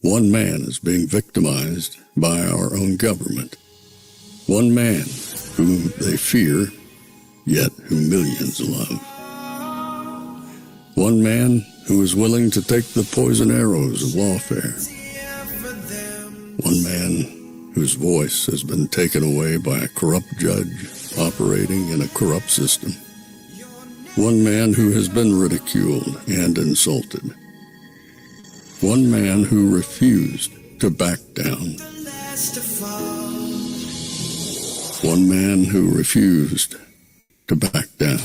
One man is being victimized by our own government. One man whom they fear, yet who millions love. One man who is willing to take the poison arrows of lawfare. One man whose voice has been taken away by a corrupt judge operating in a corrupt system. One man who has been ridiculed and insulted. One man who refused to back down. One man who refused to back down.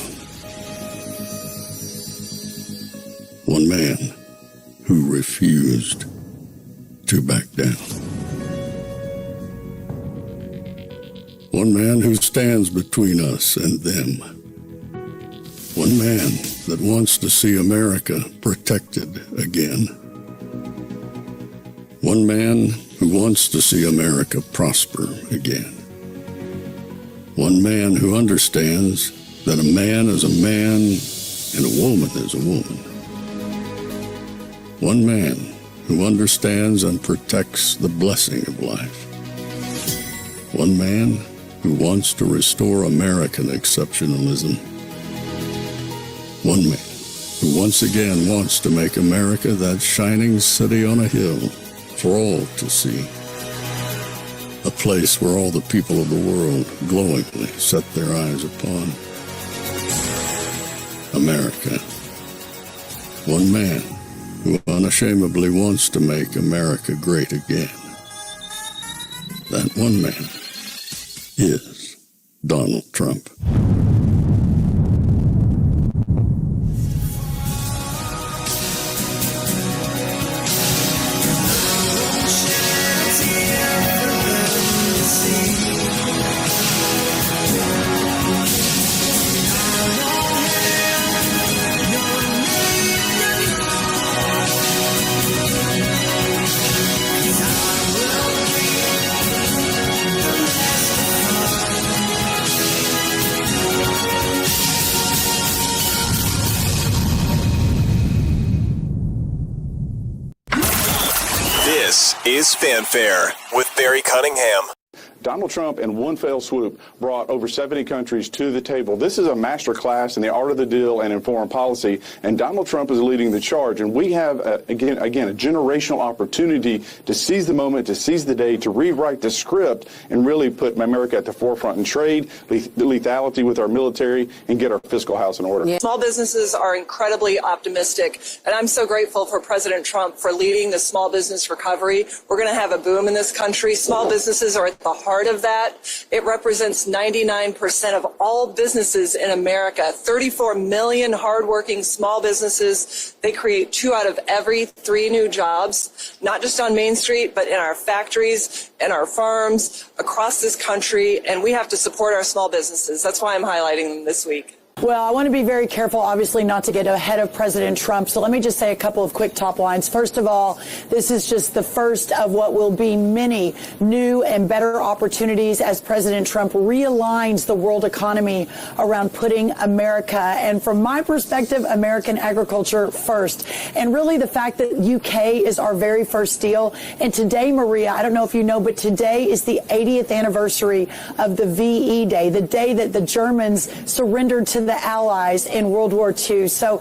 One man who refused to back down. One man who stands between us and them. One man that wants to see America protected again. One man who wants to see America prosper again. One man who understands that a man is a man and a woman is a woman. One man who understands and protects the blessing of life. One man who wants to restore American exceptionalism. One man who once again wants to make America that shining city on a hill for all to see. A place where all the people of the world glowingly set their eyes upon. America. One man who unashamedly wants to make America great again. That one man is Donald Trump. This is Fanfare with Barry Cunningham. Donald Trump, in one fell swoop, brought over 70 countries to the table. This is a master class in the art of the deal and in foreign policy, and Donald Trump is leading the charge. And we have, again, a generational opportunity to seize the moment, to seize the day, to rewrite the script and really put America at the forefront in trade, the lethality with our military, and get our fiscal house in order. Yeah. Small businesses are incredibly optimistic, and I'm so grateful for President Trump for leading the small business recovery. We're going to have a boom in this country. Small businesses are at the heart of that. It represents 99% of all businesses in America. 34 million hardworking small businesses. They create 2 out of every 3 new jobs, not just on Main Street, but in our factories and our farms across this country. And we have to support our small businesses. That's why I'm highlighting them this week. Well, I want to be very careful, obviously, not to get ahead of President Trump. So let me just say a couple of quick top lines. First of all, this is just the first of what will be many new and better opportunities as President Trump realigns the world economy around putting America, and from my perspective, American agriculture first. And really the fact that UK is our very first deal. And today, Maria, I don't know if you know, but today is the 80th anniversary of the VE Day, the day that the Germans surrendered to the Allies in World War II. So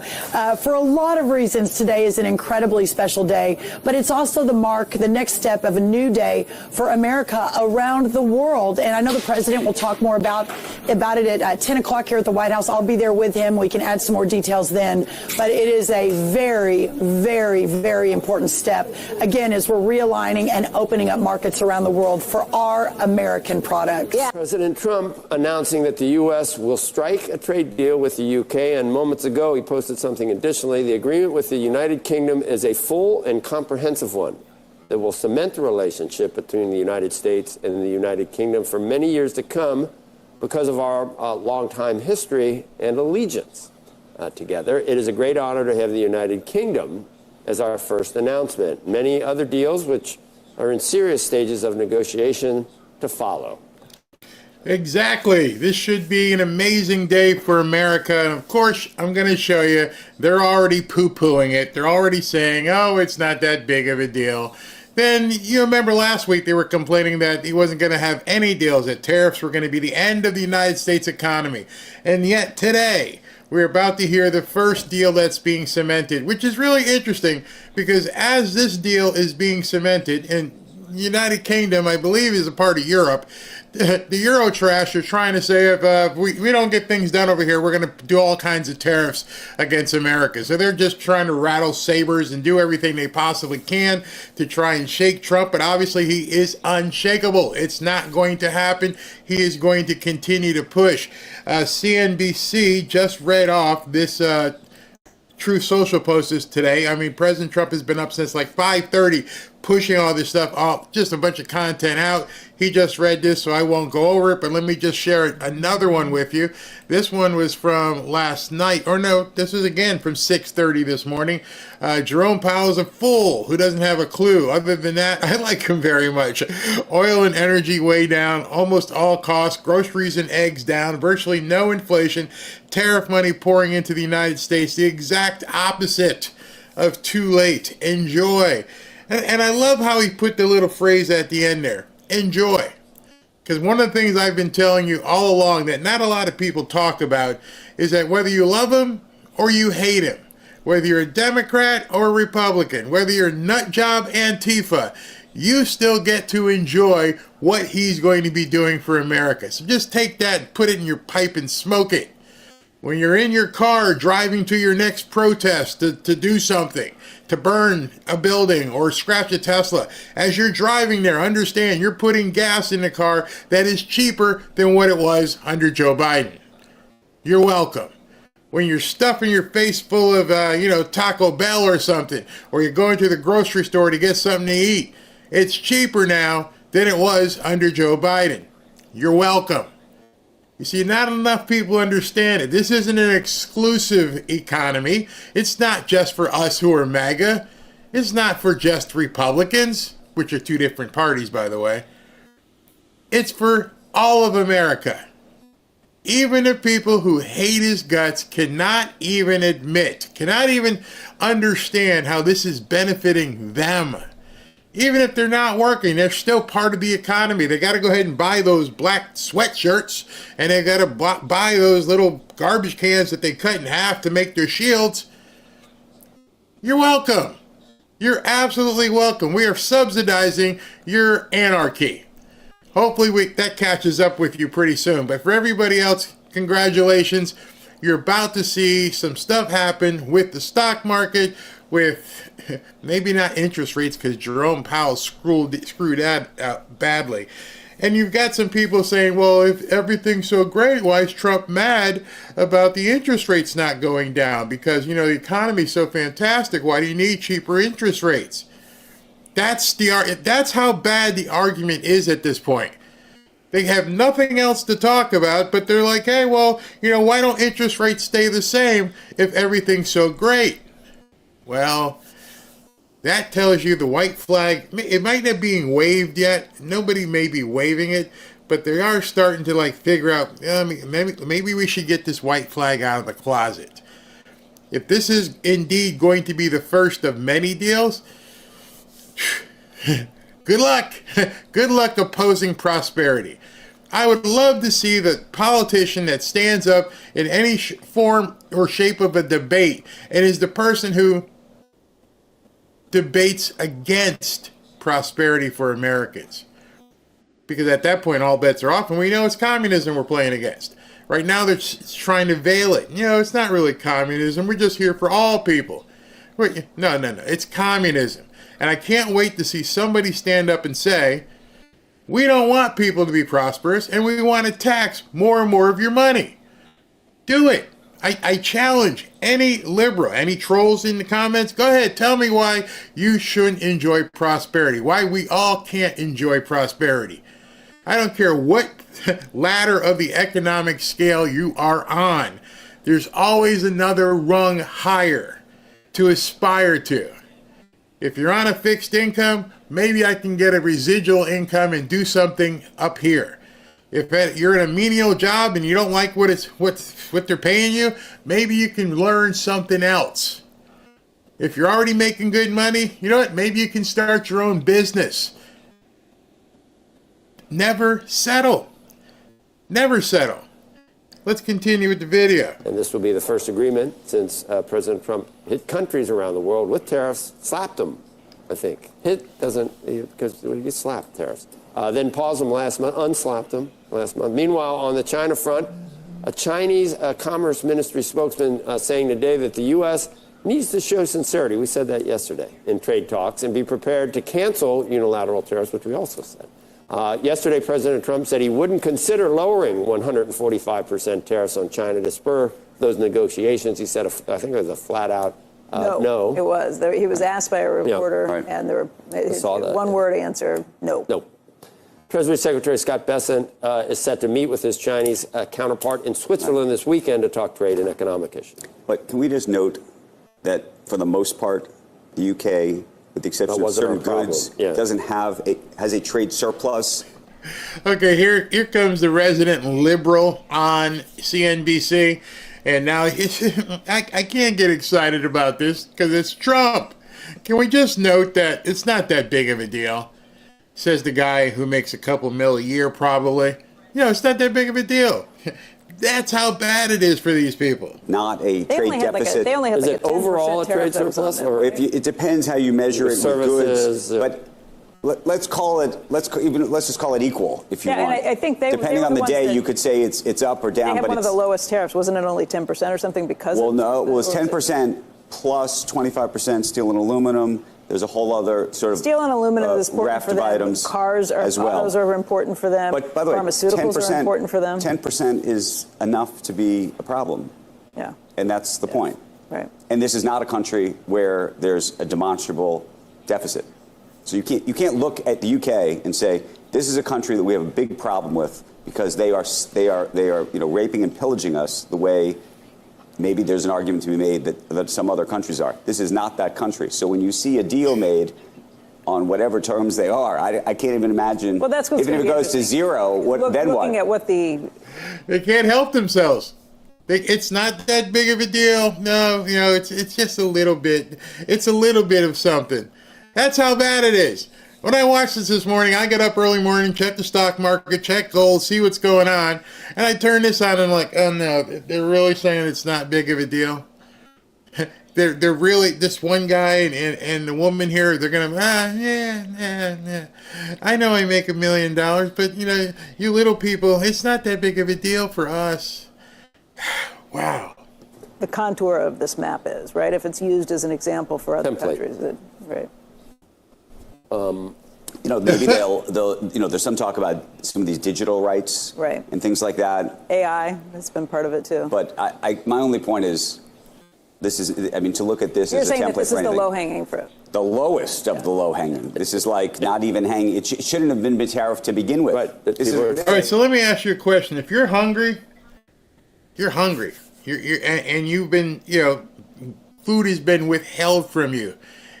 for a lot of reasons, today is an incredibly special day, but it's also the next step of a new day for America around the world. And I know the president will talk more about it at 10 o'clock here at the White House. I'll be there with him. We can add some more details then, but it is a very, very, very important step, again, as we're realigning and opening up markets around the world for our American products. Yeah. President Trump announcing that the U.S. will strike a trade deal with the UK, and moments ago he posted something additionally. The agreement with the United Kingdom is a full and comprehensive one that will cement the relationship between the United States and the United Kingdom for many years to come because of our long-time history and allegiance together. It is a great honor to have the United Kingdom as our first announcement. Many other deals which are in serious stages of negotiation to follow. Exactly. This should be an amazing day for America. And of course, I'm going to show you, they're already poo-pooing it. They're already saying, oh, it's not that big of a deal. Then you remember last week they were complaining that he wasn't going to have any deals, that tariffs were going to be the end of the United States economy. And yet today, we're about to hear the first deal that's being cemented, which is really interesting because as this deal is being cemented, and United Kingdom, I believe, is a part of Europe, the Euro trash are trying to say if we don't get things done over here, we're going to do all kinds of tariffs against America. So they're just trying to rattle sabers and do everything they possibly can to try and shake Trump. But obviously he is unshakable. It's not going to happen. He is going to continue to push. CNBC just read off this True Social post is today. I mean, President Trump has been up since like 5:30 pushing all this stuff, just a bunch of content out. He just read this, so I won't go over it, but let me just share another one with you. This one was from last night, or no, this is again from 6:30 this morning. Jerome Powell's a fool who doesn't have a clue. Other than that, I like him very much. Oil and energy way down, almost all costs, groceries and eggs down, virtually no inflation, tariff money pouring into the United States, the exact opposite of too late. Enjoy. And I love how he put the little phrase at the end there, enjoy. Because one of the things I've been telling you all along that not a lot of people talk about is that whether you love him or you hate him, whether you're a Democrat or a Republican, whether you're nut job Antifa, you still get to enjoy what he's going to be doing for America. So just take that, put it in your pipe and smoke it. When you're in your car driving to your next protest to do something, to burn a building or scratch a Tesla, as you're driving there, understand you're putting gas in the car that is cheaper than what it was under Joe Biden. You're welcome. When you're stuffing your face full of, Taco Bell or something, or you're going to the grocery store to get something to eat, it's cheaper now than it was under Joe Biden. You're welcome. You see, not enough people understand it. This isn't an exclusive economy. It's not just for us who are MAGA. It's not for just Republicans, which are two different parties, by the way. It's for all of America. Even the people who hate his guts cannot even admit, cannot even understand how this is benefiting them. Even if they're not working, they're still part of the economy. They got to go ahead and buy those black sweatshirts, and they got to buy those little garbage cans that they cut in half to make their shields. You're welcome. You're absolutely welcome. We are subsidizing your anarchy. Hopefully that catches up with you pretty soon. But for everybody else, congratulations. You're about to see some stuff happen with the stock market, with maybe not interest rates because Jerome Powell screwed that out badly. And you've got some people saying, well, if everything's so great, why is Trump mad about the interest rates not going down? Because, the economy's so fantastic. Why do you need cheaper interest rates? That's how bad the argument is at this point. They have nothing else to talk about, but they're like, hey, well, why don't interest rates stay the same if everything's so great? Well, that tells you the white flag, it might not be being waved yet. Nobody may be waving it, but they are starting to figure out, maybe we should get this white flag out of the closet. If this is indeed going to be the first of many deals, good luck. Good luck opposing prosperity. I would love to see the politician that stands up in any form or shape of a debate and is the person who debates against prosperity for Americans. Because at that point, all bets are off, and we know it's communism we're playing against. Right now, they're trying to veil it. It's not really communism. We're just here for all people. No. It's communism. And I can't wait to see somebody stand up and say, we don't want people to be prosperous, and we want to tax more and more of your money. Do it. I challenge any liberal, any trolls in the comments, go ahead, tell me why you shouldn't enjoy prosperity, why we all can't enjoy prosperity. I don't care what ladder of the economic scale you are on. There's always another rung higher to aspire to. If you're on a fixed income, maybe I can get a residual income and do something up here. If you're in a menial job and you don't like what they're paying you, maybe you can learn something else. If you're already making good money, you know what? Maybe you can start your own business. Never settle. Never settle. Let's continue with the video. And this will be the first agreement since President Trump hit countries around the world with tariffs, slapped them, I think. Hit doesn't, because he slapped tariffs. Then paused them last month, unslapped them last month. Meanwhile, on the China front, a Chinese Commerce Ministry spokesman saying today that the U.S. needs to show sincerity. We said that yesterday in trade talks and be prepared to cancel unilateral tariffs, which we also said. Yesterday, President Trump said he wouldn't consider lowering 145% tariffs on China to spur those negotiations. He said, I think it was a flat-out no. It was. He was asked by a reporter, right. and there was that, one-word answer, no. No. Treasury Secretary Scott Bessent is set to meet with his Chinese counterpart in Switzerland this weekend to talk trade and economic issues. But can we just note that, for the most part, the UK, with the exception of certain goods, has a trade surplus. Okay, here comes the resident liberal on CNBC, and now I can't get excited about this because it's Trump. Can we just note that it's not that big of a deal? Says the guy who makes a couple mil a year, probably. You know, it's not that big of a deal. That's how bad it is for these people. Not a trade deficit. They only had is like it overall a trade surplus? Or it depends how you measure it with goods. But let's just call it equal, if you want. And I think depending on the day, you could say it's up or down. They had one of the lowest tariffs. Wasn't it only 10% or something because? Well, no, it was 10% plus 25% steel and aluminum. There's a whole other sort of steel and aluminum is important for them. Items Cars are, as well. Autos are important for them. But by the way, pharmaceuticals are important for them. 10% is enough to be a problem. Yeah. And that's the point. Right. And this is not a country where there's a demonstrable deficit. So you can't look at the UK and say this is a country that we have a big problem with because they are raping and pillaging us the way maybe there's an argument to be made that some other countries are. This is not that country. So when you see a deal made on whatever terms they are, I can't even imagine. Well, that's even if it goes to zero, then what? Looking at what the they can't help themselves. It's not that big of a deal. No, it's just a little bit. It's a little bit of something. That's how bad it is. When I watched this morning, I got up early morning, check the stock market, check gold, see what's going on, and I turned this on and I'm like, oh no, they're really saying it's not big of a deal. They're really, this one guy and the woman here, they're gonna yeah. I know I make $1 million, but you little people, it's not that big of a deal for us. Wow. The contour of this map is, right? If it's used as an example for other countries, right? Maybe they'll there's some talk about some of these digital rights, right, and things like that. AI has been part of it too. But my only point is, to look at this as a template for anything. You're saying that this is the low-hanging fruit. The lowest of the low-hanging. This is like not even hanging. It shouldn't have been tariff to begin with. Right. All right. So let me ask you a question. If you're hungry, and you've been, food has been withheld from you.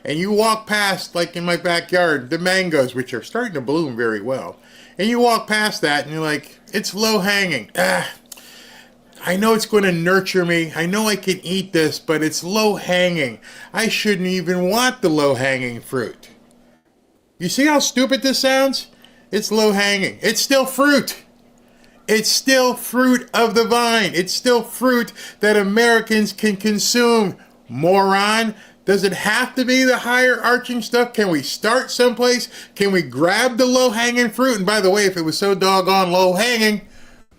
And you walk past, like in my backyard, the mangoes, which are starting to bloom very well. And you walk past that and you're like, it's low hanging. I know it's going to nurture me. I know I can eat this, but it's low hanging. I shouldn't even want the low hanging fruit. You see how stupid this sounds? It's low hanging. It's still fruit. It's still fruit of the vine. It's still fruit that Americans can consume. Moron. Does it have to be the higher arching stuff? Can we start someplace? Can we grab the low-hanging fruit? And by the way, if it was so doggone low-hanging,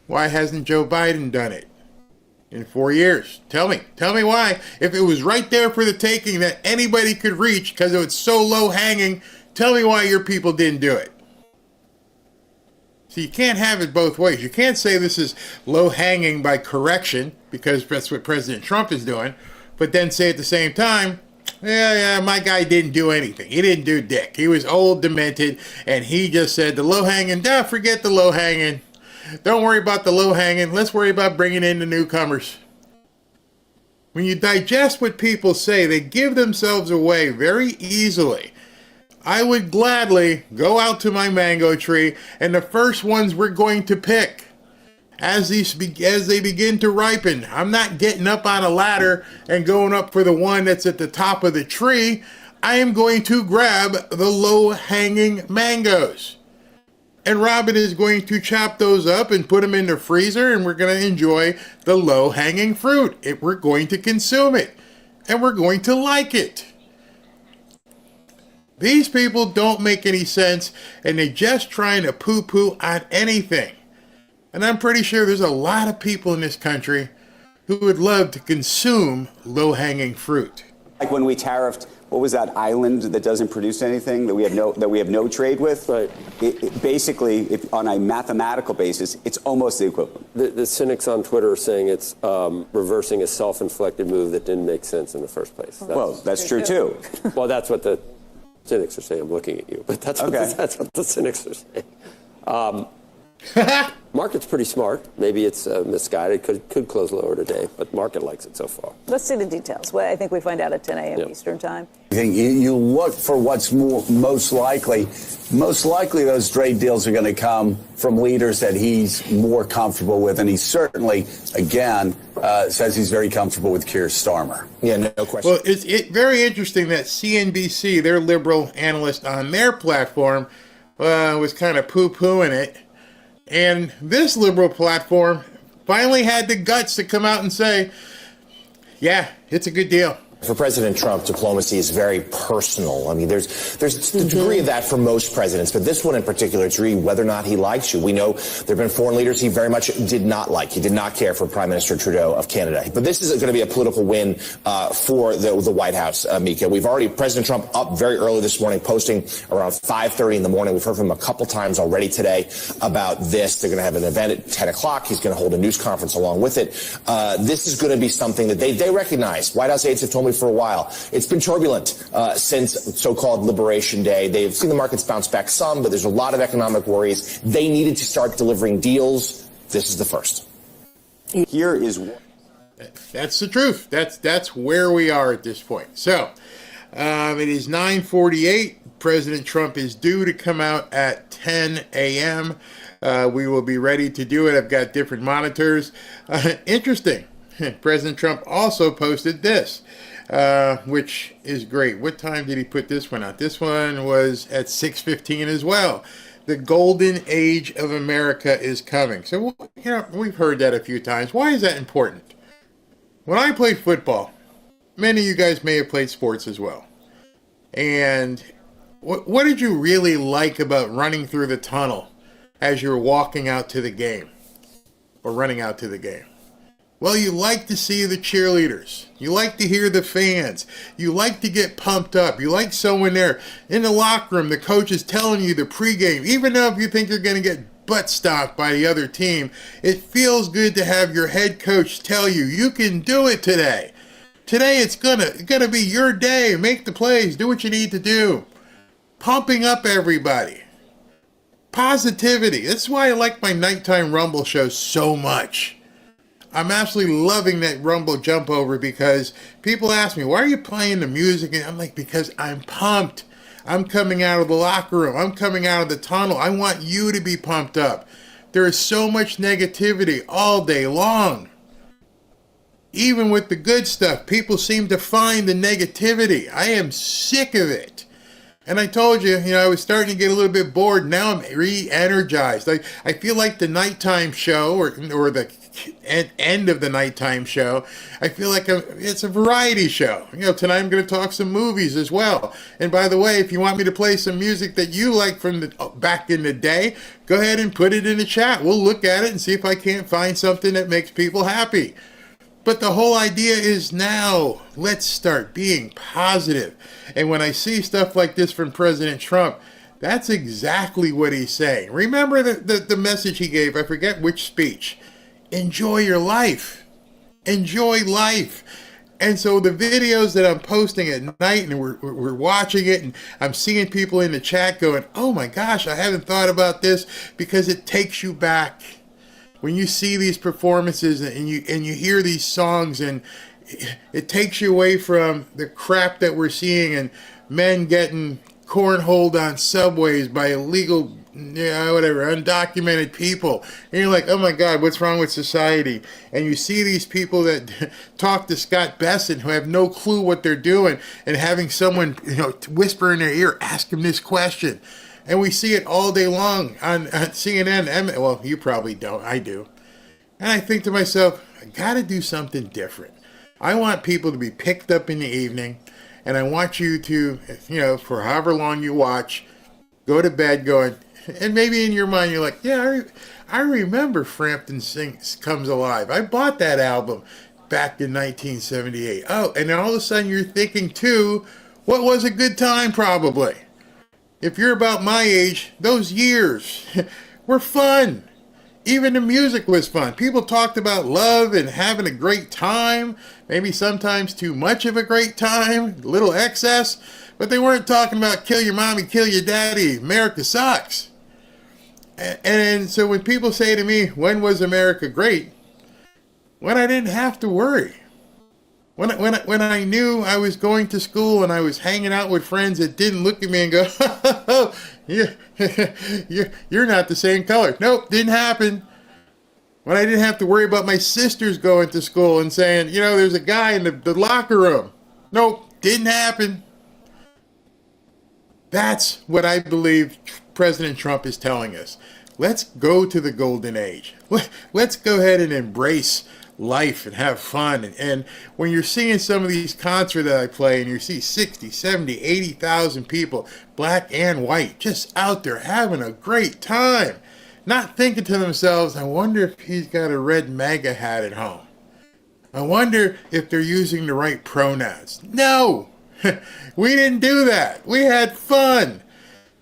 why hasn't Joe Biden done it in 4 years? Tell me why. If it was right there for the taking that anybody could reach because it was so low-hanging, tell me why your people didn't do it. So you can't have it both ways. You can't say this is low-hanging by correction because that's what President Trump is doing, but then say at the same time, yeah, my guy didn't do anything. He didn't do dick. He was old, demented, and he just said the low-hanging, forget the low-hanging. Don't worry about the low-hanging. Let's worry about bringing in the newcomers. When you digest what people say, they give themselves away very easily. I would gladly go out to my mango tree, and the first ones we're going to pick as they begin to ripen. I'm not getting up on a ladder and going up for the one that's at the top of the tree. I am going to grab the low-hanging mangoes. And Robin is going to chop those up and put them in the freezer, and we're going to enjoy the low-hanging fruit. We're going to consume it, and we're going to like it. These people don't make any sense, and they're just trying to poo-poo on anything. And I'm pretty sure there's a lot of people in this country who would love to consume low-hanging fruit. Like when we tariffed, what was that island that doesn't produce anything that we have no trade with? Right. Basically, if on a mathematical basis, it's almost the equivalent. The cynics on Twitter are saying it's reversing a self-inflicted move that didn't make sense in the first place. That's true too. Well, that's what the cynics are saying. I'm looking at you, but that's what the cynics are saying. Market's pretty smart. Maybe it's misguided. Could close lower today, but market likes it so far. Let's see the details. Well, I think we find out at 10 a.m. Eastern time. I think you look for what's most likely. Most likely those trade deals are going to come from leaders that he's more comfortable with, and he certainly, again, says he's very comfortable with Keir Starmer. Yeah, no question. Well, it's very interesting that CNBC, their liberal analyst on their platform, was kind of poo-pooing it. And this liberal platform finally had the guts to come out and say, yeah, it's a good deal. For President Trump, diplomacy is very personal. I mean, there's the degree of that for most presidents, but this one in particular, it's really whether or not he likes you. We know there have been foreign leaders he very much did not like. He did not care for Prime Minister Trudeau of Canada. But this is going to be a political win for the White House, Mika. President Trump up very early this morning, posting around 5:30 in the morning. We've heard from him a couple times already today about this. They're going to have an event at 10 o'clock. He's going to hold a news conference along with it. This is going to be something that they recognize. White House aides have told me for a while. It's been turbulent since so-called Liberation Day. They've seen the markets bounce back some, but there's a lot of economic worries. They needed to start delivering deals. This is the first. Here is that's the truth. That's where we are at this point. So it is 9:48. President Trump is due to come out at 10 a.m. We will be ready to do it. I've got different monitors. Interesting. President Trump also posted this, which is great. What time did he put this one out? This one was at 6:15 as well. The golden age of America is coming. So, we've heard that a few times. Why is that important? When I played football, many of you guys may have played sports as well. And what did you really like about running through the tunnel as you're walking out to the game or running out to the game? Well, you like to see the cheerleaders. You like to hear the fans. You like to get pumped up. You like someone there in the locker room. The coach is telling you the pregame. Even though if you think you're going to get butt stomped by the other team, it feels good to have your head coach tell you, you can do it today. Today it's gonna be your day. Make the plays. Do what you need to do. Pumping up everybody. Positivity. That's why I like my nighttime Rumble show so much. I'm absolutely loving that Rumble jump over because people ask me, why are you playing the music? And I'm like, because I'm pumped. I'm coming out of the locker room. I'm coming out of the tunnel. I want you to be pumped up. There is so much negativity all day long. Even with the good stuff, people seem to find the negativity. I am sick of it. And I told you, I was starting to get a little bit bored. Now I'm re-energized. I feel like the nighttime show or the end of the nighttime show, I feel like it's a variety show. Tonight I'm going to talk some movies as well. And by the way, if you want me to play some music that you like from back in the day, go ahead and put it in the chat. We'll look at it and see if I can't find something that makes people happy. But the whole idea is now, let's start being positive. And when I see stuff like this from President Trump, that's exactly what he's saying. Remember the message he gave, I forget which speech. Enjoy your life. Enjoy life. And so the videos that I'm posting at night and we're watching it and I'm seeing people in the chat going, oh my gosh, I haven't thought about this, because it takes you back. When you see these performances and you hear these songs, and it takes you away from the crap that we're seeing and men getting cornholed on subways by illegal undocumented people. And you're like, oh my God, what's wrong with society? And you see these people that talk to Scott Besson who have no clue what they're doing, and having someone, whisper in their ear, ask him this question. And we see it all day long on CNN. Well, you probably don't. I do. And I think to myself, I got to do something different. I want people to be picked up in the evening, and I want you to, for however long you watch, go to bed going, and maybe in your mind you're like, yeah, I remember Frampton Sings Comes Alive. I bought that album back in 1978. Oh, and then all of a sudden you're thinking too, what was a good time probably? If you're about my age, those years were fun. Even the music was fun. People talked about love and having a great time, maybe sometimes too much of a great time, a little excess, but they weren't talking about kill your mommy, kill your daddy, America sucks. And so when people say to me, when was America great? When I didn't have to worry. When I knew I was going to school and I was hanging out with friends that didn't look at me and go, oh, you're not the same color. Nope, didn't happen. When I didn't have to worry about my sisters going to school and saying, there's a guy in the locker room. Nope, didn't happen. That's what I believe President Trump is telling us. Let's go to the golden age. Let's go ahead and embrace life and have fun. And when you're seeing some of these concerts that I play and you see 60, 70, 80,000 people, black and white, just out there having a great time, not thinking to themselves, I wonder if he's got a red MAGA hat at home. I wonder if they're using the right pronouns. No, we didn't do that. We had fun.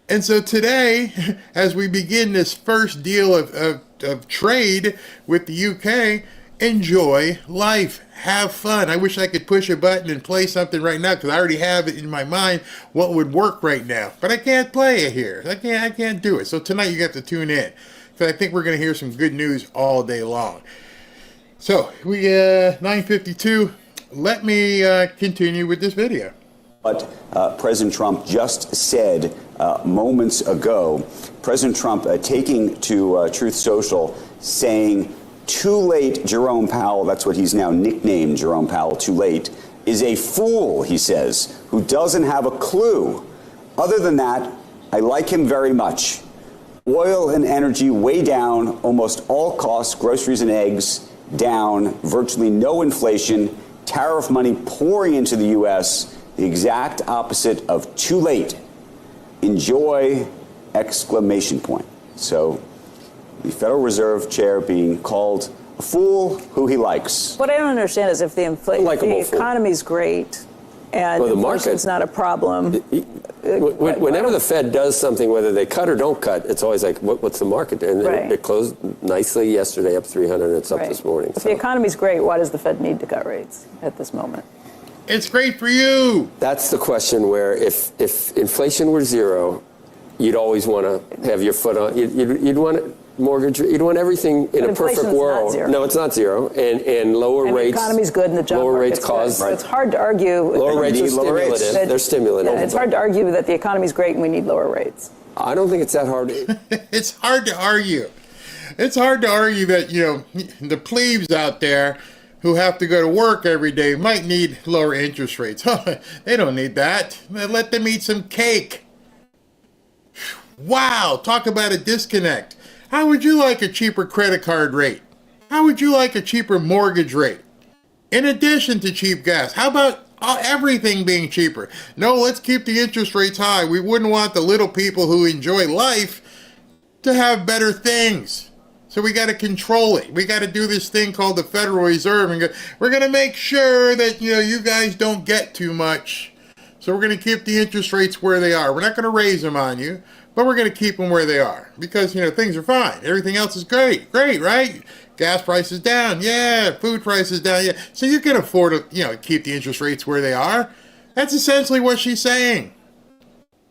And so today, as we begin this first deal of trade with the UK, enjoy life. Have fun. I wish I could push a button and play something right now because I already have it in my mind what would work right now. But I can't play it here. I can't do it. So tonight you have to tune in because I think we're going to hear some good news all day long. So we 9:52. Let me continue with this video. What President Trump just said moments ago. President Trump taking to Truth Social saying, too late, Jerome Powell, that's what he's now nicknamed, Jerome Powell, too late, is a fool, he says, who doesn't have a clue. Other than that, I like him very much. Oil and energy way down, almost all costs, groceries and eggs down, virtually no inflation, tariff money pouring into the U.S., the exact opposite of too late. Enjoy, exclamation point. So the Federal Reserve Chair being called a fool who he likes. What I don't understand is if the economy's great and inflation's not a problem. Whenever the Fed does something, whether they cut or don't cut, it's always like, what's the market? And it closed nicely yesterday, up 300, and it's up this morning. If the economy's great, why does the Fed need to cut rates at this moment? It's great for you. That's the question where if inflation were zero, you'd always want to have your foot on, you'd want mortgage, you'd want everything in a perfect world. No, it's not zero. And lower rates. The economy's good and the job market's good. So it's hard to argue. Lower rates are stimulative. They're stimulative. Yeah, it's hard to argue that the economy's great and we need lower rates. I don't think it's that hard. It's hard to argue. It's hard to argue that, the plebes out there who have to go to work every day might need lower interest rates. They don't need that. Let them eat some cake. Wow, talk about a disconnect. How would you like a cheaper credit card rate? How would you like a cheaper mortgage rate? In addition to cheap gas, how about everything being cheaper? No, let's keep the interest rates high. We wouldn't want the little people who enjoy life to have better things. So we got to control it. We got to do this thing called the Federal Reserve, and we're going to make sure that you guys don't get too much. So we're going to keep the interest rates where they are. We're not going to raise them on you, but we're going to keep them where they are because things are fine. Everything else is great, right? Gas prices down, yeah. Food prices down, yeah. So you can afford to keep the interest rates where they are. That's essentially what she's saying.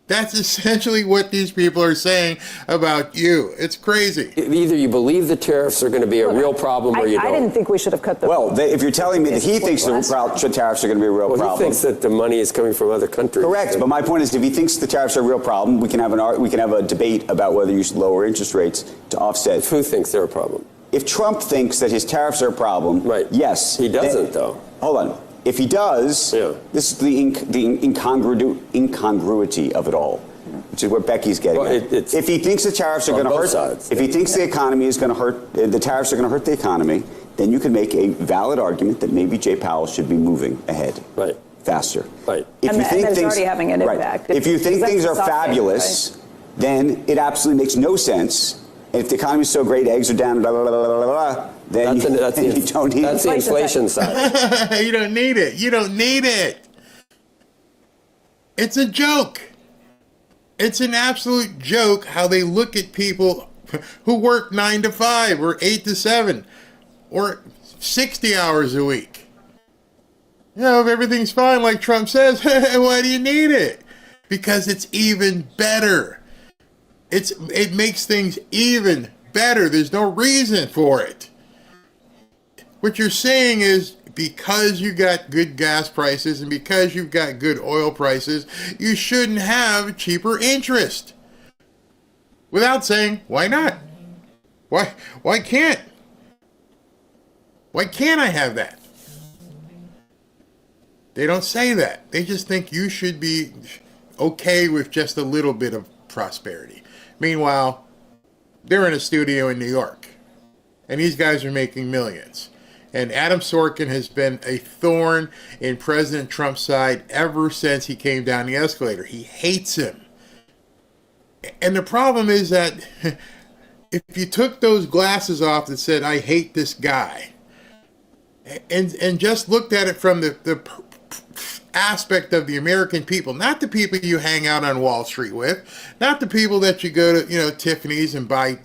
That's essentially what these people are saying about you. It's crazy. Either you believe the tariffs are going to be a real problem or you don't. I didn't think we should have cut the... Well, if you're telling me that he thinks the tariffs are going to be a real problem. He thinks that the money is coming from other countries. Correct, but my point is, if he thinks the tariffs are a real problem, we can have a debate about whether you should lower interest rates to offset. Who thinks they're a problem? If Trump thinks that his tariffs are a problem, right? Yes, he doesn't, though. Hold on. If he does, this is the incongruity of it all, which is what Becky's getting at. If he thinks the tariffs are going to hurt, if he thinks the economy is going to hurt, the tariffs are going to hurt the economy, then you can make a valid argument that maybe Jay Powell should be moving ahead, faster. Right. If and it's already having an impact. If you think things are fabulous, then it absolutely makes no sense. And if the economy is so great, eggs are down, blah, blah, blah, blah, blah, blah, then you don't need it. That's the inflation side. You don't need it. You don't need it. It's a joke. It's an absolute joke how they look at people who work 9 to 5 or 8 to 7 or 60 hours a week. You know, if everything's fine, like Trump says, why do you need it? Because it's even better. It makes things even better. There's no reason for it. What you're saying is because you got good gas prices and because you've got good oil prices, you shouldn't have cheaper interest. Without saying, why not? Why can't? Why can't I have that? They don't say that. They just think you should be okay with just a little bit of prosperity. Meanwhile, they're in a studio in New York, and these guys are making millions. And Adam Sorkin has been a thorn in President Trump's side ever since he came down the escalator. He hates him. And the problem is that if you took those glasses off that said, I hate this guy, and just looked at it from the aspect of the American people, not the people you hang out on Wall Street with, not the people that you go to, Tiffany's and buy,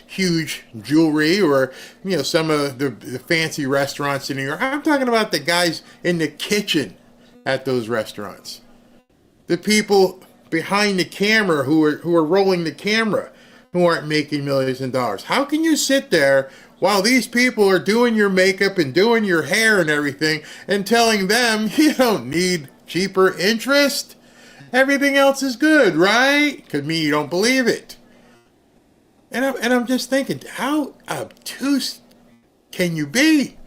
huge jewelry or, some of the fancy restaurants in New York. I'm talking about the guys in the kitchen at those restaurants. The people behind the camera who are rolling the camera who aren't making millions of dollars. How can you sit there while these people are doing your makeup and doing your hair and everything and telling them you don't need cheaper interest? Everything else is good, right? Could mean you don't believe it. And I'm just thinking, how obtuse can you be?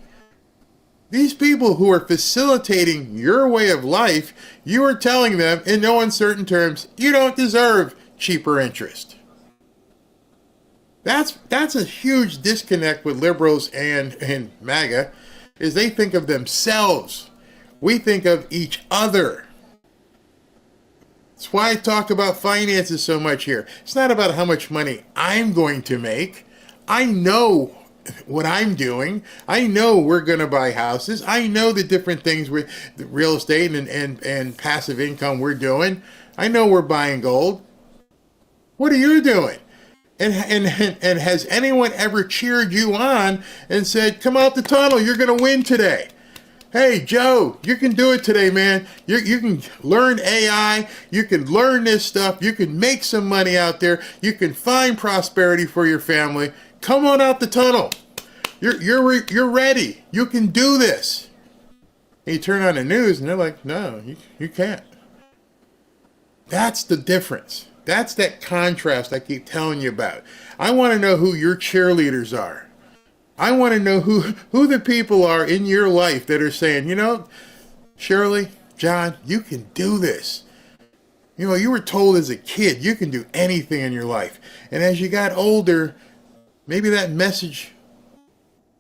These people who are facilitating your way of life, you are telling them in no uncertain terms, you don't deserve cheaper interest. That's a huge disconnect with liberals and MAGA, is they think of themselves. We think of each other. That's why I talk about finances so much here. It's not about how much money I'm going to make. I know what I'm doing. I know we're going to buy houses. I know the different things with the real estate and passive income we're doing. I know we're buying gold. What are you doing? And has anyone ever cheered you on and said, come out the tunnel, you're going to win today? Hey, Joe, you can do it today, man. You can learn AI. You can learn this stuff. You can make some money out there. You can find prosperity for your family. Come on out the tunnel. You're ready. You can do this. And you turn on the news and they're like, no, you can't. That's the difference. That's that contrast I keep telling you about. I want to know who your cheerleaders are. I want to know who the people are in your life that are saying, Shirley, John, you can do this. You were told as a kid you can do anything in your life. And as you got older, maybe that message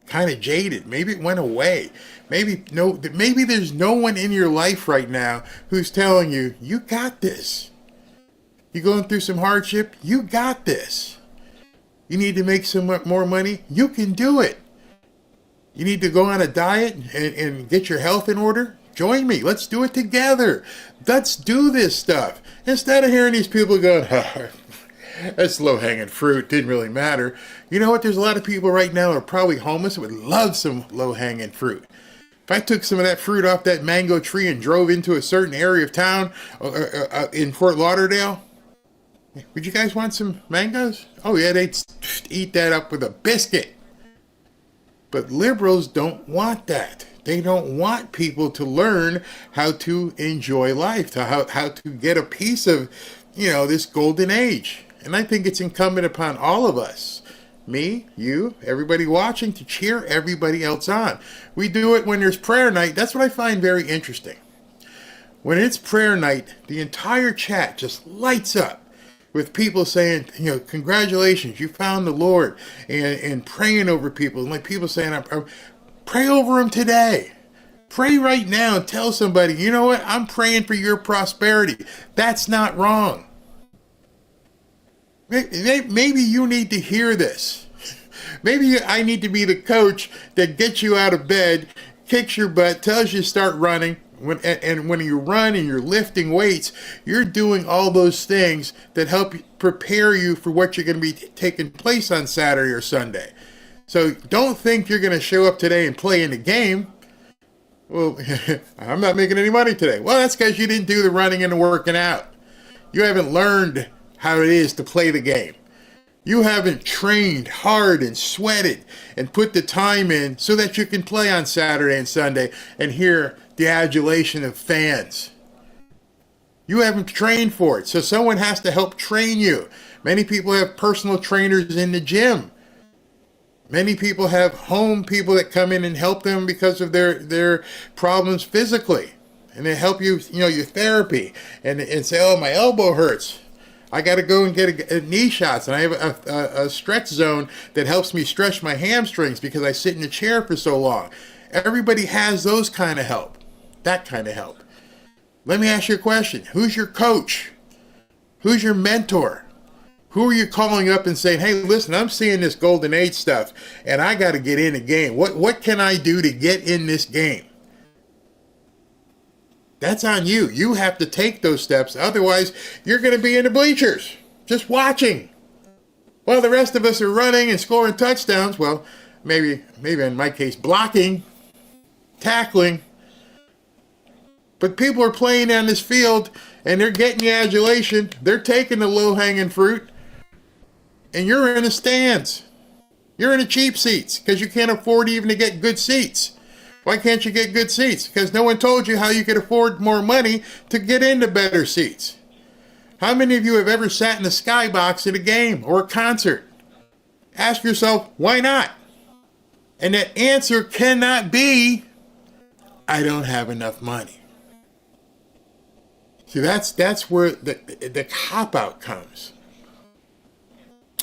kind of jaded. Maybe it went away. Maybe there's no one in your life right now who's telling you, you got this. You going through some hardship? You got this. You need to make some more money? You can do it. You need to go on a diet and get your health in order? Join me. Let's do it together. Let's do this stuff. Instead of hearing these people going, that's low-hanging fruit. Didn't really matter. You know what? There's a lot of people right now who are probably homeless who would love some low-hanging fruit. If I took some of that fruit off that mango tree and drove into a certain area of town in Fort Lauderdale, would you guys want some mangoes? Oh yeah, they'd eat that up with a biscuit. But liberals don't want that. They don't want people to learn how to enjoy life, to how to get a piece of, this golden age. And I think it's incumbent upon all of us, me, you, everybody watching, to cheer everybody else on. We do it when there's prayer night. That's what I find very interesting. When it's prayer night, the entire chat just lights up with people saying, congratulations, you found the Lord, and praying over people. And like people saying, pray over them today. Pray right now and tell somebody, you know what, I'm praying for your prosperity. That's not wrong. Maybe you need to hear this. Maybe I need to be the coach that gets you out of bed, kicks your butt, tells you to start running. And when you run and you're lifting weights, you're doing all those things that help prepare you for what you're going to be taking place on Saturday or Sunday. So don't think you're going to show up today and play in the game. Well, I'm not making any money today. Well, that's because you didn't do the running and the working out. You haven't learned how it is to play the game. You haven't trained hard and sweated and put the time in so that you can play on Saturday and Sunday and hear the adulation of fans. You haven't trained for it, so someone has to help train you. Many people have personal trainers in the gym. Many people have home people that come in and help them because of their problems physically. And they help you, your therapy, and say, oh, my elbow hurts. I got to go and get a knee shots, and I have a stretch zone that helps me stretch my hamstrings because I sit in a chair for so long. Everybody has those kind of help, that kind of help. Let me ask you a question. Who's your coach? Who's your mentor? Who are you calling up and saying, hey, listen, I'm seeing this golden age stuff, and I got to get in the game. What can I do to get in this game? That's on you. You have to take those steps. Otherwise, you're going to be in the bleachers, just watching. While the rest of us are running and scoring touchdowns, well, maybe in my case, blocking, tackling. But people are playing on this field, and they're getting the adulation. They're taking the low-hanging fruit. And you're in the stands. You're in the cheap seats because you can't afford even to get good seats. Why can't you get good seats? Because no one told you how you could afford more money to get into better seats. How many of you have ever sat in the skybox at a game or a concert? Ask yourself, why not? And that answer cannot be, I don't have enough money. See, that's where the cop-out comes.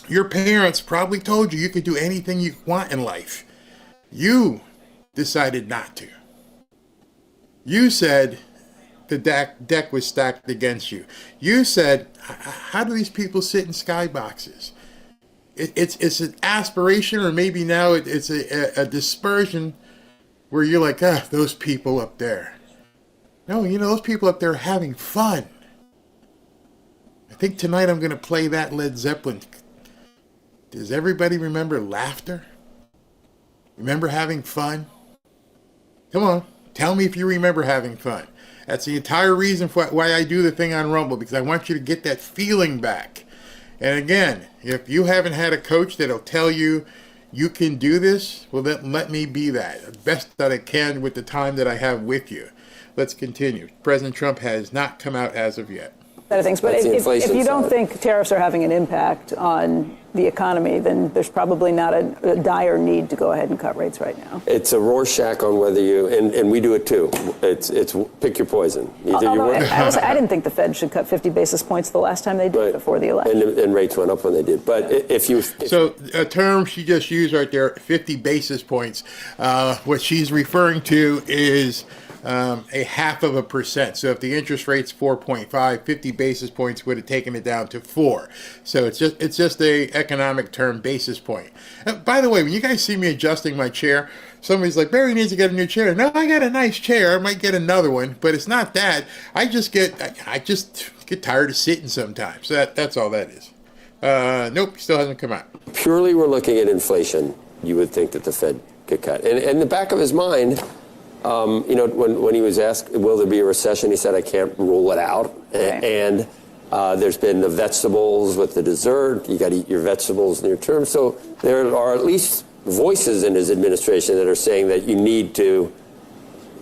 Your parents probably told you could do anything you want in life. You decided not to. You said the deck was stacked against you. You said, how do these people sit in skyboxes? It's an aspiration, or maybe now it's a dispersion where you're like, those people up there. No, those people up there are having fun. I think tonight I'm going to play that Led Zeppelin. Does everybody remember laughter? Remember having fun? Come on, tell me if you remember having fun. That's the entire reason why I do the thing on Rumble, because I want you to get that feeling back. And again, if you haven't had a coach that'll tell you you can do this, well, then let me be that, the best that I can with the time that I have with you. Let's continue. President Trump has not come out as of yet. Of things. But if you don't think tariffs are having an impact on the economy, then there's probably not a dire need to go ahead and cut rates right now. It's a Rorschach on whether you, and we do it too. It's pick your poison. I didn't think the Fed should cut 50 basis points the last time they did before the election. And rates went up when they did. But So a term she just used right there, 50 basis points. What she's referring to is a 0.5%. So if the interest rate's 4.5, 50 basis points would have taken it down to 4. So it's just a economic term, basis point. By the way, when you guys see me adjusting my chair, somebody's like, Barry needs to get a new chair. No, I got a nice chair. I might get another one, but it's not that. I just get tired of sitting sometimes. So that's all that is. Nope, still hasn't come out. Purely we're looking at inflation. You would think that the Fed could cut. And in the back of his mind, When he was asked, will there be a recession, he said, I can't rule it out. Okay. And there's been the vegetables with the dessert. You got to eat your vegetables near term. So there are at least voices in his administration that are saying that you need to,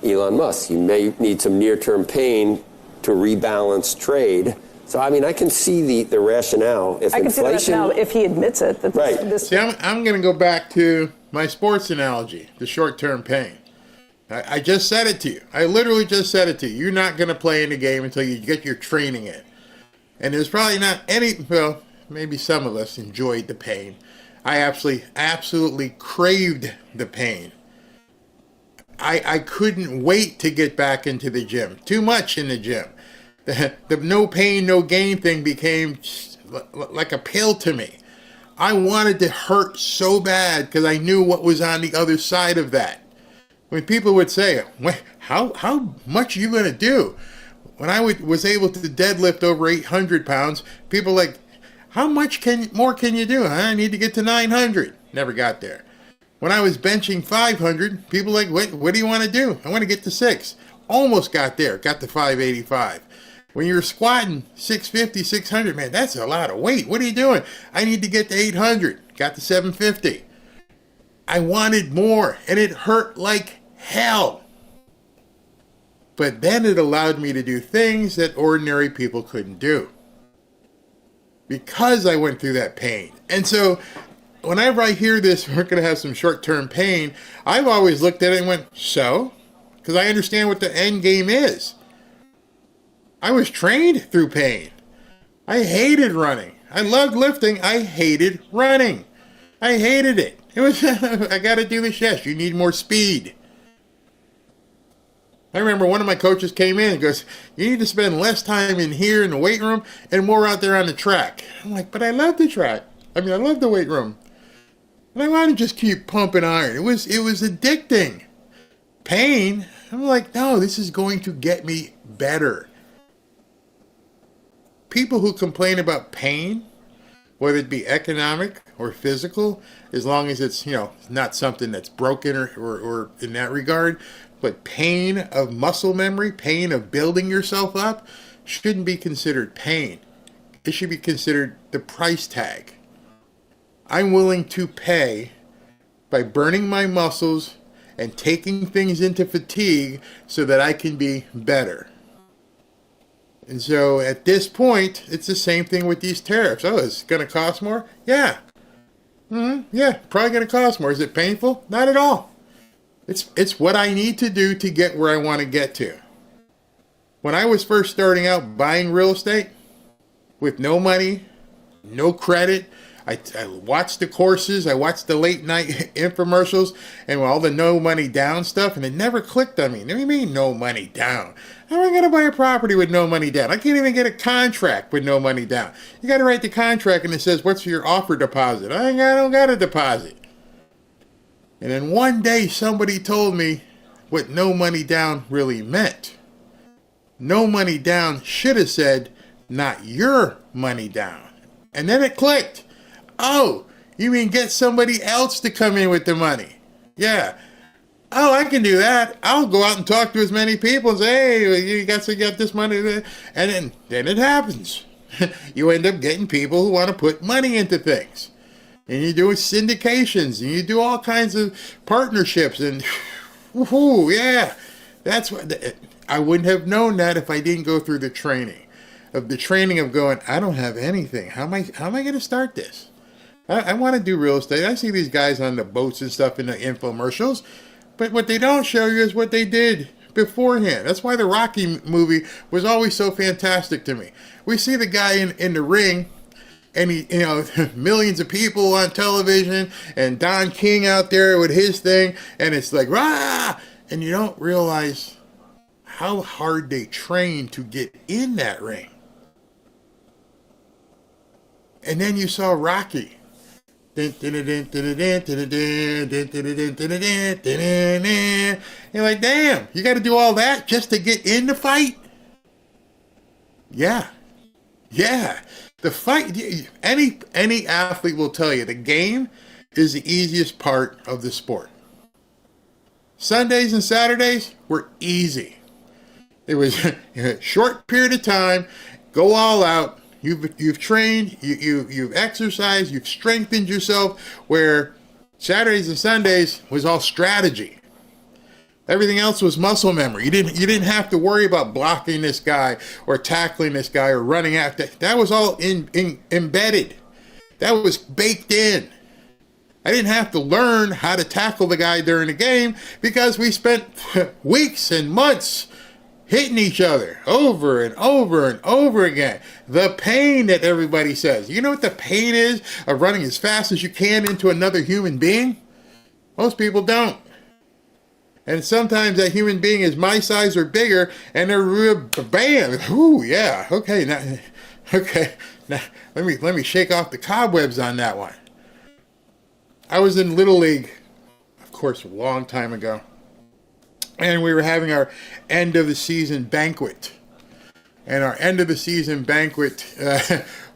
Elon Musk, you may need some near-term pain to rebalance trade. So, I mean, I can see the rationale. I can see the rationale if he admits it. That right. See, I'm going to go back to my sports analogy, the short-term pain. I just said it to you. I literally just said it to you. You're not going to play in the game until you get your training in. And there's probably not well, maybe some of us enjoyed the pain. I absolutely craved the pain. I couldn't wait to get back into the gym. Too much in the gym. The no pain, no gain thing became like a pill to me. I wanted to hurt so bad because I knew what was on the other side of that. When people would say, how much are you going to do? When I was able to deadlift over 800 pounds, people were like, how much more can you do? I need to get to 900. Never got there. When I was benching 500, people were like, what do you want to do? I want to get to 6. Almost got there. Got to 585. When you're squatting 650, 600, man, that's a lot of weight. What are you doing? I need to get to 800. Got to 750. I wanted more, and it hurt like hell. But then it allowed me to do things that ordinary people couldn't do. Because I went through that pain. And so whenever I hear this, we're going to have some short-term pain, I've always looked at it and went, so? Because I understand what the end game is. I was trained through pain. I hated running. I loved lifting. I hated running. I hated it. It was, I got to do this, yes, you need more speed. I remember one of my coaches came in and goes, you need to spend less time in here in the weight room and more out there on the track. I'm like, but I love the track. I love the weight room. And I want to just keep pumping iron. It was addicting. Pain, I'm like, no, this is going to get me better. People who complain about pain, whether it be economic or physical, as long as it's, not something that's broken or in that regard, but pain of muscle memory, pain of building yourself up, shouldn't be considered pain. It should be considered the price tag. I'm willing to pay by burning my muscles and taking things into fatigue so that I can be better. And so at this point, it's the same thing with these tariffs. Oh, it's going to cost more? Yeah. Yeah, probably going to cost more. Is it painful? Not at all. It's what I need to do to get where I want to get to. When I was first starting out buying real estate with no money, no credit, I watched the courses, I watched the late night infomercials and all the no money down stuff, and it never clicked on me. What do you mean no money down? How am I going to buy a property with no money down? I can't even get a contract with no money down. You got to write the contract and it says, what's your offer deposit? I don't got a deposit. And then one day somebody told me what no money down really meant. No money down should have said, not your money down. And then it clicked. Oh, you mean get somebody else to come in with the money? Yeah. Oh, I can do that. I'll go out and talk to as many people and say, hey, you got this money. And then it happens. You end up getting people who want to put money into things. And you do syndications and you do all kinds of partnerships. And, woohoo, yeah. That's what I wouldn't have known that if I didn't go through the training. Of going, I don't have anything. How am I going to start this? I want to do real estate. I see these guys on the boats and stuff in the infomercials, but what they don't show you is what they did beforehand. That's why the Rocky movie was always so fantastic to me. We see the guy in the ring, and he, millions of people on television, and Don King out there with his thing, and it's like, rah! And you don't realize how hard they train to get in that ring. And then you saw Rocky. You're like, damn, you got to do all that just to get in the fight? Yeah. The fight, any athlete will tell you, the game is the easiest part of the sport. Sundays and Saturdays were easy. It was a short period of time, go all out. You've trained, you've exercised, you've strengthened yourself, where Saturdays and Sundays was all strategy. Everything else was muscle memory. You didn't have to worry about blocking this guy or tackling this guy or running after. That was all embedded. That was baked in. I didn't have to learn how to tackle the guy during the game because we spent weeks and months hitting each other over and over and over again. The pain that everybody says. You know what the pain is of running as fast as you can into another human being? Most people don't. And sometimes that human being is my size or bigger, and they're real, bam, ooh, yeah, okay, now let me shake off the cobwebs on that one. I was in Little League, of course, a long time ago, and we were having our end of the season banquet. And our end of the season banquet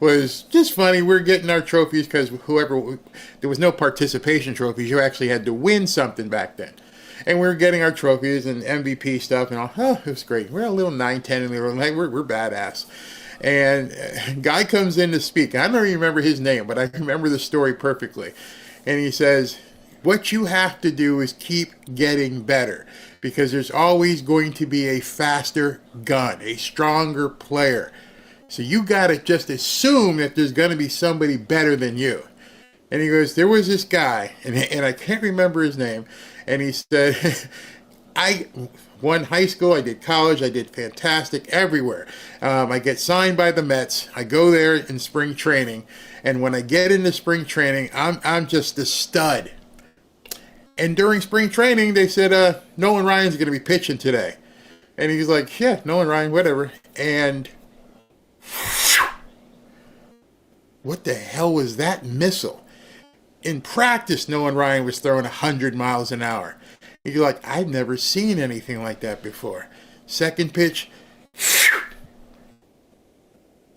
was just funny. We were getting our trophies because there was no participation trophies. You actually had to win something back then. And we were getting our trophies and MVP stuff and all. Oh, it was great. We're a little 9-10 in the room. Like, we're badass. And a guy comes in to speak. I don't even remember his name, but I remember the story perfectly. And he says, what you have to do is keep getting better, because there's always going to be a faster gun, a stronger player. So you got to just assume that there's going to be somebody better than you. And he goes, there was this guy, and I can't remember his name, and he said, I won high school, I did college, I did fantastic everywhere. I get signed by the Mets. I go there in spring training, and when I get into spring training, I'm just a stud. And during spring training, they said, Nolan Ryan's going to be pitching today. And he's like, yeah, Nolan Ryan, whatever. And what the hell was that missile? In practice, Nolan Ryan was throwing 100 miles an hour. You're like, I've never seen anything like that before. Second pitch.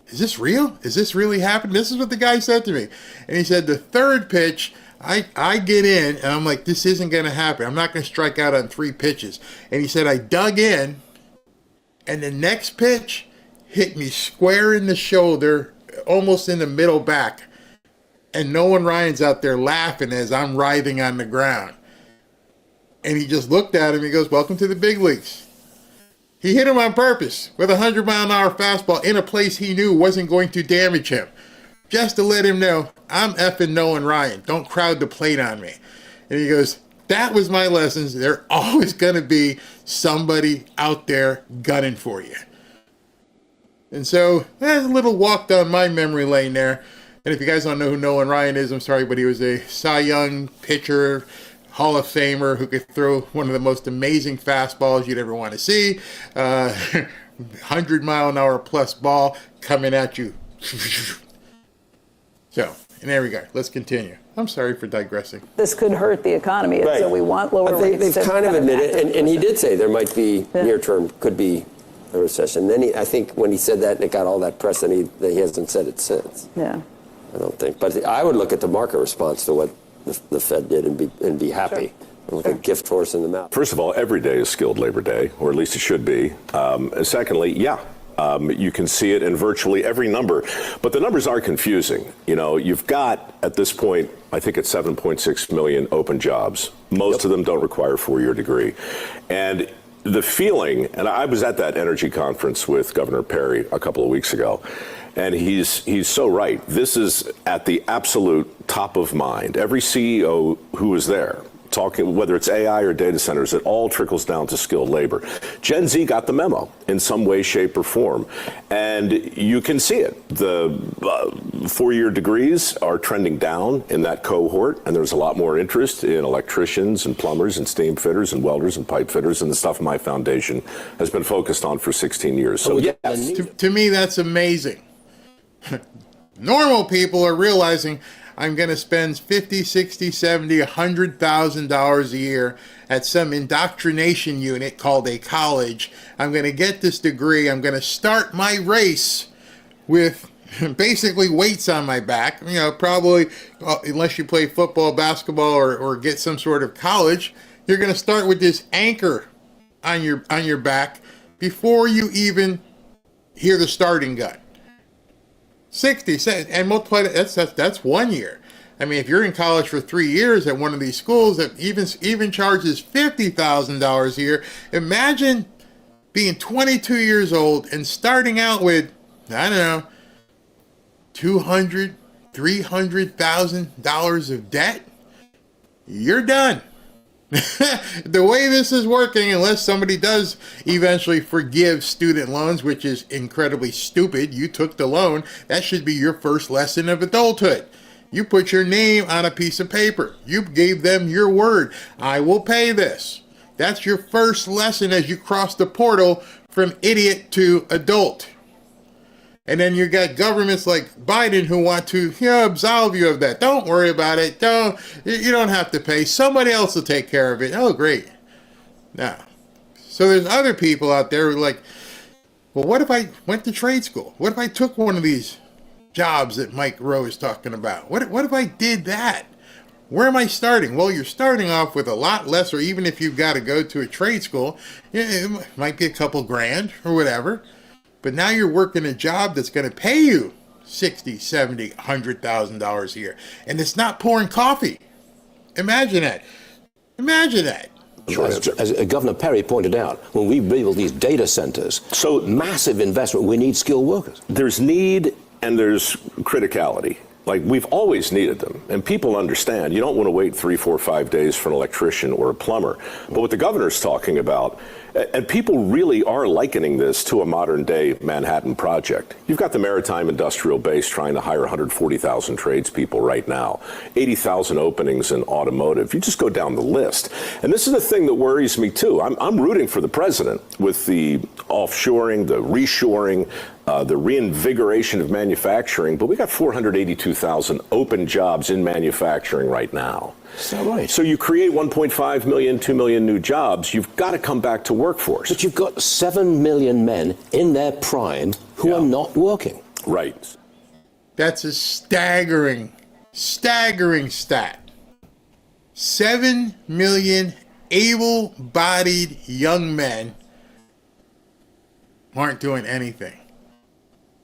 Is this real? Is this really happening? This is what the guy said to me. And he said, the third pitch, I get in, and I'm like, this isn't going to happen. I'm not going to strike out on 3 pitches. And he said, I dug in, and the next pitch hit me square in the shoulder, almost in the middle back. And Nolan Ryan's out there laughing as I'm writhing on the ground. And he just looked at him. He goes, welcome to the big leagues. He hit him on purpose with a 100-mile-an-hour fastball in a place he knew wasn't going to damage him, just to let him know, I'm effing Nolan Ryan. Don't crowd the plate on me. And he goes, that was my lessons. There's always going to be somebody out there gunning for you. And so, a little walk down my memory lane there. And if you guys don't know who Nolan Ryan is, I'm sorry, but he was a Cy Young pitcher, Hall of Famer who could throw one of the most amazing fastballs you'd ever want to see. 100-mile-an-hour plus ball coming at you. So, and there we go. Let's continue. I'm sorry for digressing. This could hurt the economy, right. So we want lower rates. They've kind of admitted, and he did say there might be near-term, could be a recession. Then I think when he said that, and it got all that press, and he hasn't said it since. Yeah. I don't think. But I would look at the market response to what the Fed did and be happy. Sure. Like a gift horse in the mouth. First of all, every day is Skilled Labor Day, or at least it should be. Secondly, you can see it in virtually every number, but the numbers are confusing. You know, you've got, at this point, I think it's 7.6 million open jobs. Most of them don't require a 4-year degree. And the feeling, and I was at that energy conference with Governor Perry a couple of weeks ago, and he's so right. This is at the absolute top of mind. Every CEO who was there, talking, whether it's AI or data centers, it all trickles down to skilled labor. Gen Z got the memo in some way, shape, or form. And you can see it. The 4-year degrees are trending down in that cohort, and there's a lot more interest in electricians and plumbers and steam fitters and welders and pipe fitters and the stuff my foundation has been focused on for 16 years. So yes. To me, that's amazing. Normal people are realizing I'm going to spend $50, $60, $70, $100,000 a year at some indoctrination unit called a college. I'm going to get this degree. I'm going to start my race with basically weights on my back. You know, probably unless you play football, basketball, or get some sort of college, You're going to start with this anchor on your back before you even hear the starting gun. 60 and multiply that's 1 year. I mean, if you're in college for 3 years at one of these schools that even charges $50,000 a year, imagine being 22 years old and starting out with, I don't know, $200,000, $300,000 of debt. You're done. The way this is working, unless somebody does eventually forgive student loans, which is incredibly stupid. You took the loan. That should be your first lesson of adulthood. You put your name on a piece of paper. You gave them your word. I will pay this. That's your first lesson as you cross the portal from idiot to adult. And then you got governments like Biden who want to absolve you of that. Don't worry about it. You don't have to pay. Somebody else will take care of it. Oh, great. Now, so there's other people out there who are like, well, what if I went to trade school? What if I took one of these jobs that Mike Rowe is talking about? What if I did that? Where am I starting? Well, you're starting off with a lot less, or even if you've got to go to a trade school, it might be a couple grand or whatever. But now you're working a job that's going to pay you $60,000, $70,000, $100,000 a year. And it's not pouring coffee. Imagine that. Imagine that. As Governor Perry pointed out, when we build these data centers, so massive investment, we need skilled workers. There's need and there's criticality. Like, we've always needed them, and people understand. You don't want to wait 3, 4, 5 days for an electrician or a plumber. But what the governor's talking about, and people really are likening this to a modern-day Manhattan project. You've got the maritime industrial base trying to hire 140,000 tradespeople right now, 80,000 openings in automotive. You just go down the list. And this is the thing that worries me, too. I'm rooting for the president with the offshoring, the reshoring, the reinvigoration of manufacturing, but we got 482,000 open jobs in manufacturing right now. Is that right? So you create 1.5 million, 2 million new jobs, you've got to come back to workforce. But you've got 7 million men in their prime who are not working. Right. That's a staggering stat. 7 million able-bodied young men aren't doing anything.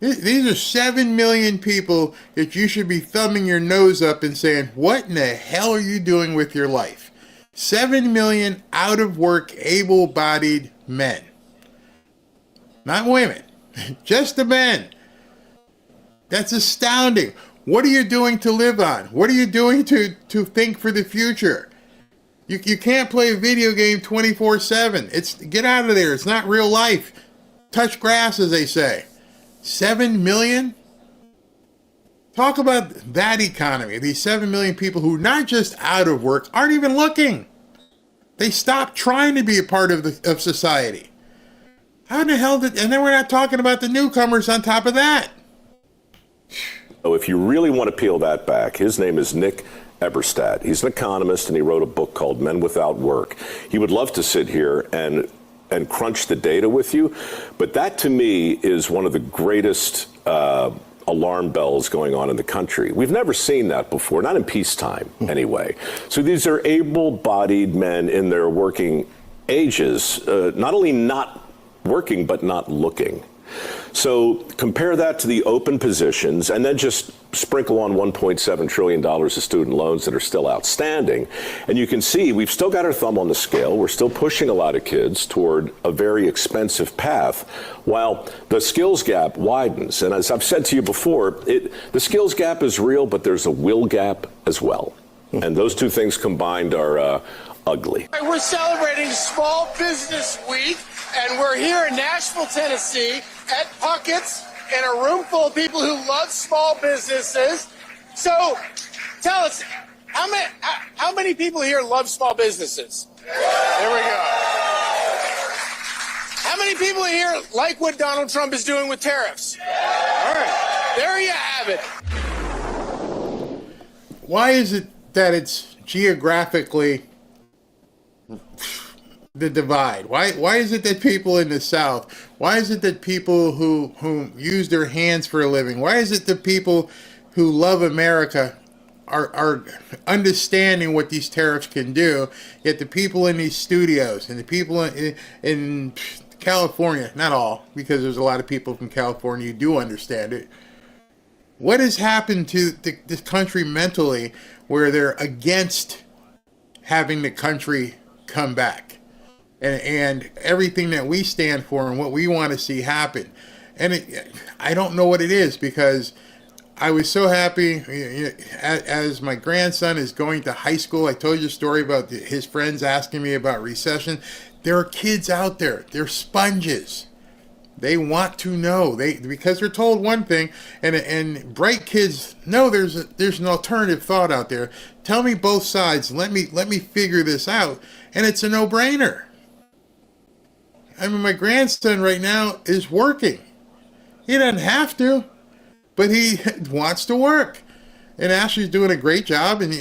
These are 7 million people that you should be thumbing your nose up and saying, what in the hell are you doing with your life? 7 million out of work, able-bodied men. Not women, just the men. That's astounding. What are you doing to live on? What are you doing to think for the future? You can't play a video game 24/7. Get out of there. It's not real life. Touch grass, as they say. 7 million? Talk about that economy. These 7 million people who not just out of work, aren't even looking. They stopped trying to be a part of society. How in the hell and then we're not talking about the newcomers on top of that. So if you really want to peel that back, his name is Nick Eberstadt. He's an economist, and he wrote a book called Men Without Work. He would love to sit here and crunch the data with you. But that, to me, is one of the greatest alarm bells going on in the country. We've never seen that before, not in peacetime, anyway. So these are able-bodied men in their working ages, not only not working, but not looking. So compare that to the open positions, and then just sprinkle on $1.7 trillion of student loans that are still outstanding. And you can see we've still got our thumb on the scale. We're still pushing a lot of kids toward a very expensive path, while the skills gap widens. And as I've said to you before, the skills gap is real, but there's a will gap as well. And those two things combined are ugly. We're celebrating Small Business Week, and we're here in Nashville, Tennessee, at Puckett's, in a room full of people who love small businesses. So, tell us, how many people here love small businesses? There we go. How many people here like what Donald Trump is doing with tariffs? All right, there you have it. Why is it that it's geographically the divide? Why is it that people in the South, why is it that people who use their hands for a living, why is it that people who love America are understanding what these tariffs can do. Yet the people in these studios and the people in California, not all, because there's a lot of people from California who do understand it. What has happened to this country mentally where they're against having the country come back and everything that we stand for and what we want to see happen? And I don't know what it is, because I was so happy as my grandson is going to high school. I told you a story about his friends asking me about recession. There are kids out there. They're sponges. They want to know. Because they're told one thing, and bright kids know there's an alternative thought out there. Tell me both sides. Let me figure this out, and it's a no-brainer. I mean, my grandson right now is working. He doesn't have to, but he wants to work. And Ashley's doing a great job, and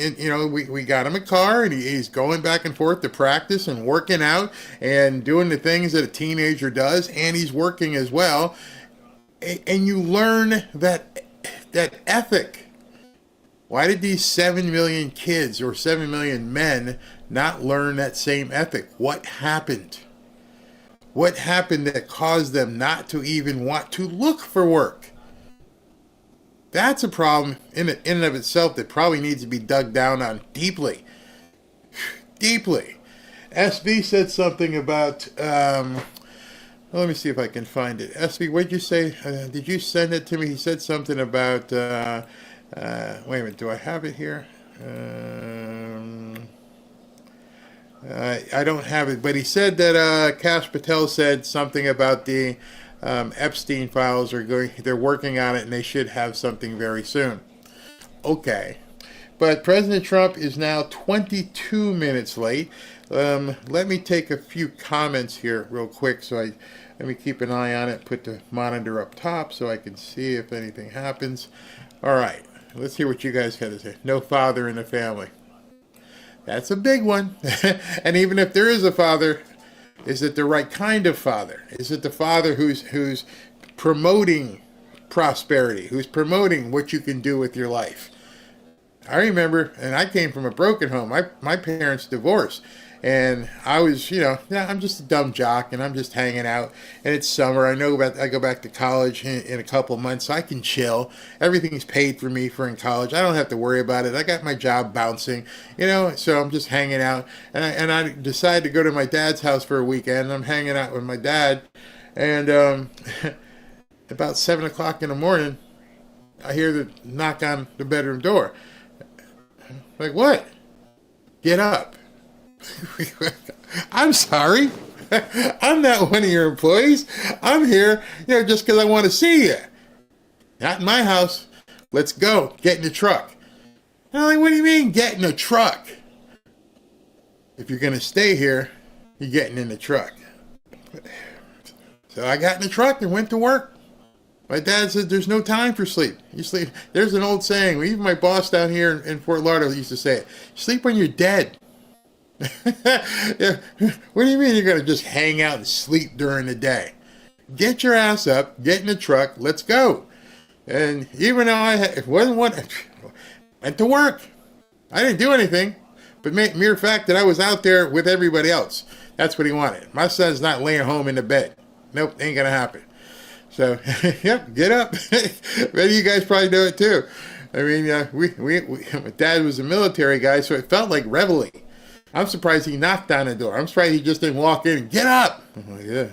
we got him a car, and he's going back and forth to practice and working out and doing the things that a teenager does, and he's working as well. And you learn that ethic. Why did these 7 million kids or 7 million men not learn that same ethic? What happened? What happened that caused them not to even want to look for work? That's a problem in and of itself that probably needs to be dug down on deeply. Deeply. SB said something about, let me see if I can find it. SB, what did you say? Did you send it to me? He said something about, wait a minute, do I have it here? I don't have it, but he said that Kash Patel said something about the Epstein files they're working on it, and they should have something very soon. Okay. But President Trump is now 22 minutes late. Let me take a few comments here real quick. Let me keep an eye on it, put the monitor up top so I can see if anything happens. All right. Let's hear what you guys got to say. No father in the family. That's a big one. And even if there is a father, is it the right kind of father? Is it the father who's promoting prosperity, who's promoting what you can do with your life? I remember, and I came from a broken home. My parents divorced, and I was, I'm just a dumb jock, and I'm just hanging out. And it's summer. I go back to college in a couple months, so I can chill. Everything's paid for me for in college. I don't have to worry about it. I got my job bouncing, so I'm just hanging out. And I decided to go to my dad's house for a weekend. And I'm hanging out with my dad, and about 7 o'clock in the morning, I hear the knock on the bedroom door. Like, what? Get up. I'm sorry. I'm not one of your employees. I'm here, just because I want to see you. Not in my house. Let's go. Get in the truck. And I'm like, what do you mean, get in the truck? If you're going to stay here, you're getting in the truck. So I got in the truck and went to work. My dad said there's no time for sleep. You sleep. There's an old saying. Even my boss down here in Fort Lauderdale used to say it. Sleep when you're dead. Yeah. What do you mean you're going to just hang out and sleep during the day? Get your ass up, get in the truck, let's go. And even though went to work. I didn't do anything, but mere fact that I was out there with everybody else. That's what he wanted. My son's not laying home in the bed. Nope, ain't going to happen. So, yep, get up. Maybe you guys probably know it too. I mean, my dad was a military guy, so it felt like reveille. I'm surprised he knocked on the door. I'm surprised he just didn't walk in and get up. I'm like, yeah.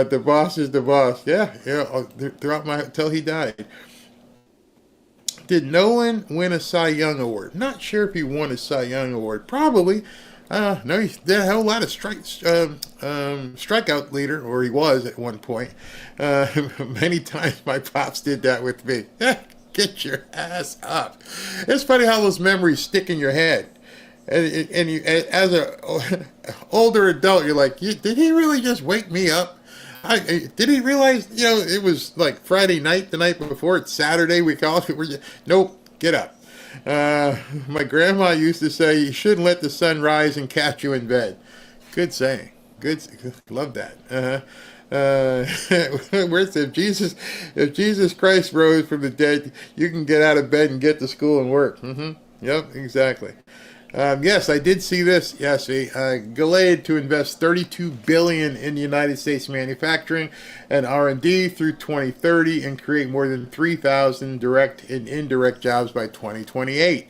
The boss is the boss. Yeah. Throughout till he died. Did Nolan win a Cy Young Award? Not sure if he won a Cy Young Award. Probably. No, he did a whole lot of strikeout leader, or he was at one point. Many times my pops did that with me. Get your ass up. It's funny how those memories stick in your head. And you, as an older adult, you're like, did he really just wake me up? Did he realize, it was like Friday night, the night before, it's Saturday, we call it. Nope, get up. My grandma used to say, you shouldn't let the sun rise and catch you in bed. Good saying. Good. Love that. Where's if Jesus Christ rose from the dead, you can get out of bed and get to school and work. Yep, exactly. Yes, I did see this. Yes, Gilead to invest $32 billion in the United States manufacturing and R&D through 2030 and create more than 3,000 direct and indirect jobs by 2028.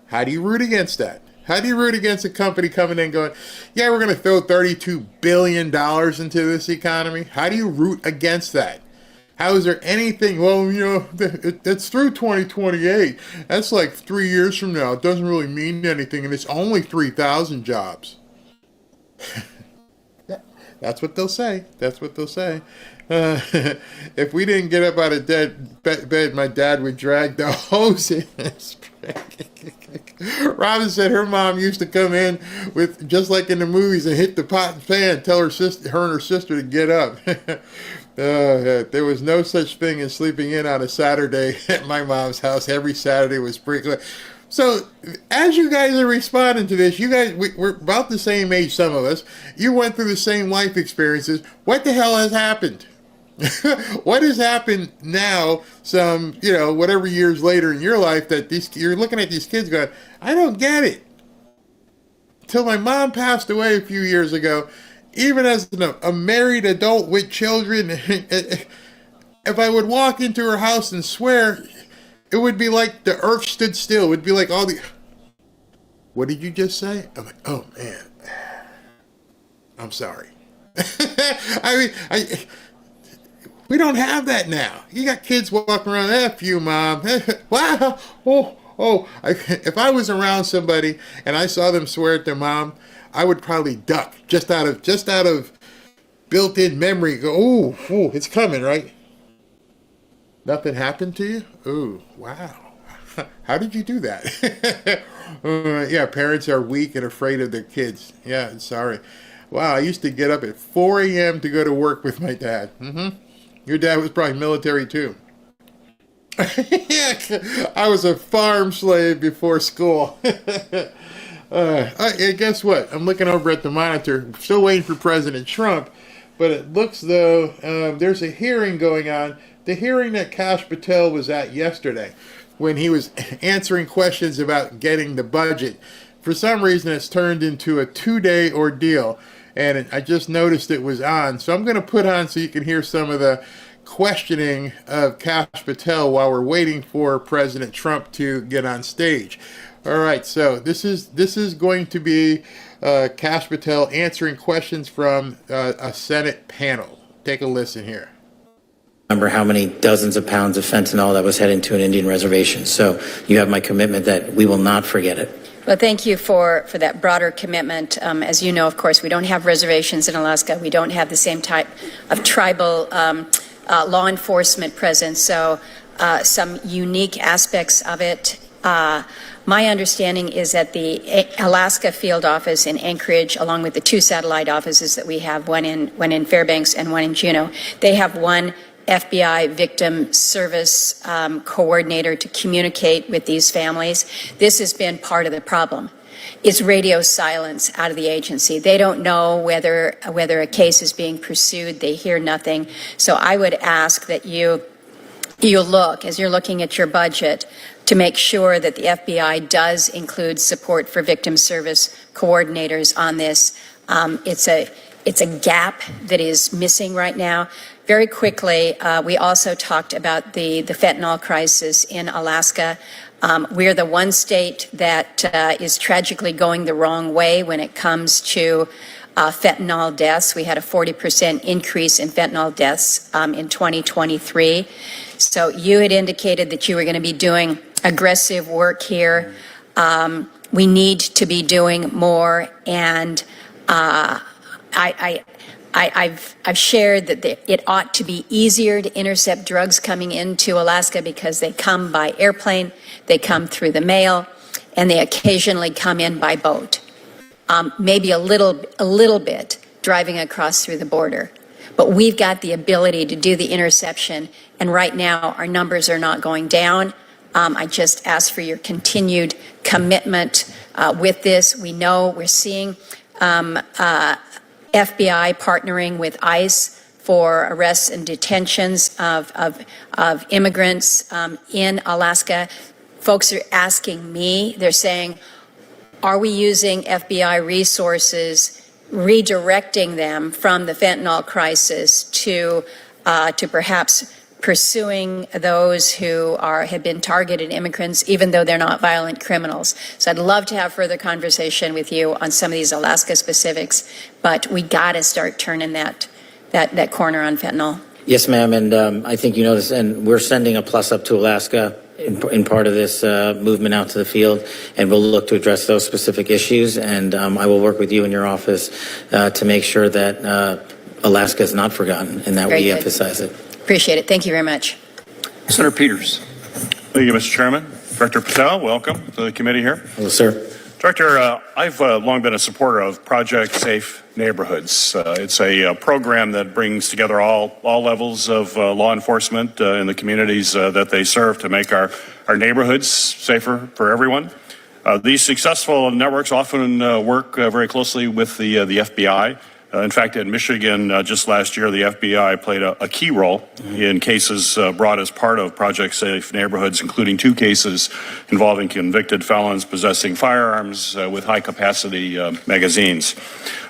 How do you root against that? How do you root against a company coming in and going, yeah, we're going to throw $32 billion into this economy? How do you root against that? How is there anything, well, that's through 2028. That's like 3 years from now. It doesn't really mean anything, and it's only 3,000 jobs. That's what they'll say. That's what they'll say. If we didn't get up out of bed, my dad would drag the hose in. Robin said her mom used to come in with, just like in the movies, and hit the pot and pan, tell her and her sister to get up. There was no such thing as sleeping in on a Saturday at my mom's house. Every Saturday was pretty. So, as you guys are responding to this, you guys, we're about the same age, some of us. You went through the same life experiences. What the hell has happened? What has happened now, some, whatever years later in your life, that you're looking at these kids going, I don't get it. Till my mom passed away a few years ago, even as a married adult with children, if I would walk into her house and swear, it would be like the earth stood still. It would be like all the... What did you just say? I'm like, oh, man. I'm sorry. We don't have that now. You got kids walking around, F you, Mom. Wow. If I was around somebody and I saw them swear at their mom, I would probably duck just out of built-in memory. Go, ooh, it's coming, right? Nothing happened to you? Ooh, wow. How did you do that? Yeah, parents are weak and afraid of their kids. Yeah, sorry. Wow, I used to get up at 4 a.m. to go to work with my dad. Your dad was probably military too. Yeah, I was a farm slave before school. Guess what? I'm looking over at the monitor, still waiting for President Trump, but it looks though there's a hearing going on. The hearing that Kash Patel was at yesterday, when he was answering questions about getting the budget. For some reason, it's turned into a 2-day ordeal, and I just noticed it was on. So I'm going to put on so you can hear some of the questioning of Kash Patel while we're waiting for President Trump to get on stage. All right, so this is going to be Kash Patel answering questions from a Senate panel. Take a listen here. Remember how many dozens of pounds of fentanyl that was heading to an Indian reservation. So you have my commitment that we will not forget it. Well, thank you for that broader commitment. As you know, of course, we don't have reservations in Alaska. We don't have the same type of tribal law enforcement presence. So some unique aspects of it. My understanding is that the Alaska field office in Anchorage, along with the 2 satellite offices that we have, one in Fairbanks and one in Juneau, they have one FBI victim service coordinator to communicate with these families. This has been part of the problem. It's radio silence out of the agency. They don't know whether a case is being pursued. They hear nothing. So I would ask that you look, as you're looking at your budget, to make sure that the FBI does include support for victim service coordinators on this. It's a gap that is missing right now. Very quickly, we also talked about the fentanyl crisis in Alaska. We're the one state that is tragically going the wrong way when it comes to fentanyl deaths. We had a 40% increase in fentanyl deaths in 2023. So you had indicated that you were going to be doing aggressive work here. We need to be doing more, and I've shared that it ought to be easier to intercept drugs coming into Alaska because they come by airplane, they come through the mail, and they occasionally come in by boat. Maybe a little bit driving across through the border. But we've got the ability to do the interception, and right now our numbers are not going down. I just ask for your continued commitment with this. We know we're seeing FBI partnering with ICE for arrests and detentions of immigrants in Alaska. Folks are asking me, they're saying, are we using FBI resources, redirecting them from the fentanyl crisis to perhaps pursuing those who have been targeted immigrants, even though they're not violent criminals? So I'd love to have further conversation with you on some of these Alaska specifics, but we got to start turning that corner on fentanyl. Yes, ma'am, and I think you know this, and we're sending a plus up to Alaska in part of this movement out to the field, and we'll look to address those specific issues, and I will work with you in your office to make sure that Alaska is not forgotten and that we emphasize it. Appreciate it. Thank you very much. Senator Peters. Thank you, Mr. Chairman. Director Patel, welcome to the committee here. Hello, sir. Director, I've long been a supporter of Project Safe Neighborhoods. It's a program that brings together all levels of law enforcement in the communities that they serve to make our neighborhoods safer for everyone. These successful networks often work very closely with the FBI. In fact, in Michigan, just last year, the FBI played a key role in cases brought as part of Project Safe Neighborhoods, including 2 cases involving convicted felons possessing firearms with high-capacity magazines.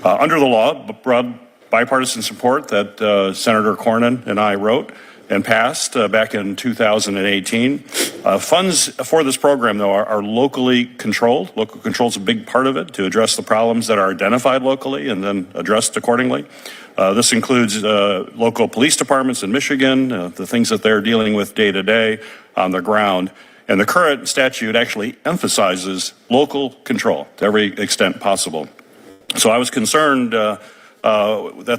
Under the law, broad bipartisan support that Senator Cornyn and I wrote and passed back in 2018. Funds for this program, though, are locally controlled. Local control is a big part of it to address the problems that are identified locally and then addressed accordingly. This includes local police departments in Michigan, the things that they're dealing with day to day on the ground. And the current statute actually emphasizes local control to every extent possible. So I was concerned that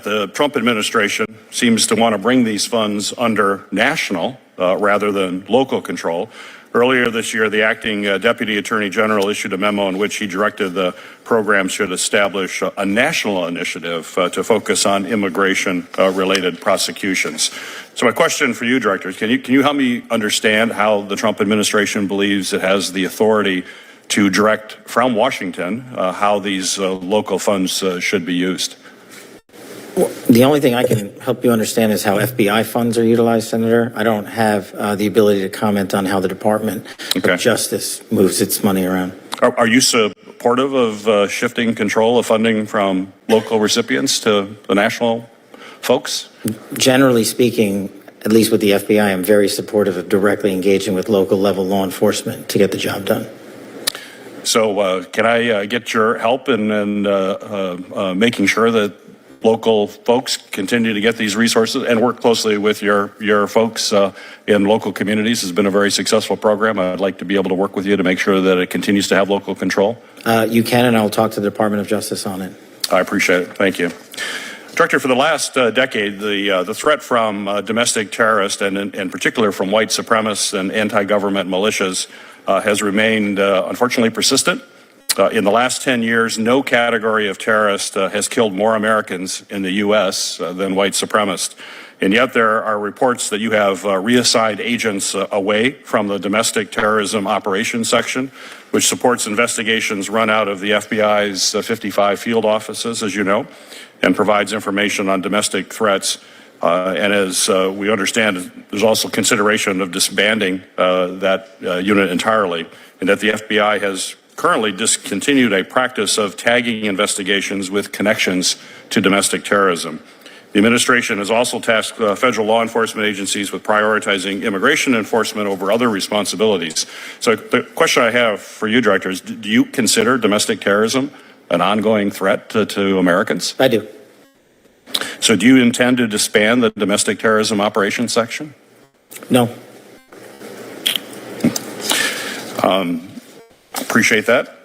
the Trump administration seems to want to bring these funds under national rather than local control. Earlier this year, the acting Deputy Attorney General issued a memo in which he directed the program should establish a national initiative to focus on immigration-related prosecutions. So my question for you, Director, can you help me understand how the Trump administration believes it has the authority to direct from Washington how these local funds should be used? Well, the only thing I can help you understand is how FBI funds are utilized, Senator. I don't have the ability to comment on how the Department of Justice moves its money around. Are you supportive of shifting control of funding from local recipients to the national folks? Generally speaking, at least with the FBI, I'm very supportive of directly engaging with local level law enforcement to get the job done. So can I get your help in making sure that local folks continue to get these resources and work closely with your folks in local communities? Has been a very successful program. I'd like to be able to work with you to make sure that it continues to have local control. You can, and I'll talk to the Department of Justice on it. I appreciate it. Thank you. Director, for the last decade, the threat from domestic terrorists and in particular from white supremacists and anti-government militias has remained unfortunately persistent. In the last 10 years, no category of terrorist has killed more Americans in the U.S. Than white supremacists. And yet there are reports that you have reassigned agents away from the domestic terrorism operations section, which supports investigations run out of the FBI's 55 field offices, as you know, and provides information on domestic threats. And as we understand, there's also consideration of disbanding that unit entirely, and that the FBI has currently discontinued a practice of tagging investigations with connections to domestic terrorism. The administration has also tasked federal law enforcement agencies with prioritizing immigration enforcement over other responsibilities. So the question I have for you, Director, is do you consider domestic terrorism an ongoing threat to Americans? I do. So do you intend to disband the domestic terrorism operations section? No. Appreciate that.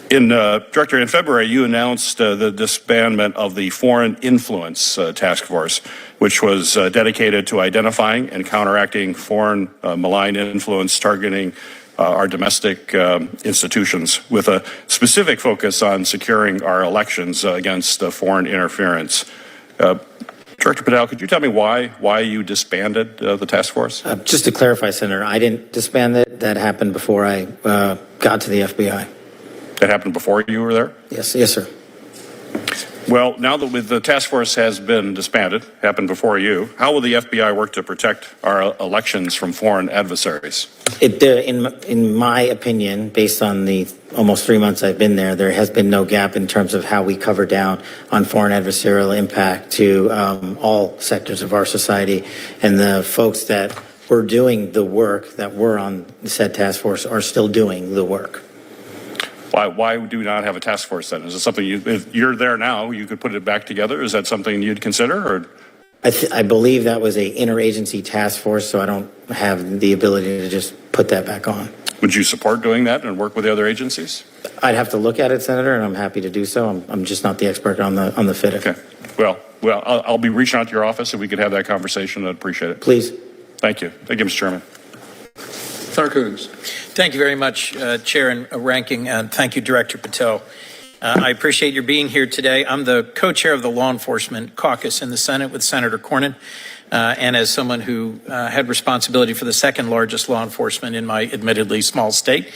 Director, in February, you announced the disbandment of the Foreign Influence Task Force, which was dedicated to identifying and counteracting foreign malign influence targeting our domestic institutions, with a specific focus on securing our elections against foreign interference. Director Patel, could you tell me why you disbanded the task force? Just to clarify, Senator, I didn't disband it. That happened before I got to the FBI. That happened before you were there? Yes, sir. Well, now that the task force has been disbanded, happened before you, how will the FBI work to protect our elections from foreign adversaries? In my opinion, based on the almost 3 months I've been there has been no gap in terms of how we cover down on foreign adversarial impact to all sectors of our society. And the folks that were doing the work that were on the said task force are still doing the work. Why do we not have a task force then? Is it something if you're there now, you could put it back together? Is that something you'd consider? Or? I believe that was a interagency task force, so I don't have the ability to just put that back on. Would you support doing that and work with the other agencies? I'd have to look at it, Senator, and I'm happy to do so. I'm just not the expert on the FIDIC. Okay. Well, I'll be reaching out to your office if we could have that conversation. I'd appreciate it. Please. Thank you. Thank you, Mr. Chairman. Senator Coons. Thank you very much, Chair and Ranking, and thank you, Director Patel. I appreciate your being here today. I'm the co-chair of the Law Enforcement Caucus in the Senate with Senator Cornyn, and as someone who had responsibility for the second largest law enforcement in my admittedly small state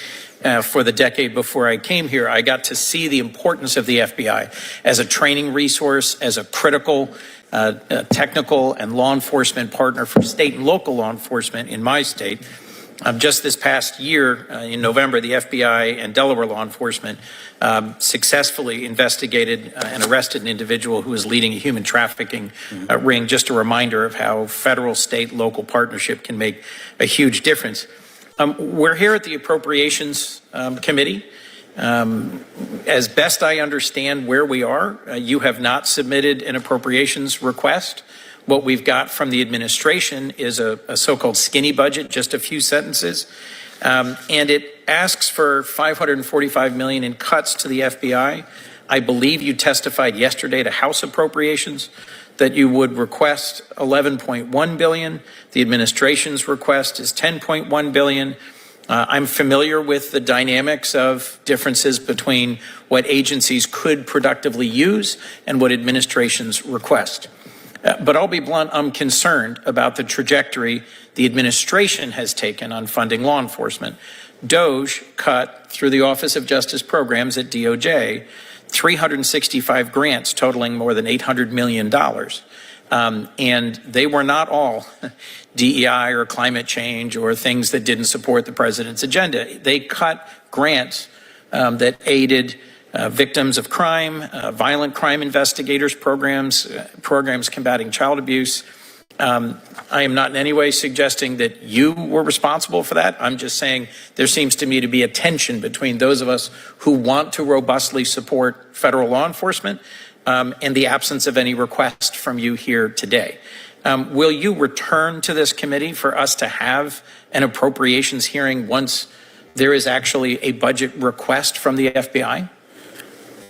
for the decade before I came here, I got to see the importance of the FBI as a training resource, as a critical technical and law enforcement partner for state and local law enforcement in my state. Just this past year, in November, the FBI and Delaware law enforcement successfully investigated and arrested an individual who was leading a human trafficking ring. Just a reminder of how federal, state, local partnership can make a huge difference. We're here at the Appropriations Committee. As best I understand where we are, you have not submitted an appropriations request. What we've got from the administration is a so-called skinny budget, just a few sentences, and it asks for $545 million in cuts to the FBI. I believe you testified yesterday to House appropriations that you would request $11.1 billion. The administration's request is $10.1 billion. I'm familiar with the dynamics of differences between what agencies could productively use and what administrations request. But I'll be blunt, I'm concerned about the trajectory the administration has taken on funding law enforcement. DOJ cut through the Office of Justice Programs at DOJ 365 grants totaling more than $800 million. And they were not all DEI or climate change or things that didn't support the president's agenda. They cut grants that aided victims of crime, violent crime investigators programs combating child abuse. I am not in any way suggesting that you were responsible for that. I'm just saying there seems to me to be a tension between those of us who want to robustly support federal law enforcement and the absence of any request from you here today. Will you return to this committee for us to have an appropriations hearing once there is actually a budget request from the FBI?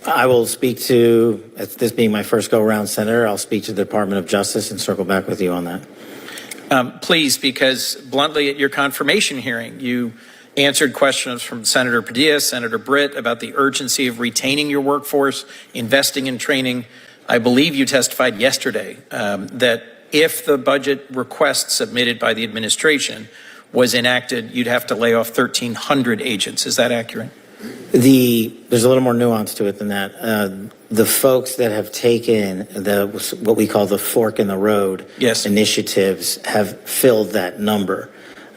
I will speak to, this being my first go-around, Senator, I'll speak to the Department of Justice and circle back with you on that. Please, because bluntly at your confirmation hearing, you answered questions from Senator Padilla, Senator Britt about the urgency of retaining your workforce, investing in training. I believe you testified yesterday that if the budget request submitted by the administration was enacted, you'd have to lay off 1,300 agents. Is that accurate? There's a little more nuance to it than that. The folks that have taken what we call the fork in the road initiatives have filled that number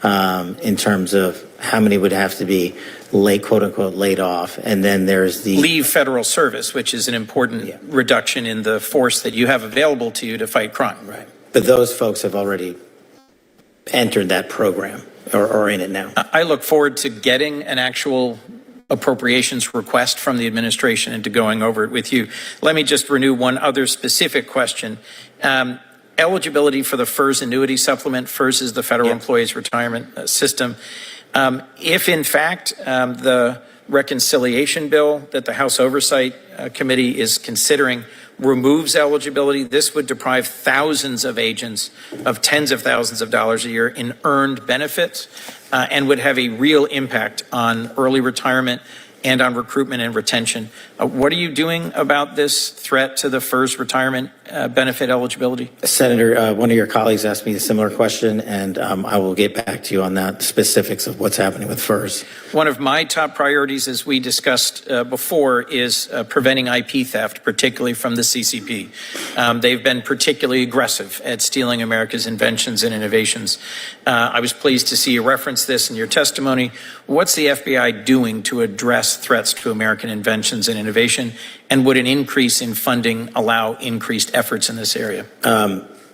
in terms of how many would have to be quote unquote laid off. And then there's the leave federal service, which is an important reduction in the force that you have available to you to fight crime. Right. But those folks have already entered that program or are in it now. I look forward to getting an actual appropriations request from the administration and to going over it with you. Let me just renew one other specific question. Eligibility for the FERS annuity supplement. FERS is the Federal Employees Retirement System. If in fact the reconciliation bill that the House Oversight Committee is considering removes eligibility, this would deprive thousands of agents of tens of thousands of dollars a year in earned benefits and would have a real impact on early retirement and on recruitment and retention. What are you doing about this threat to the FERS retirement benefit eligibility? Senator, one of your colleagues asked me a similar question, and I will get back to you on that, specifics of what's happening with FERS. One of my top priorities, as we discussed before, is preventing IP theft, particularly from the CCP. They've been particularly aggressive at stealing America's inventions and innovations. I was pleased to see you reference this in your testimony. What's the FBI doing to address threats to American inventions and innovation? And would an increase in funding allow increased efforts in this area?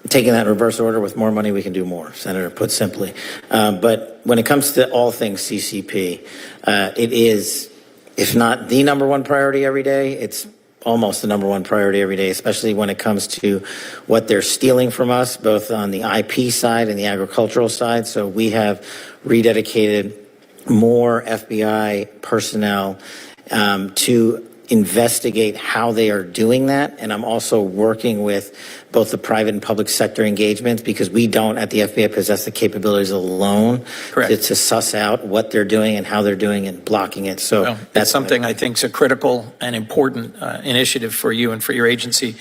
Taking that in reverse order, with more money, we can do more, Senator, put simply. But when it comes to all things CCP, it is, if not the number one priority every day, it's almost the number one priority every day, especially when it comes to what they're stealing from us, both on the IP side and the agricultural side. So we have rededicated more FBI personnel to investigate how they are doing that. And I'm also working with both the private and public sector engagements, because we don't at the FBI possess the capabilities alone to suss out what they're doing and how they're doing and blocking it. So well, that's something I think is a critical and important initiative for you and for your agency.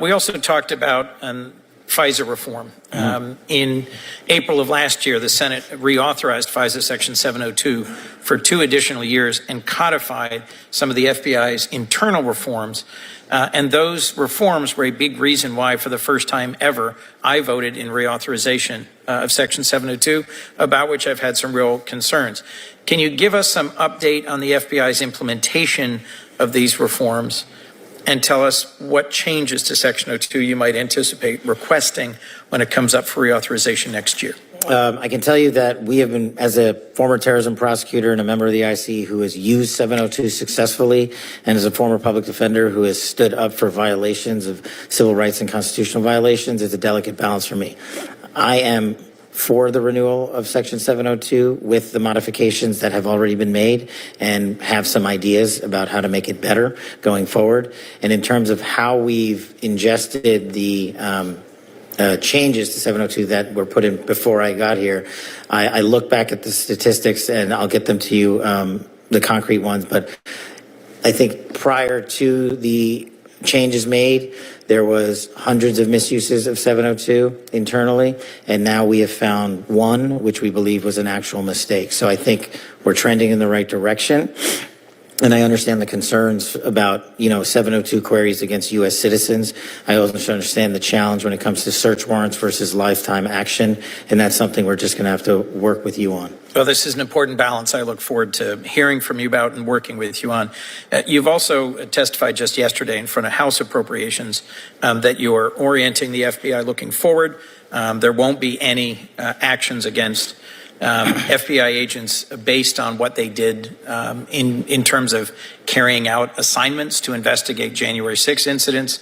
We also talked about FISA reform. In April of last year, the Senate reauthorized FISA Section 702 for 2 additional years and codified some of the FBI's internal reforms. And those reforms were a big reason why, for the first time ever, I voted in reauthorization of Section 702, about which I've had some real concerns. Can you give us some update on the FBI's implementation of these reforms, and tell us what changes to Section 02 you might anticipate requesting when it comes up for reauthorization next year? I can tell you that we have been, as a former terrorism prosecutor and a member of the IC who has used 702 successfully, and as a former public defender who has stood up for violations of civil rights and constitutional violations, it's a delicate balance for me. I am for the renewal of Section 702 with the modifications that have already been made, and have some ideas about how to make it better going forward. And in terms of how we've ingested the changes to 702 that were put in before I got here, I look back at the statistics, and I'll get them to you, the concrete ones. But I think prior to the changes made, there was hundreds of misuses of 702 internally, and now we have found one, which we believe was an actual mistake. So I think we're trending in the right direction. And I understand the concerns about, 702 queries against U.S. citizens. I also understand the challenge when it comes to search warrants versus lifetime action, and that's something we're just going to have to work with you on. Well, this is an important balance I look forward to hearing from you about and working with you on. You've also testified just yesterday in front of House Appropriations that you are orienting the FBI looking forward. There won't be any actions against FBI agents based on what they did in terms of carrying out assignments to investigate January 6 incidents.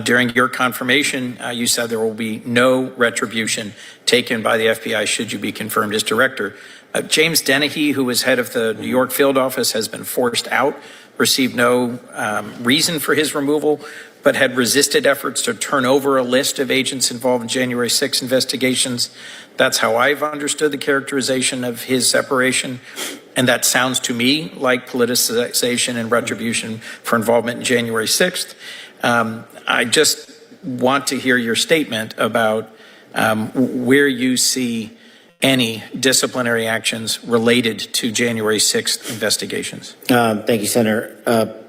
During your confirmation, you said there will be no retribution taken by the FBI should you be confirmed as director. James Dennehy, who was head of the New York field office, has been forced out, received no reason for his removal, but had resisted efforts to turn over a list of agents involved in January 6 investigations. That's how I've understood the characterization of his separation. And that sounds to me like politicization and retribution for involvement in January 6th. I just want to hear your statement about where you see any disciplinary actions related to January 6th investigations. Thank you, Senator.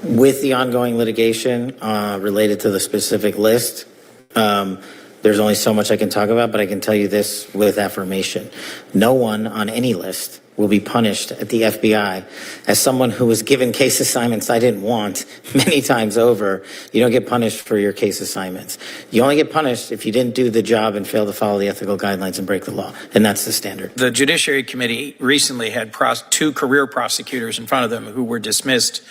With the ongoing litigation related to the specific list, there's only so much I can talk about, but I can tell you this with affirmation. No one on any list will be punished at the FBI. As someone who was given case assignments I didn't want many times over, you don't get punished for your case assignments. You only get punished if you didn't do the job and fail to follow the ethical guidelines and break the law. And that's the standard. The Judiciary Committee recently had 2 career prosecutors in front of them who were dismissed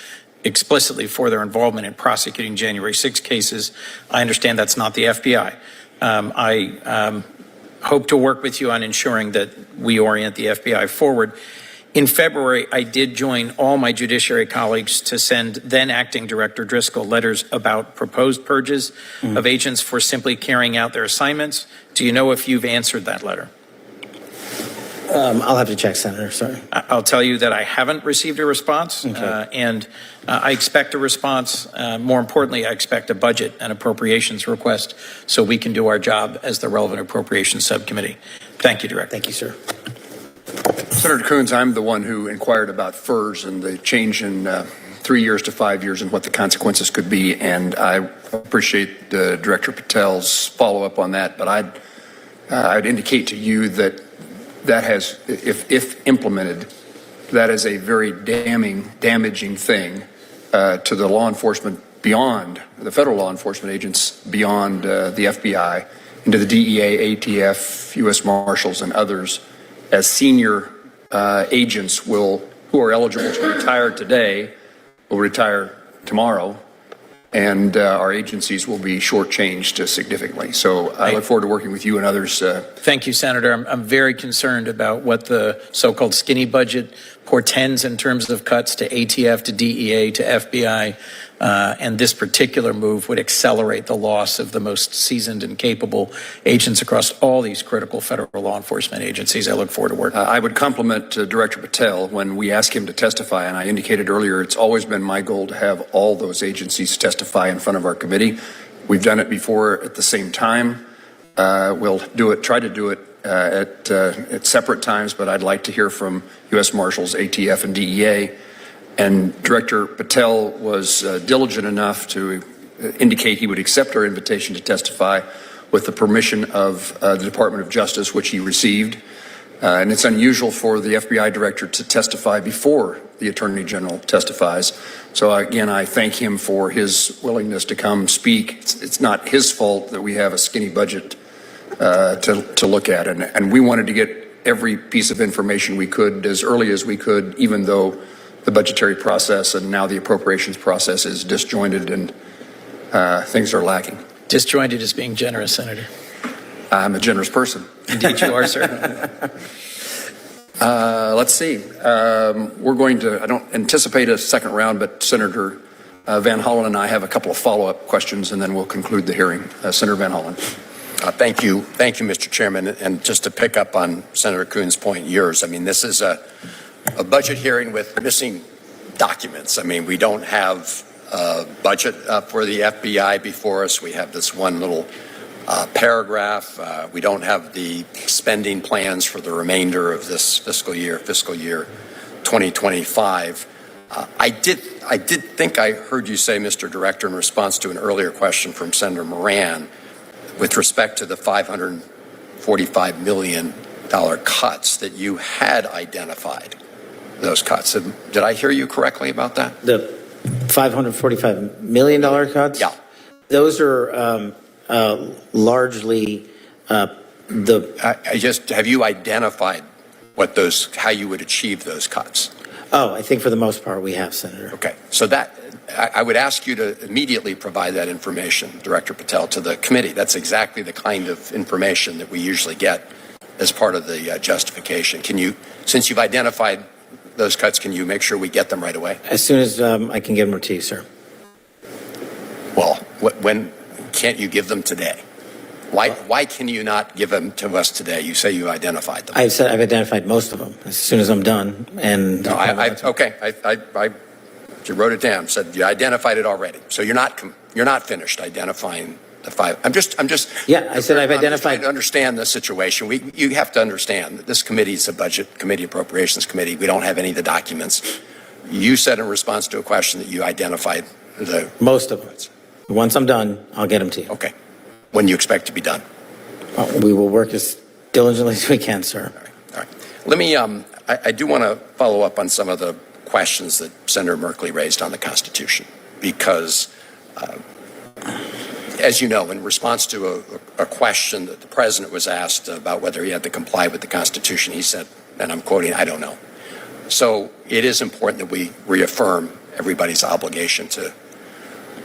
explicitly for their involvement in prosecuting January 6 cases. I understand that's not the FBI. I hope to work with you on ensuring that we orient the FBI forward. In February, I did join all my judiciary colleagues to send then Acting Director Driscoll letters about proposed purges of agents for simply carrying out their assignments. Do you know if you've answered that letter? I'll have to check, Senator. Sorry. I'll tell you that I haven't received a response, and I expect a response. More importantly, I expect a budget and appropriations request so we can do our job as the relevant appropriations subcommittee. Thank you, Director. Thank you, sir. Senator Coons, I'm the one who inquired about FERS and the change in 3 years to 5 years and what the consequences could be, and I appreciate Director Patel's follow-up on that, but I'd indicate to you that has, if implemented, that is a very damaging thing to the law enforcement beyond, the federal law enforcement agents beyond the FBI, and to the DEA, ATF, U.S. Marshals, and others, as senior agents who are eligible to retire today will retire tomorrow, and our agencies will be shortchanged significantly. So I look forward to working with you and others. Thank you, Senator. I'm very concerned about what the so-called skinny budget portends in terms of cuts to ATF, to DEA, to FBI, and this particular move would accelerate the loss of the most seasoned and capable agents across all these critical federal law enforcement agencies. I look forward to working. I would compliment Director Patel when we ask him to testify, and I indicated earlier it's always been my goal to have all those agencies testify in front of our committee. We've done it before at the same time. We'll try to do it at separate times, but I'd like to hear from U.S. Marshals, ATF, and DEA. And Director Patel was diligent enough to indicate he would accept our invitation to testify with the permission of the Department of Justice, which he received. And it's unusual for the FBI director to testify before the Attorney General testifies. So again, I thank him for his willingness to come speak. It's not his fault that we have a skinny budget to look at. And we wanted to get every piece of information we could as early as we could, even though the budgetary process and now the appropriations process is disjointed and things are lacking. Disjointed is being generous, Senator. I'm a generous person. Indeed you are, sir. Let's see. We're going to, I don't anticipate a second round, but Senator Van Hollen and I have a couple of follow-up questions, and then we'll conclude the hearing. Senator Van Hollen. Thank you, Mr. Chairman. And just to pick up on Senator Coons' point, yours, I mean, this is a budget hearing with missing documents. I mean, we don't have a budget for the FBI before us. We have this one little paragraph. We don't have the spending plans for the remainder of this fiscal year 2025. I did think I heard you say, Mr. Director, in response to an earlier question from Senator Moran, with respect to the $545 million cuts, that you had identified those cuts. Did I hear you correctly about that? The $545 million cuts? Yeah. Those are largely have you identified how you would achieve those cuts? Oh, I think for the most part we have, Senator. Okay. So I would ask you to immediately provide that information, Director Patel, to the committee. That's exactly the kind of information that we usually get as part of the justification. Since you've identified those cuts, can you make sure we get them right away? As soon as I can give them to you, sir. Well, when can't you give them today? Why can you not give them to us today? You say you identified them. I've identified most of them. As soon as I'm done, and no, I you wrote it down. Said you identified it already. So you're not finished identifying the five. I'm just. Yeah, I said I've identified. Trying to understand the situation. You have to understand that this committee is a budget committee, appropriations committee. We don't have any of the documents. You said in response to a question that you identified most of them. Once I'm done, I'll get them to you. Okay. When do you expect to be done? We will work as diligently as we can, sir. All right. Let me. I do want to follow up on some of the questions that Senator Merkley raised on the Constitution, because, as you know, in response to a question that the president was asked about whether he had to comply with the Constitution, he said, and I'm quoting, "I don't know." So it is important that we reaffirm everybody's obligation to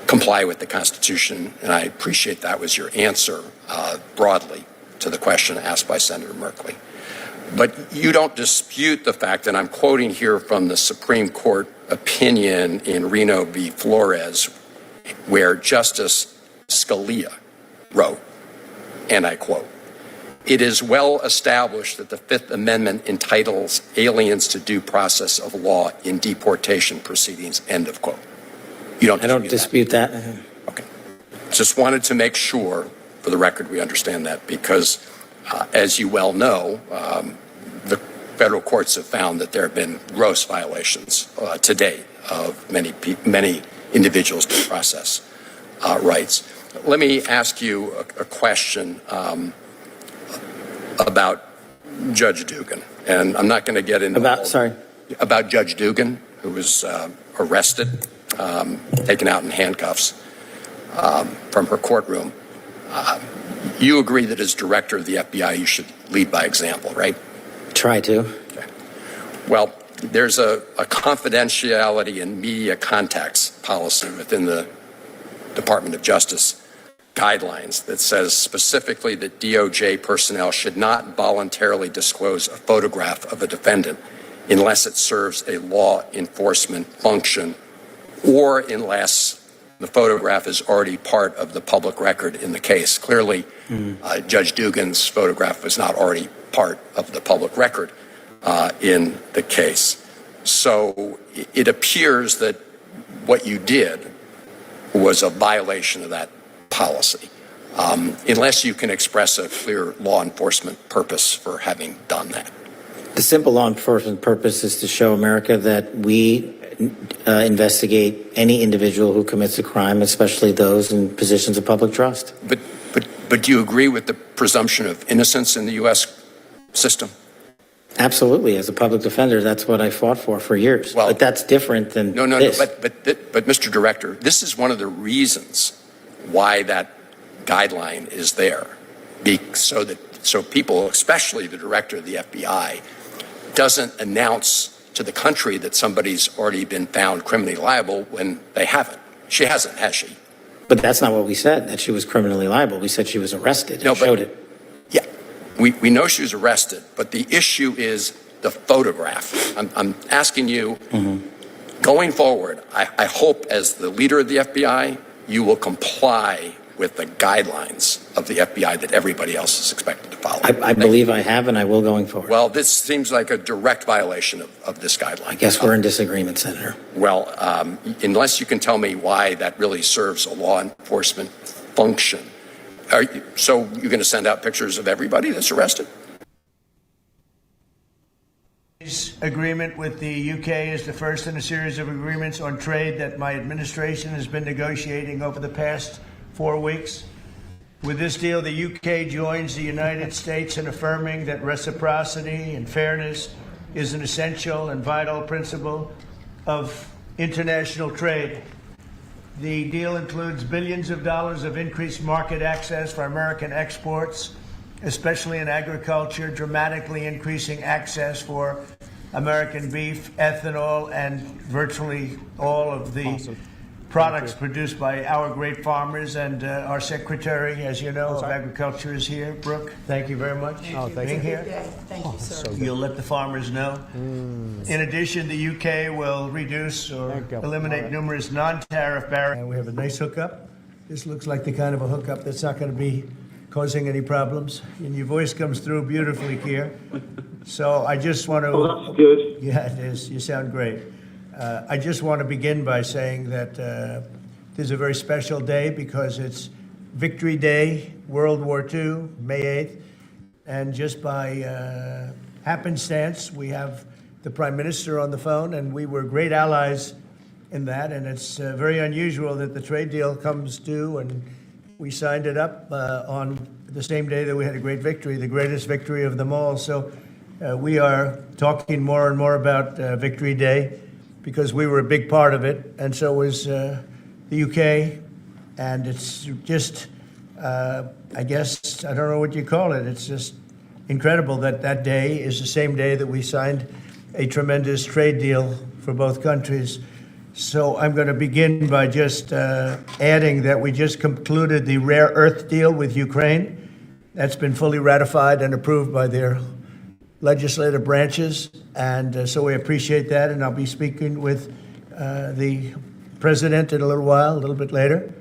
comply with the Constitution, and I appreciate that was your answer broadly to the question asked by Senator Merkley. But you don't dispute the fact, and I'm quoting here from the Supreme Court opinion in Reno v. Flores, where Justice Scalia wrote, and I quote, It is well established that the Fifth Amendment entitles aliens to due process of law in deportation proceedings, end of quote. You don't dispute I don't dispute that. Okay. Just wanted to make sure, for the record, we understand that, because as you well know, the federal courts have found that there have been gross violations to date of many individuals' due process rights. Let me ask you a question about Judge Dugan, and I'm not going to get into about Judge Dugan, who was arrested, taken out in handcuffs from her courtroom. You agree that as director of the FBI, you should lead by example, right? Try to. Okay. Well, there's a confidentiality and media contacts policy within the Department of Justice guidelines that says specifically that DOJ personnel should not voluntarily disclose a photograph of a defendant unless it serves a law enforcement function or unless the photograph is already part of the public record in the case. Clearly, Judge Dugan's photograph was not already part of the public record in the case. So it appears that what you did was a violation of that policy, unless you can express a clear law enforcement purpose for having done that. The simple law enforcement purpose is to show America that we investigate any individual who commits a crime, especially those in positions of public trust. But do you agree with the presumption of innocence in the U.S. system? Absolutely. As a public defender, that's what I fought for years. Well, but that's different than this. But Mr. Director, this is one of the reasons why that guideline is there, so people, especially the director of the FBI, doesn't announce to the country that somebody's already been found criminally liable when they haven't. She hasn't, has she? But that's not what we said, that she was criminally liable. We said she was arrested and showed it. Yeah, we know she was arrested, but the issue is the photograph. I'm asking you, going forward, I hope as the leader of the FBI, you will comply with the guidelines of the FBI that everybody else is expected to follow. I believe I have, and I will going forward. Well, this seems like a direct violation of this guideline. I guess we're in disagreement, Senator. Well, unless you can tell me why that really serves a law enforcement function. So you're going to send out pictures of everybody that's arrested? Agreement with the UK is the first in a series of agreements on trade that my administration has been negotiating over the past 4 weeks. With this deal, the UK joins the United States in affirming that reciprocity and fairness is an essential and vital principle of international trade. The deal includes billions of dollars of increased market access for American exports, especially in agriculture, dramatically increasing access for American beef, ethanol, and virtually all of the products produced by our great farmers. And our Secretary, as you know, of Agriculture is here. Brooke, thank you very much for being here. Thank you, sir. You'll let the farmers know. In addition, the UK will reduce or eliminate numerous non-tariff barriers. And we have a nice hookup. This looks like the kind of a hookup that's not going to be causing any problems. And your voice comes through beautifully here. So I just want to... Oh, that's good. Yeah, it is. You sound great. I just want to begin by saying that this is a very special day because it's Victory Day, World War II, May 8th. And just by happenstance, we have the Prime Minister on the phone, and we were great allies in that. And it's very unusual that the trade deal comes due, and we signed it up on the same day that we had a great victory, the greatest victory of them all. So we are talking more and more about Victory Day because we were a big part of it, and so was the UK. And it's just, I guess, I don't know what you call it. It's just incredible that that day is the same day that we signed a tremendous trade deal for both countries. So I'm going to begin by just adding that we just concluded the rare earth deal with Ukraine. That's been fully ratified and approved by their legislative branches. And so we appreciate that. And I'll be speaking with the president in a little while, a little bit later.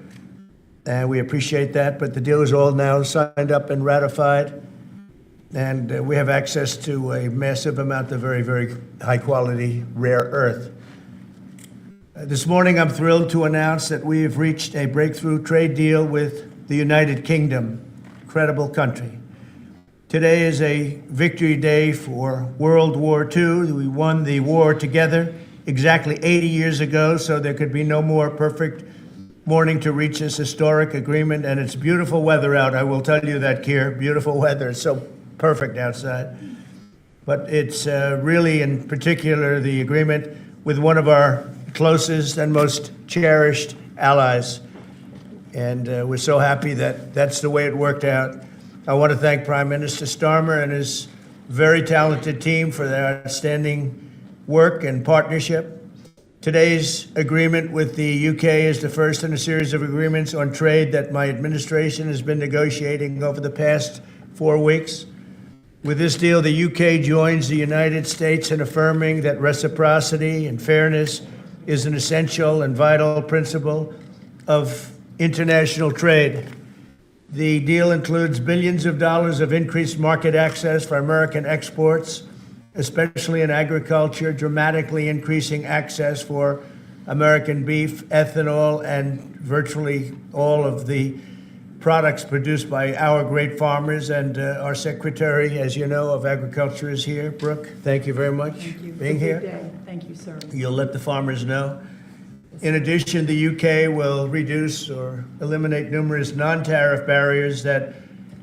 And we appreciate that. But the deal is all now signed up and ratified. and we have access to a massive amount of very, very high-quality rare earth. This morning, I'm thrilled to announce that we have reached a breakthrough trade deal with the United Kingdom, incredible country. Today is a victory day for World War II. We won the war together exactly 80 years ago, so there could be no more perfect morning to reach this historic agreement. And it's beautiful weather out. I will tell you that, Keir, beautiful weather. It's so perfect outside. But it's really, in particular, the agreement with one of our closest and most cherished allies. And we're so happy that that's the way it worked out. I want to thank Prime Minister Starmer and his very talented team for their outstanding work and partnership. Today's agreement with the UK is the first in a series of agreements on trade that my administration has been negotiating over the past 4 weeks. With this deal, the UK joins the United States in affirming that reciprocity and fairness is an essential and vital principle of international trade. The deal includes billions of dollars of increased market access for American exports, especially in agriculture, dramatically increasing access for American beef, ethanol, and virtually all of the products produced by our great farmers. And our Secretary, as you know, of Agriculture is here. Brooke, thank you very much for being here. Thank you, sir. You'll let the farmers know. In addition, the UK will reduce or eliminate numerous non-tariff barriers that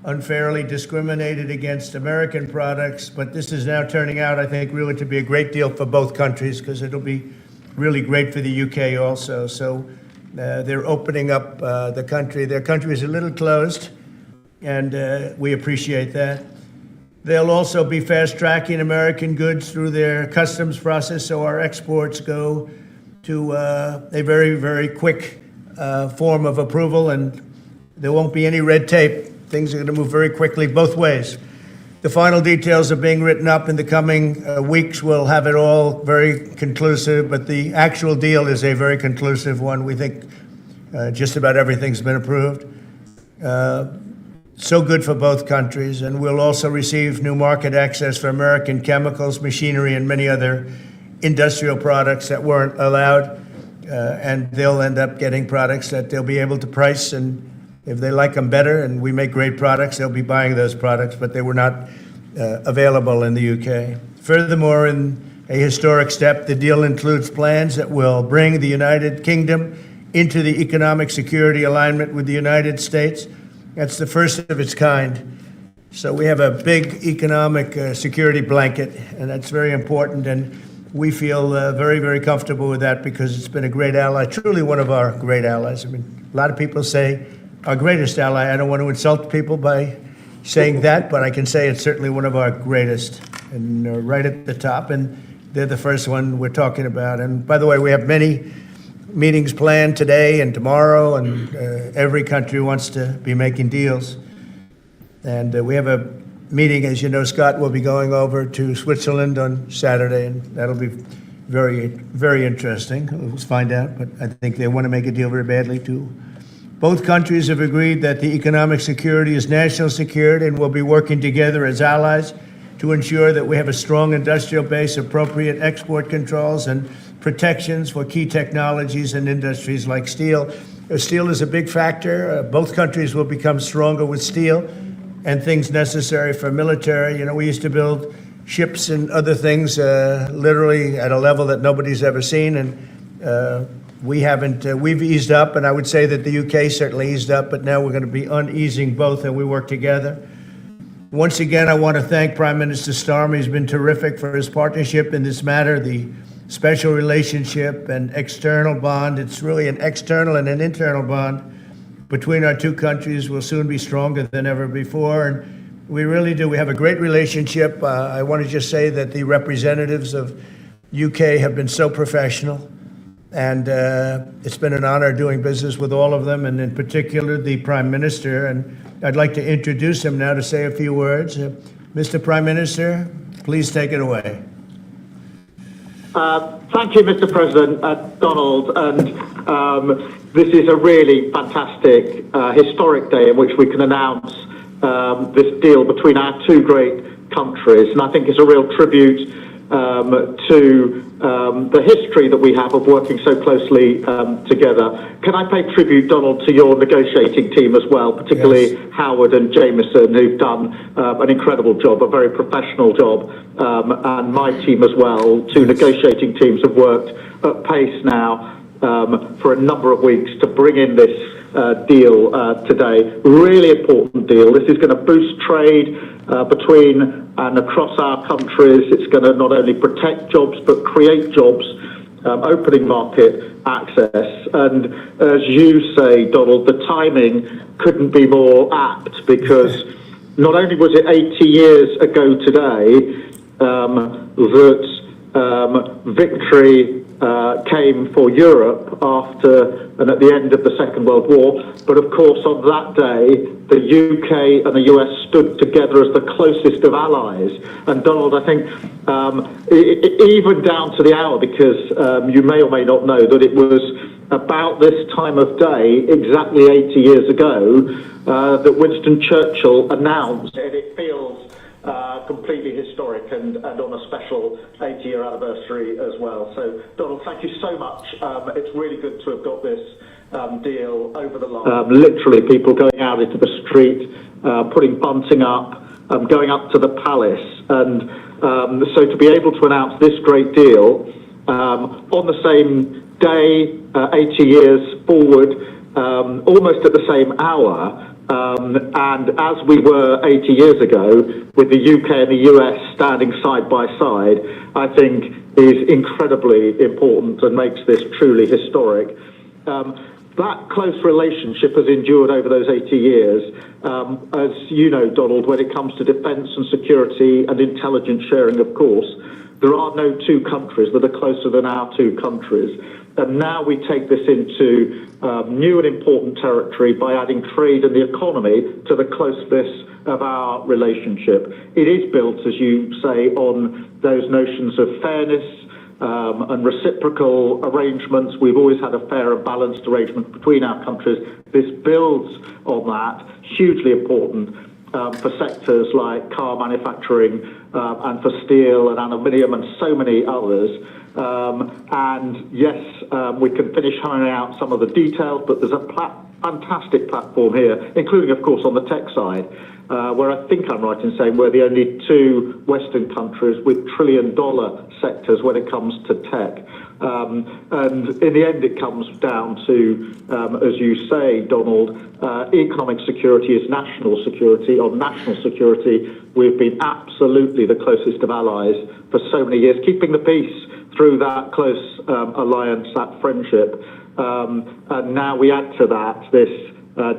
unfairly discriminated against American products. But this is now turning out, I think, really to be a great deal for both countries, because it'll be really great for the UK also. So they're opening up the country. Their country is a little closed, and we appreciate that. They'll also be fast-tracking American goods through their customs process, so our exports go to a very, very quick form of approval, and there won't be any red tape. Things are going to move very quickly both ways. The final details are being written up in the coming weeks. We'll have it all very conclusive, but the actual deal is a very conclusive one. We think just about everything's been approved. So good for both countries, and we'll also receive new market access for American chemicals, machinery, and many other industrial products that weren't allowed, and they'll end up getting products that they'll be able to price, and if they like them better and we make great products, they'll be buying those products, but they were not available in the UK. Furthermore, in a historic step, the deal includes plans that will bring the United Kingdom into the economic security alignment with the United States. That's the first of its kind. So we have a big economic security blanket, and that's very important, and we feel very, very comfortable with that because it's been a great ally, truly one of our great allies. I mean, a lot of people say our greatest ally. I don't want to insult people by saying that, but I can say it's certainly one of our greatest, and right at the top, and they're the first one we're talking about. And by the way, we have many meetings planned today and tomorrow, and every country wants to be making deals. And we have a meeting, as you know, Scott will be going over to Switzerland on Saturday, and that'll be very, very interesting. We'll find out, but I think they want to make a deal very badly, too. Both countries have agreed that the economic security is national security, and will be working together as allies to ensure that we have a strong industrial base, appropriate export controls, and protections for key technologies and industries like steel. Steel is a big factor. Both countries will become stronger with steel and things necessary for military. You know, we used to build ships and other things literally at a level that nobody's ever seen, and we haven't. We've eased up, and I would say that the UK certainly eased up, but now we're going to be uneasing both, and we work together. Once again, I want to thank Prime Minister Starmer. He's been terrific for his partnership in this matter. The special relationship and external bond, it's really an external and an internal bond between our two countries, will soon be stronger than ever before. And we really do. We have a great relationship. I want to just say that the representatives of UK have been so professional. And it's been an honor doing business with all of them, and in particular the Prime Minister. And I'd like to introduce him now to say a few words. Mr. Prime Minister, please take it away. Thank you, Mr. President, Donald. And this is a really fantastic, historic day in which we can announce this deal between our two great countries, and I think it's a real tribute to the history that we have of working so closely together. Can I pay tribute, Donald, to your negotiating team as well, particularly Howard and Jameson, who've done an incredible job, a very professional job, and my team as well. Two negotiating teams have worked at pace now for a number of weeks to bring in this deal today. Really important deal. This is going to boost trade between and across our countries. It's going to not only protect jobs but create jobs, opening market access. And as you say, Donald, the timing couldn't be more apt, because not only was it 80 years ago today that victory came for Europe after and at the end of the Second World War, but of course on that day the UK and the US stood together as the closest of allies. And Donald, I think even down to the hour, because you may or may not know that it was about this time of day, exactly 80 years ago, that Winston Churchill announced, and it feels completely historic and on a special 80-year anniversary as well. So, Donald, thank you so much. It's really good to have got this deal over the line. Literally, people going out into the street, putting bunting up, going up to the palace. And so to be able to announce this great deal on the same day, 80 years forward, almost at the same hour, and as we were 80 years ago, with the UK and the US standing side by side, I think is incredibly important and makes this truly historic. That close relationship has endured over those 80 years. As you know, Donald, when it comes to defence and security and intelligence sharing, of course, there are no two countries that are closer than our two countries. And now we take this into new and important territory by adding trade and the economy to the closeness of our relationship. It is built, as you say, on those notions of fairness and reciprocal arrangements. We've always had a fair and balanced arrangement between our countries. This builds on that, hugely important for sectors like car manufacturing and for steel and aluminium and so many others. And yes, we can finish hammering out some of the details, but there's a fantastic platform here, including, of course, on the tech side, where I think I'm right in saying we're the only two Western countries with trillion-dollar sectors when it comes to tech. And in the end, it comes down to, as you say, Donald, economic security is national security. On national security, we've been absolutely the closest of allies for so many years, keeping the peace through that close alliance, that friendship. And now we add to that this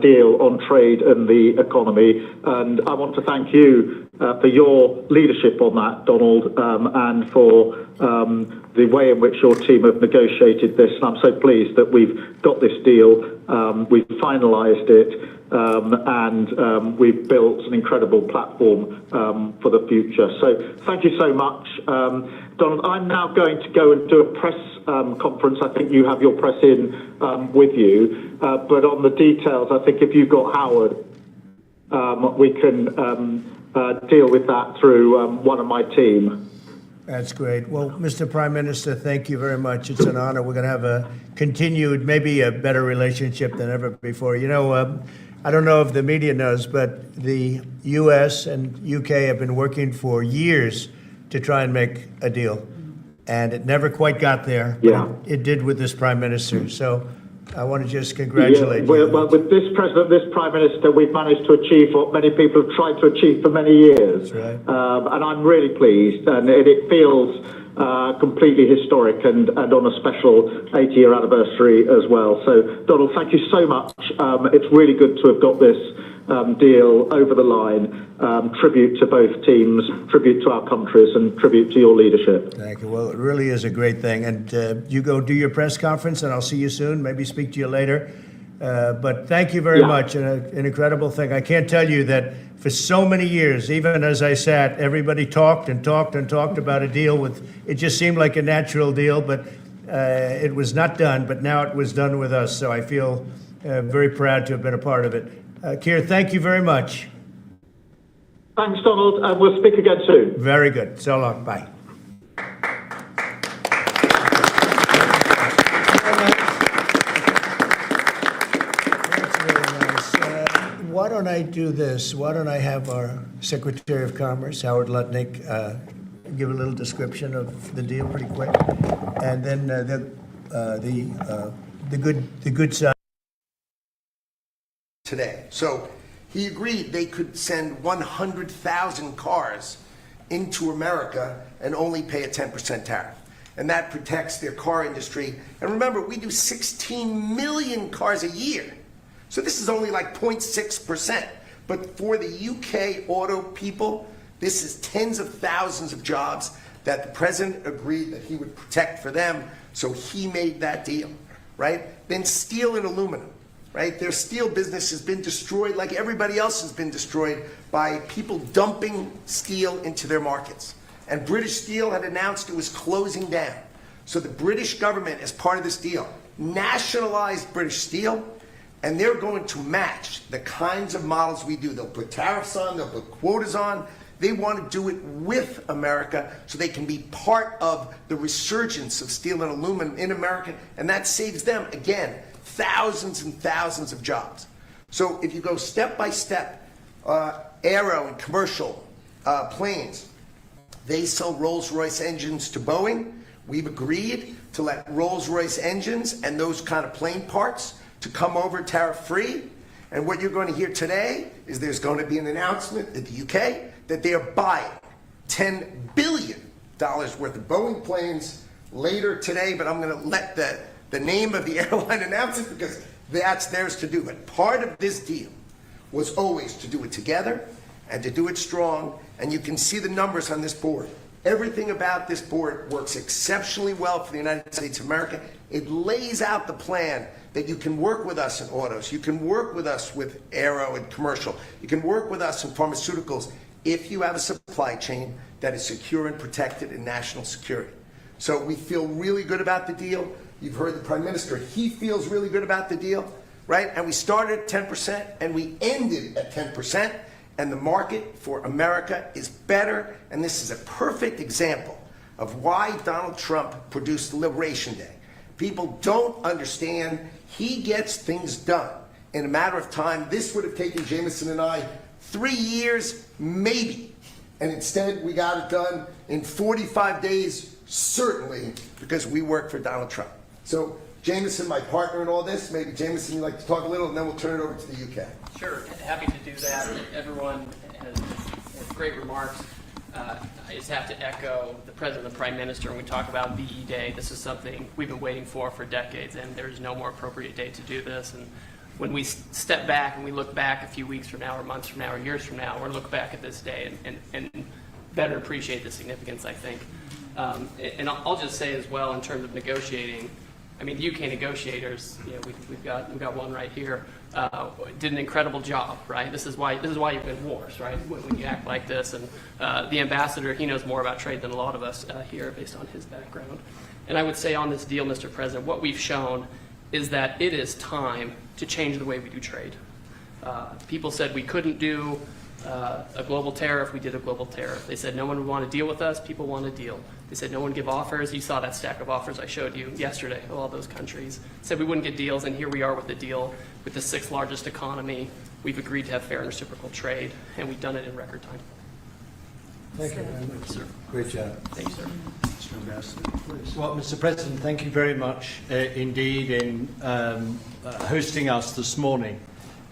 deal on trade and the economy. And I want to thank you for your leadership on that, Donald, and for the way in which your team have negotiated this. And I'm so pleased that we've got this deal, we've finalised it, and we've built an incredible platform for the future. So thank you so much. Donald, I'm now going to go and do a press conference. I think you have your press in with you. But on the details, I think if you've got Howard, we can deal with that through one of my team. That's great. Well, Mr. Prime Minister, thank you very much. It's an honor. We're going to have a continued, maybe a better relationship than ever before. You know, I don't know if the media knows, but the U.S. and U.K. have been working for years to try and make a deal. And it never quite got there. Yeah. It did with this Prime Minister. So I want to just congratulate you. Well, with this President, this Prime Minister, we've managed to achieve what many people have tried to achieve for many years. That's right. And I'm really pleased. And it feels completely historic and on a special 80-year anniversary as well. So, Donald, thank you so much. It's really good to have got this deal over the line. Tribute to both teams, tribute to our countries, and tribute to your leadership. Thank you. Well, it really is a great thing. And you go do your press conference, and I'll see you soon. Maybe speak to you later. But thank you very much. An incredible thing. I can't tell you that for so many years, even as I sat, everybody talked and talked and talked about a deal with, it just seemed like a natural deal, but it was not done. But now it was done with us. So I feel very proud to have been a part of it. Keir, thank you very much. Thanks, Donald, and we'll speak again soon. Very good. So long. Bye. Why don't I do this? Why don't I have our Secretary of Commerce, Howard Lutnick, give a little description of the deal pretty quick, and then the good side today. So he agreed they could send 100,000 cars into America and only pay a 10% tariff. And that protects their car industry. And remember, we do 16 million cars a year. So this is only like 0.6%. But for the UK auto people, this is tens of thousands of jobs that the president agreed that he would protect for them. So he made that deal, right? Then steel and aluminum, right? Their steel business has been destroyed like everybody else has been destroyed by people dumping steel into their markets. And British Steel had announced it was closing down. So the British government, as part of this deal, nationalized British Steel, and they're going to match the kinds of models we do. They'll put tariffs on, they'll put quotas on. They want to do it with America so they can be part of the resurgence of steel and aluminum in America, and that saves them, again, thousands and thousands of jobs. So if you go step by step, aero and commercial planes, they sell Rolls-Royce engines to Boeing. We've agreed to let Rolls-Royce engines and those kind of plane parts to come over tariff-free. And what you're going to hear today is there's going to be an announcement in the UK that they are buying $10 billion worth of Boeing planes later today, but I'm going to let the name of the airline announce it because that's theirs to do. But part of this deal was always to do it together and to do it strong, and you can see the numbers on this board. Everything about this board works exceptionally well for the United States of America. It lays out the plan that you can work with us in autos, you can work with us with aero and commercial, you can work with us in pharmaceuticals if you have a supply chain that is secure and protected in national security. So we feel really good about the deal. You've heard the Prime Minister, he feels really good about the deal, right? And we started at 10% and we ended at 10%, and the market for America is better, and this is a perfect example of why Donald Trump produced Liberation Day. People don't understand. He gets things done in a matter of time. This would have taken Jameson and I 3 years, maybe. And instead, we got it done in 45 days, certainly, because we work for Donald Trump. So, Jameson, my partner in all this, maybe Jameson, you'd like to talk a little, and then we'll turn it over to the UK. Sure, happy to do that. Everyone has great remarks. I just have to echo the President and the Prime Minister when we talk about VE Day. This is something we've been waiting for decades, and there's no more appropriate day to do this. And when we step back and we look back a few weeks from now or months from now or years from now, we'll look back at this day and better appreciate the significance, I think. And I'll just say as well, in terms of negotiating, I mean, the UK negotiators, you know, we've got one right here, did an incredible job, right? This is why you win wars, right? When you act like this, and the ambassador, he knows more about trade than a lot of us here, based on his background. And I would say on this deal, Mr. President, what we've shown is that it is time to change the way we do trade. People said we couldn't do a global tariff. We did a global tariff. They said no one would want to deal with us. People want to deal. They said no one give offers. You saw that stack of offers I showed you yesterday of all those countries. Said we wouldn't get deals, and here we are with the deal with the 6th largest economy. We've agreed to have fair and reciprocal trade, and we've done it in record time. Thank you very much, sir. Great job. Thank you, sir. Mr. Ambassador, please. Well, Mr. President, thank you very much indeed in hosting us this morning.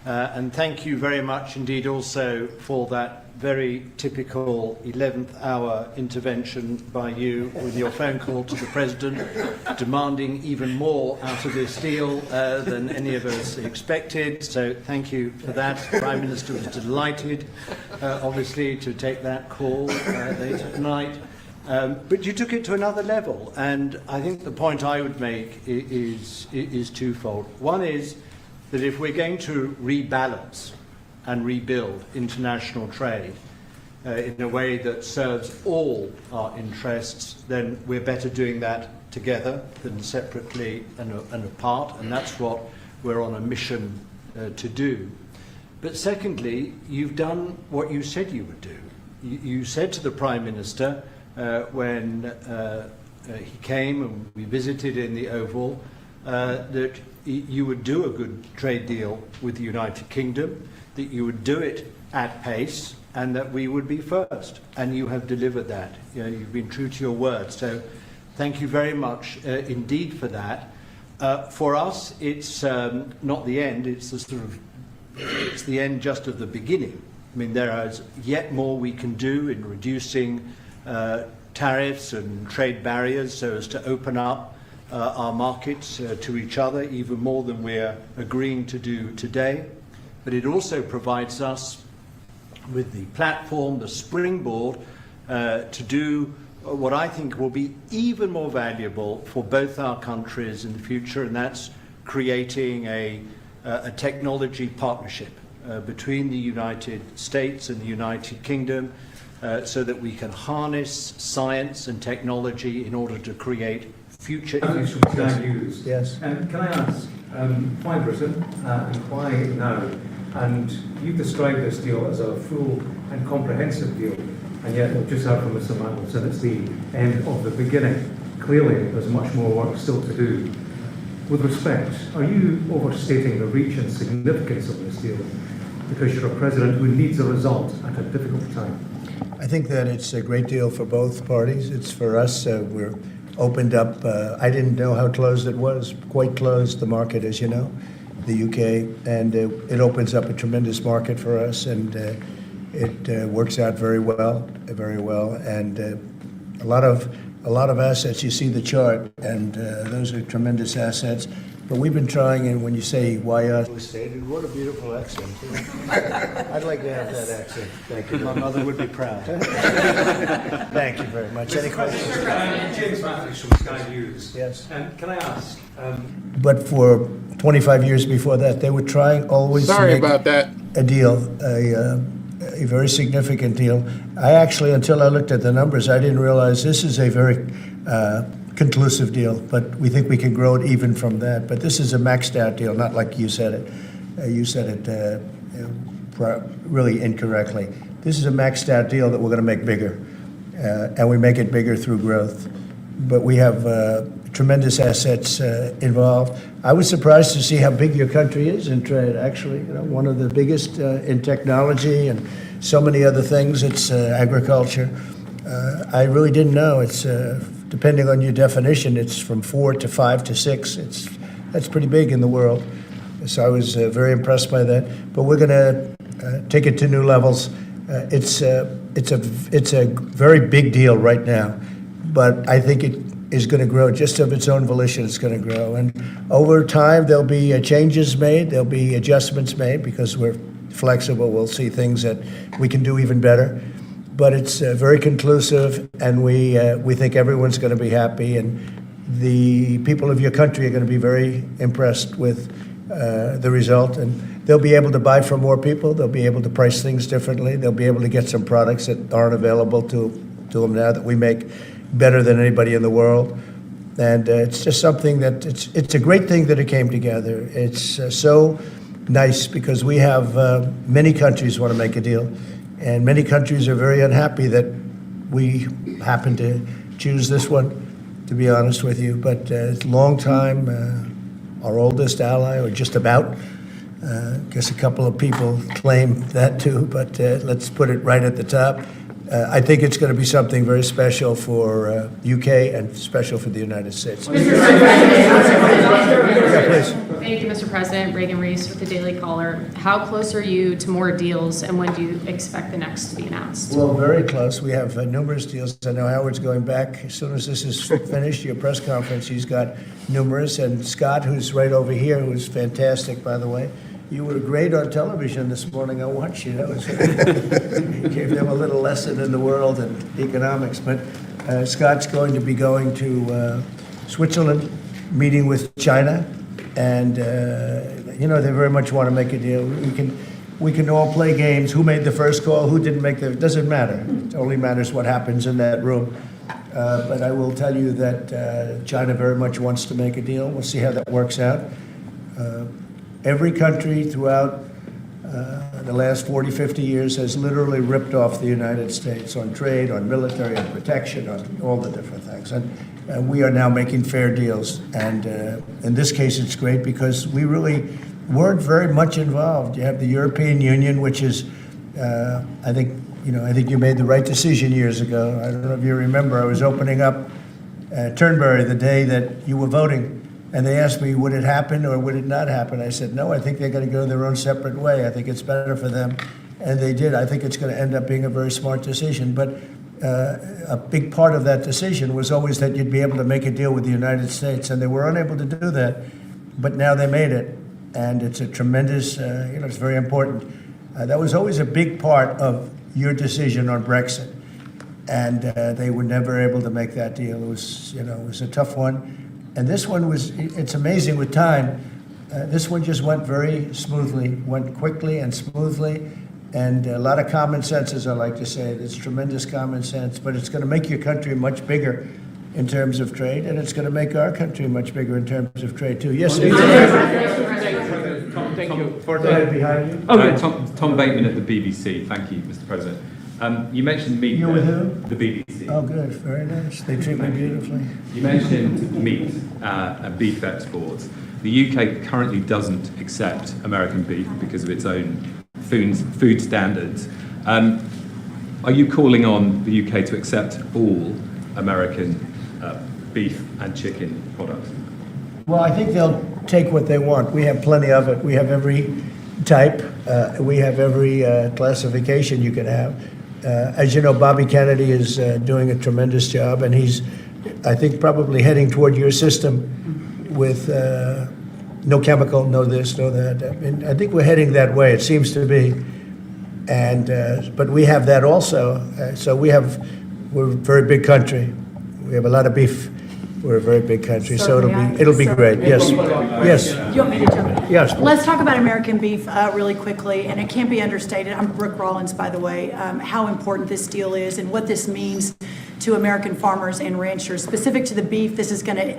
And thank you very much indeed also for that very typical 11th hour intervention by you with your phone call to the President, demanding even more out of this deal than any of us expected. So thank you for that. The Prime Minister was delighted, obviously, to take that call late at night. But you took it to another level. And I think the point I would make is twofold. One is that if we're going to rebalance and rebuild international trade in a way that serves all our interests, then we're better doing that together than separately and apart, and that's what we're on a mission to do. But secondly, you've done what you said you would do. You said to the Prime Minister when he came and we visited in the Oval that you would do a good trade deal with the United Kingdom, that you would do it at pace, and that we would be first. And you have delivered that. You've been true to your word. So thank you very much indeed for that. For us, it's not the end. It's it's the end just of the beginning. I mean, there is yet more we can do in reducing tariffs and trade barriers so as to open up our markets to each other even more than we're agreeing to do today. But it also provides us with the platform, the springboard, to do what I think will be even more valuable for both our countries in the future, and that's creating a technology partnership between the United States and the United Kingdom so that we can harness science and technology in order to create future... Yes. Can I ask, why Britain and why now? And you've described this deal as a full and comprehensive deal, and yet we've just heard from Mr. Mandelson, it's the end of the beginning. Clearly, there's much more work still to do. With respect, are you overstating the reach and significance of this deal because you're a president who needs a result at a difficult time? I think that it's a great deal for both parties. It's for us. We're opened up. I didn't know how closed it was. Quite closed, the market, as you know, the UK, and it opens up a tremendous market for us, and it works out very well, and a lot of assets. You see the chart, and those are tremendous assets. But we've been trying, and when you say why us, what a beautiful accent. I'd like to have that accent. Thank you. My mother would be proud. Thank you very much. Any questions? James Matthews from Sky News. Yes. Can I ask? But for 25 years before that, they were trying always to make a deal, a very significant deal. I actually, until I looked at the numbers, I didn't realize this is a very conclusive deal, but we think we can grow it even from that. But this is a maxed out deal, not like you said it. You said it really incorrectly. This is a maxed out deal that we're going to make bigger, and we make it bigger through growth. But we have tremendous assets involved. I was surprised to see how big your country is in trade, actually. One of the biggest in technology and so many other things. It's agriculture. I really didn't know. It's depending on your definition, it's from 4 to 5 to 6. That's pretty big in the world. So I was very impressed by that. But we're going to take it to new levels. It's a very big deal right now, but I think it is going to grow just of its own volition. It's going to grow, and over time there'll be changes made. There'll be adjustments made because we're flexible. We'll see things that we can do even better. But it's very conclusive, and we think everyone's going to be happy, and the people of your country are going to be very impressed with the result, and they'll be able to buy from more people. They'll be able to price things differently. They'll be able to get some products that aren't available to them now that we make better than anybody in the world. And it's just something that it's a great thing that it came together. It's so nice because we have many countries want to make a deal. And many countries are very unhappy that we happen to choose this one, to be honest with you. But it's a long time, our oldest ally, or just about. I guess a couple of people claim that too, but let's put it right at the top. I think it's going to be something very special for UK and special for the United States. Yeah, please. Thank you, Mr. President. Reagan Reese with the Daily Caller. How close are you to more deals, and when do you expect the next to be announced? Well, very close. We have numerous deals. I know Howard's going back. As soon as this is finished, your press conference, he's got numerous. And Scott, who's right over here, who's fantastic, by the way. You were great on television this morning. I watched you. That was you gave them a little lesson in the world and economics. But Scott's going to be going to Switzerland, meeting with China, and they very much want to make a deal. We can all play games. Who made the first call? Who didn't make the? It doesn't matter. It only matters what happens in that room. But I will tell you that China very much wants to make a deal. We'll see how that works out. Every country throughout the last 40, 50 years has literally ripped off the United States on trade, on military, on protection, on all the different things. And we are now making fair deals. And in this case, it's great because we really weren't very much involved. You have the European Union, which is, I think you made the right decision years ago. I don't know if you remember, I was opening up Turnberry the day that you were voting. And they asked me, would it happen or would it not happen? I said, no, I think they're going to go their own separate way. I think it's better for them. And they did. I think it's going to end up being a very smart decision. But a big part of that decision was always that you'd be able to make a deal with the United States. And they were unable to do that. But now they made it. And it's a tremendous, it's very important. That was always a big part of your decision on Brexit. And they were never able to make that deal. It was a tough one. And this one it's amazing with time. This one just went very smoothly, went quickly and smoothly, and a lot of common sense, as I like to say. It's tremendous common sense, but it's going to make your country much bigger in terms of trade, and it's going to make our country much bigger in terms of trade, too. Yes, sir. Thank you. For behind you. Tom Bateman at the BBC. Thank you, Mr. President. You mentioned meat. You're with who? The BBC. Oh, good. Very nice. They treat me beautifully. You mentioned meat and beef exports. The UK currently doesn't accept American beef because of its own food standards. Are you calling on the UK to accept all American beef and chicken products? Well, I think they'll take what they want. We have plenty of it. We have every type. We have every classification you can have. As you know, Bobby Kennedy is doing a tremendous job, and he's, I think, probably heading toward your system with no chemical, no this, no that. I mean, I think we're heading that way. It seems to be, and but we have that also. So we're a very big country. We have a lot of beef. We're a very big country, so it'll be great. Yes, yes. You want me to jump in? Yes. Let's talk about American beef really quickly, and it can't be understated. I'm Brooke Rollins, by the way. How important this deal is and what this means to American farmers and ranchers. Specific to the beef, this is going to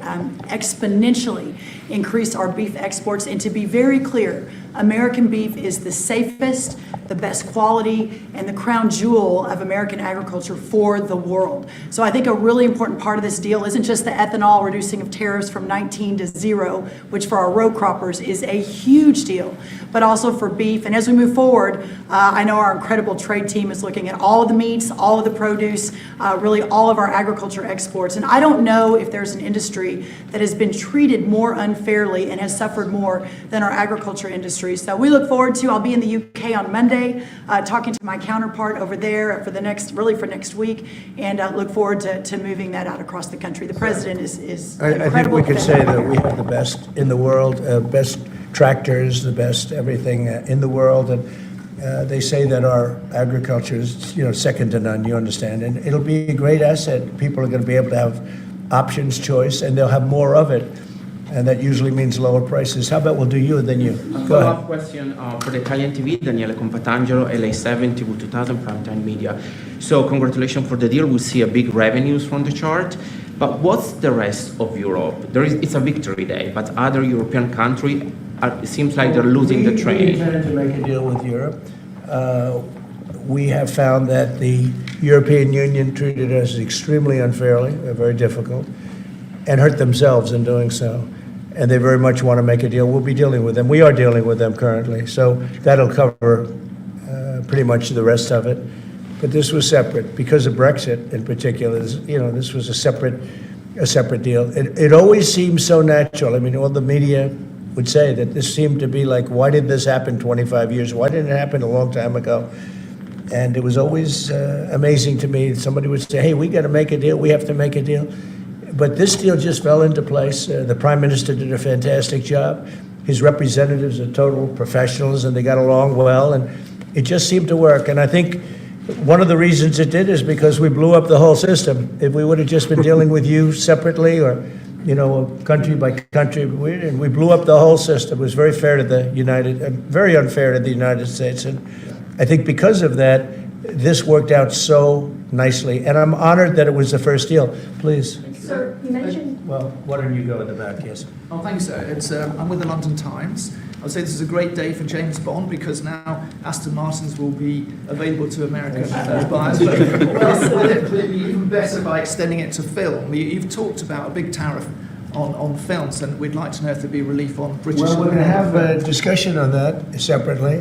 exponentially increase our beef exports. And to be very clear, American beef is the safest, the best quality, and the crown jewel of American agriculture for the world. So I think a really important part of this deal isn't just the ethanol reducing of tariffs from 19 to 0, which for our row croppers is a huge deal, but also for beef. And as we move forward, I know our incredible trade team is looking at all of the meats, all of the produce, really all of our agriculture exports. And I don't know if there's an industry that has been treated more unfairly and has suffered more than our agriculture industry. So we look forward to, I'll be in the UK on Monday, talking to my counterpart over there for next week, and look forward to moving that out across the country. The president is incredible. I think we could say that we have the best in the world, best tractors, the best everything in the world, and they say that our agriculture is, second to none. You understand, and it'll be a great asset. People are going to be able to have options, choice, and they'll have more of it. And that usually means lower prices. How about we'll do you and then you? Go ahead. Follow-up question for the Italian TV, Daniele Compatangelo, LA7, TV 2000, Primetime Media. So congratulations for the deal. We see a big revenues from the chart. But what's the rest of Europe? It's a victory day, but other European countries, it seems like they're losing the train. We intended to make a deal with Europe. We have found that the European Union treated us extremely unfairly, very difficult, and hurt themselves in doing so. And they very much want to make a deal. We'll be dealing with them. We are dealing with them currently. So that'll cover pretty much the rest of it. But this was separate because of Brexit in particular. This was a separate deal. It always seems so natural. I mean, all the media would say that this seemed to be like, why did this happen 25 years? Why didn't it happen a long time ago? And it was always amazing to me. Somebody would say, hey, we got to make a deal. We have to make a deal. But this deal just fell into place. The Prime Minister did a fantastic job. His representatives are total professionals, and they got along well, and it just seemed to work. And I think one of the reasons it did is because we blew up the whole system. If we would have just been dealing with you separately or, country by country, and we blew up the whole system. It was very fair to very unfair to the United States. And I think because of that, this worked out so nicely. And I'm honored that it was the first deal. Please. Sir, you mentioned. Well, why don't you go in the back? Yes. Oh, thank you, sir. I'm with the London Times. I would say this is a great day for James Bond because now Aston Martins will be available to American buyers. But will it be even better by extending it to film? You've talked about a big tariff on films, and we'd like to know if there'd be relief on British. Well, we're going to have a discussion on that separately.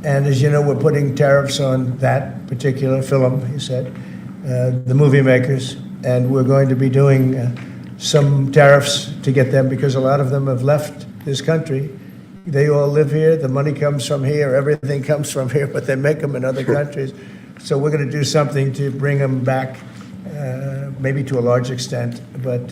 And as you know, we're putting tariffs on that particular film, you said, the movie makers. And we're going to be doing some tariffs to get them because a lot of them have left this country. They all live here. The money comes from here. Everything comes from here, but they make them in other countries. So we're going to do something to bring them back, maybe to a large extent. But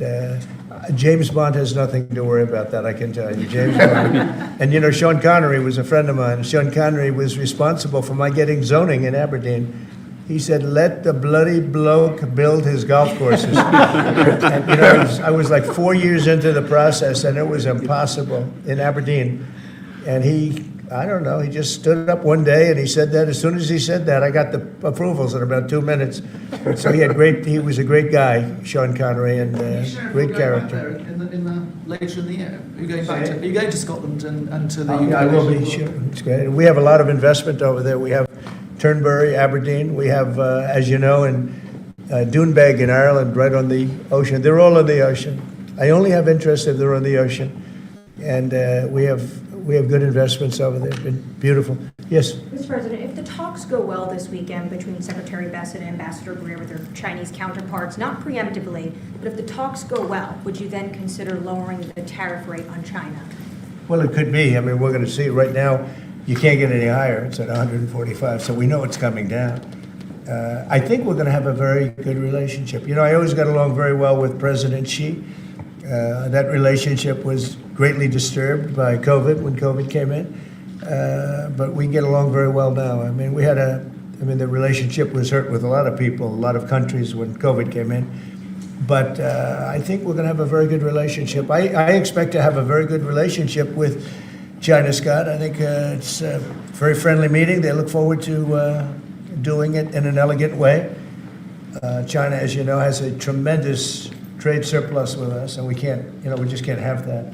James Bond has nothing to worry about that, I can tell you. James Bond. And you know, Sean Connery was a friend of mine. Sean Connery was responsible for my getting zoning in Aberdeen. He said, "Let the bloody bloke build his golf courses." And, you know, I was like 4 years into the process, and it was impossible in Aberdeen. And I don't know, he just stood up one day and he said that. As soon as he said that, I got the approvals in about 2 minutes. So he was a great guy, Sean Connery, and great character. Later in the year, are you going to Scotland and to the UK? I will be, sure. It's great. We have a lot of investment over there. We have Turnberry, Aberdeen. We have, as you know, in Doonbeg in Ireland, right on the ocean. They're all on the ocean. I only have interest if they're on the ocean. And we have good investments over there. Been beautiful. Yes? Mr. President, if the talks go well this weekend between Secretary Bessent and Ambassador Greer with their Chinese counterparts, not preemptively, but if the talks go well, would you then consider lowering the tariff rate on China? Well, it could be. I mean, we're going to see. Right now, you can't get any higher. It's at 145, so we know it's coming down. I think we're going to have a very good relationship. You know, I always got along very well with President Xi. That relationship was greatly disturbed by COVID when COVID came in, but we get along very well now. I mean, the relationship was hurt with a lot of people, a lot of countries when COVID came in, but I think we're going to have a very good relationship. I expect to have a very good relationship with China, Scott. I think it's a very friendly meeting. They look forward to doing it in an elegant way. China, as you know, has a tremendous trade surplus with us, and we just can't have that.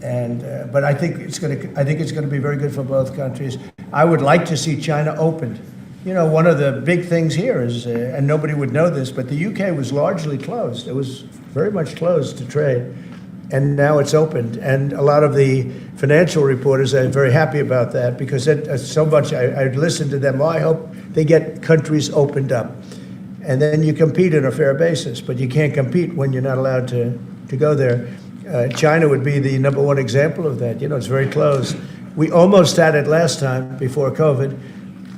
And but I think it's going to be very good for both countries. I would like to see China opened. You know, one of the big things here is, and nobody would know this, but the UK was largely closed. It was very much closed to trade, and now it's opened. And a lot of the financial reporters are very happy about that because so much. I'd listened to them. Oh, I hope they get countries opened up. And then you compete on a fair basis, but you can't compete when you're not allowed to go there. China would be the number one example of that. You know, it's very close. We almost had it last time before COVID,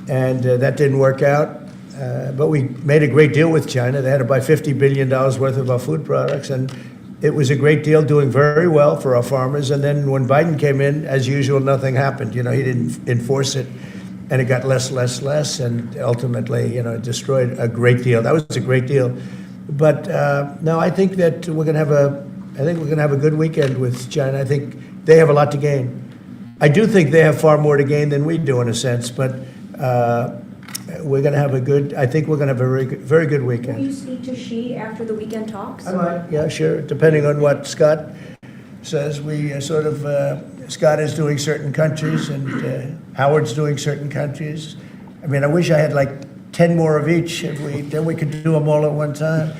and that didn't work out. But we made a great deal with China. They had to buy $50 billion worth of our food products, and it was a great deal, doing very well for our farmers. And then when Biden came in, as usual, nothing happened. You know, he didn't enforce it. And it got less, and ultimately, you know, it destroyed a great deal. That was a great deal. But no, I think that we're going to have a good weekend with China. I think they have a lot to gain. I do think they have far more to gain than we do in a sense, but we're going to have I think we're going to have a very good weekend. Will you speak to Xi after the weekend talks? I might, yeah, sure, depending on what Scott says. We Scott is doing certain countries, and Howard's doing certain countries. I mean, I wish I had like 10 more of each. Then we could do them all at one time.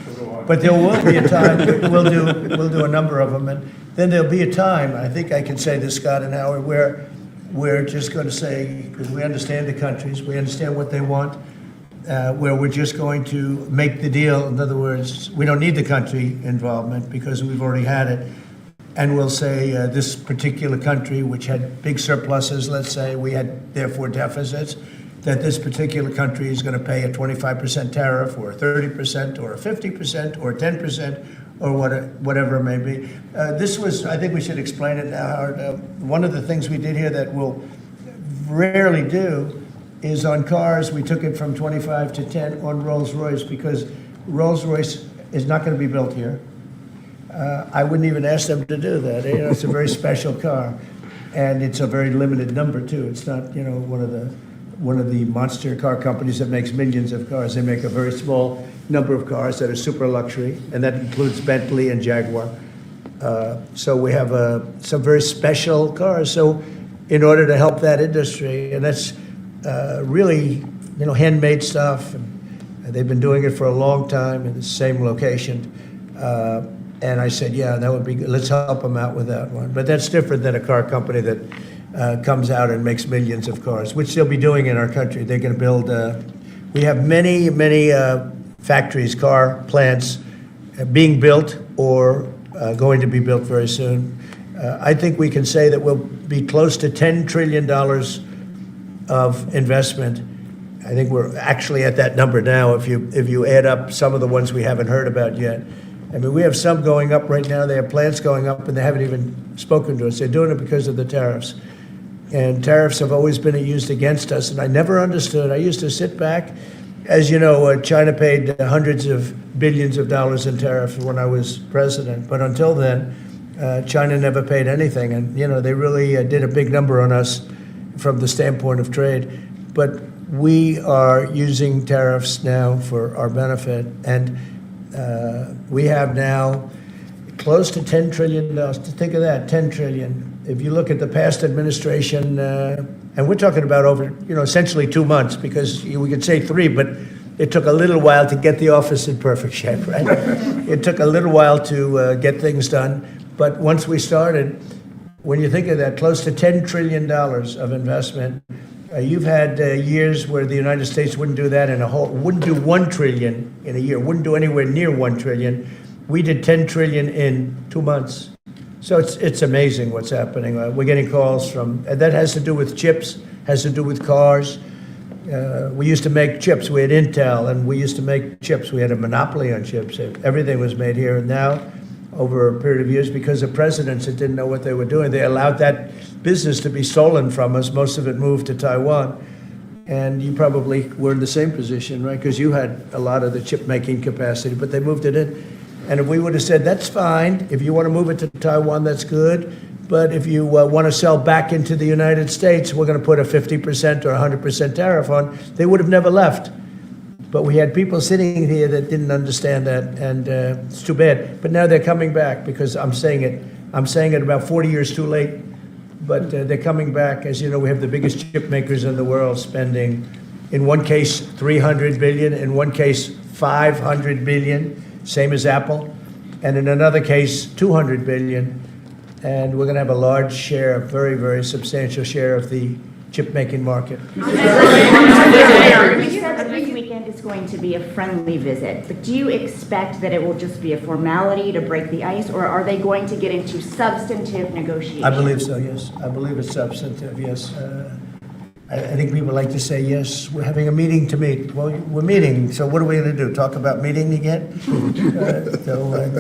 But there will be a time. We'll do a number of them, and then there'll be a time. I think I can say this, Scott and Howard, where we're just going to say, because we understand the countries, we understand what they want, where we're just going to make the deal. In other words, we don't need the country involvement because we've already had it. And we'll say this particular country, which had big surpluses, let's say, we had therefore deficits, that this particular country is going to pay a 25% tariff or a 30% or a 50% or 10% or whatever it may be. I think we should explain it now, Howard. One of the things we did here that we'll rarely do is on cars, we took it from 25 to 10 on Rolls-Royce because Rolls-Royce is not going to be built here. I wouldn't even ask them to do that. You know, it's a very special car, and it's a very limited number too. It's not, you know, one of the one of the monster car companies that makes millions of cars. They make a very small number of cars that are super luxury, and that includes Bentley and Jaguar. So we have some very special cars. So in order to help that industry, and that's really, handmade stuff. And they've been doing it for a long time in the same location. And I said, yeah, that would be good. Let's help them out with that one. But that's different than a car company that comes out and makes millions of cars, which they'll be doing in our country. They're going to build, we have many factories, car plants being built or going to be built very soon. I think we can say that we'll be close to $10 trillion of investment. I think we're actually at that number now if you add up some of the ones we haven't heard about yet. I mean, we have some going up right now. They have plants going up, and they haven't even spoken to us. They're doing it because of the tariffs. And tariffs have always been used against us, and I never understood. I used to sit back. As you know, China paid hundreds of billions of dollars in tariffs when I was president. But until then, China never paid anything. And, they really did a big number on us from the standpoint of trade. But we are using tariffs now for our benefit. And we have now close to $10 trillion. Think of that, $10 trillion. If you look at the past administration, and we're talking about over, essentially 2 months, because we could say 3, but it took a little while to get the office in perfect shape, right? It took a little while to get things done. But once we started, when you think of that, close to $10 trillion of investment, you've had years where the United States wouldn't do that wouldn't do $1 trillion in a year, wouldn't do anywhere near $1 trillion. We did $10 trillion in 2 months. So it's amazing what's happening. We're getting calls and that has to do with chips, has to do with cars. We used to make chips. We had Intel, and we used to make chips. We had a monopoly on chips. Everything was made here. And now, over a period of years, because of presidents that didn't know what they were doing, they allowed that business to be stolen from us. Most of it moved to Taiwan. And you probably were in the same position, right? Because you had a lot of the chip-making capacity, but they moved it in. And if we would have said, that's fine, if you want to move it to Taiwan, that's good, but if you want to sell back into the United States, we're going to put a 50% or 100% tariff on, they would have never left. But we had people sitting here that didn't understand that, and it's too bad. But now they're coming back, because I'm saying it about 40 years too late, but they're coming back. As you know, we have the biggest chip makers in the world spending, in one case, $300 billion, in one case, $500 billion, same as Apple, and in another case, $200 billion. And we're going to have a large share, a very, very substantial share of the chip-making market. You said that this weekend is going to be a friendly visit, but do you expect that it will just be a formality to break the ice, or are they going to get into substantive negotiations? I believe so, yes. I believe it's substantive, yes. I think people like to say, yes, we're having a meeting to meet. Well, we're meeting, so what are we going to do? Talk about meeting again?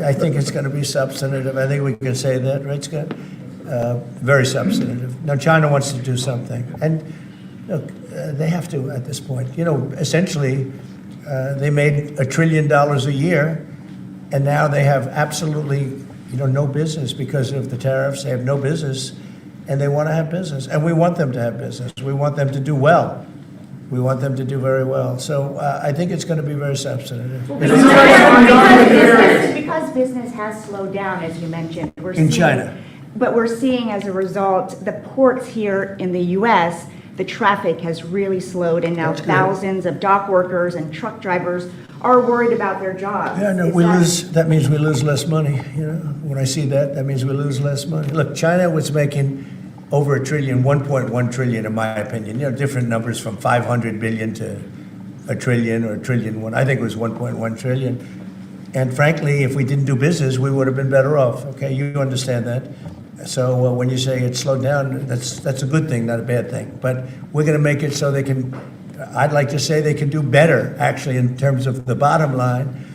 I think it's going to be substantive. I think we can say that, right, Scott? Very substantive. Now, China wants to do something. And look, they have to at this point. Essentially, they made $1 trillion a year, and now they have absolutely, no business because of the tariffs. They have no business. And they want to have business, and we want them to have business. We want them to do well. We want them to do very well. So I think it's going to be very substantive. Because business has slowed down, as you mentioned. In China. But we're seeing, as a result, the ports here in the U.S., the traffic has really slowed, and now thousands of dock workers and truck drivers are worried about their jobs. Yeah, no, that means we lose less money. When I see that means we lose less money. Look, China was making over $1 trillion, 1.1 trillion, in my opinion. Different numbers from 500 billion to $1 trillion or $1 trillion. I think it was 1.1 trillion. And frankly, if we didn't do business, we would have been better off. Okay, you understand that. So when you say it slowed down, that's a good thing, not a bad thing. But we're going to make it so they can. I'd like to say they can do better, actually, in terms of the bottom line.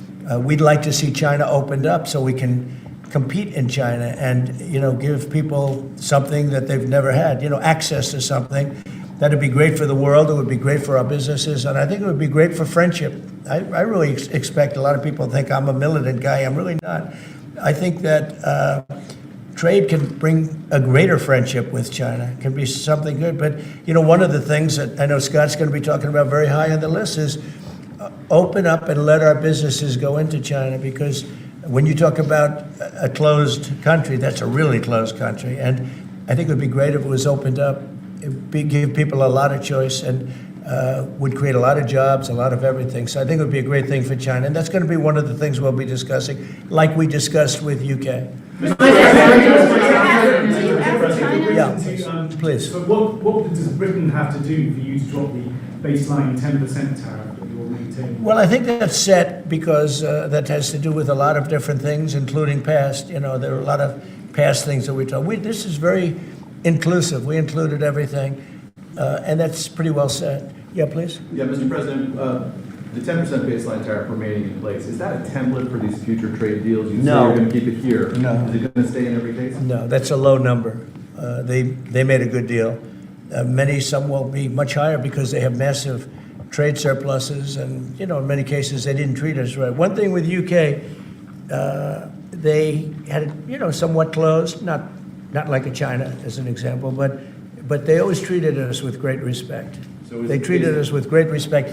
We'd like to see China opened up so we can compete in China and, give people something that they've never had, access to something. That'd be great for the world. It would be great for our businesses. And I think it would be great for friendship. I really expect a lot of people think I'm a militant guy. I'm really not. I think that trade can bring a greater friendship with China, can be something good. But, one of the things that I know Scott's going to be talking about very high on the list is open up and let our businesses go into China, because when you talk about a closed country, that's a really closed country. And I think it would be great if it was opened up. It would give people a lot of choice and would create a lot of jobs, a lot of everything. So I think it would be a great thing for China. And that's going to be one of the things we'll be discussing, like we discussed with UK. Yeah, please. So what does Britain have to do for you to drop the baseline 10% tariff that you're maintaining? Well, I think that's set because that has to do with a lot of different things, including past. There are a lot of past things that we talk. This is very inclusive. We included everything, and that's pretty well said. Yeah, please. Yeah, Mr. President, the 10% baseline tariff remaining in place, is that a template for these future trade deals? You say you're going to keep it here. No. Is it going to stay in every case? No, that's a low number. They made a good deal. Some will be much higher because they have massive trade surpluses, and in many cases they didn't treat us right. One thing with UK, they had it somewhat closed, not like a China as an example, but they always treated us with great respect. So they treated us with great respect.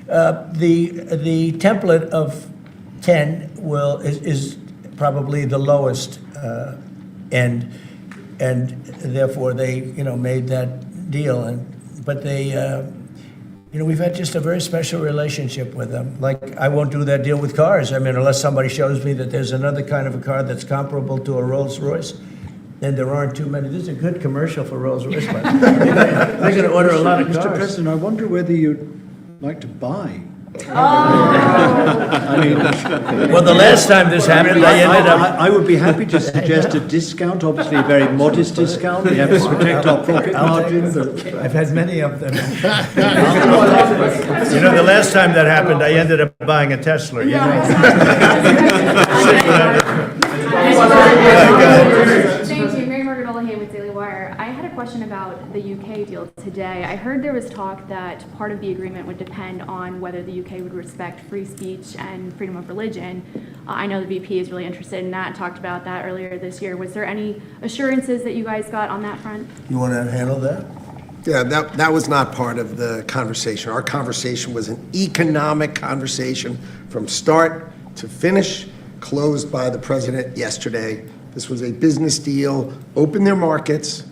The template of 10 is probably the lowest end, and therefore they made that deal. But they we've had just a very special relationship with them. Like, I won't do that deal with cars. I mean, unless somebody shows me that there's another kind of a car that's comparable to a Rolls Royce. And there aren't too many. This is a good commercial for Rolls Royce. They're going to order a lot of cars. Mr. President, I wonder whether you'd like to buy. Well, the last time this happened, I would be happy to suggest a discount, obviously a very modest discount. We have to protect our profit margin. I've had many of them. The last time that happened, I ended up buying a Tesla. Thank you. Mary Margaret Ollihane with Daily Wire. I had a question about the UK deal today. I heard there was talk that part of the agreement would depend on whether the UK would respect free speech and freedom of religion. I know the VP is really interested in that, talked about that earlier this year. Was there any assurances that you guys got on that front? You want to handle that? Yeah, that was not part of the conversation. Our conversation was an economic conversation from start to finish, closed by the president yesterday. This was a business deal, open their markets,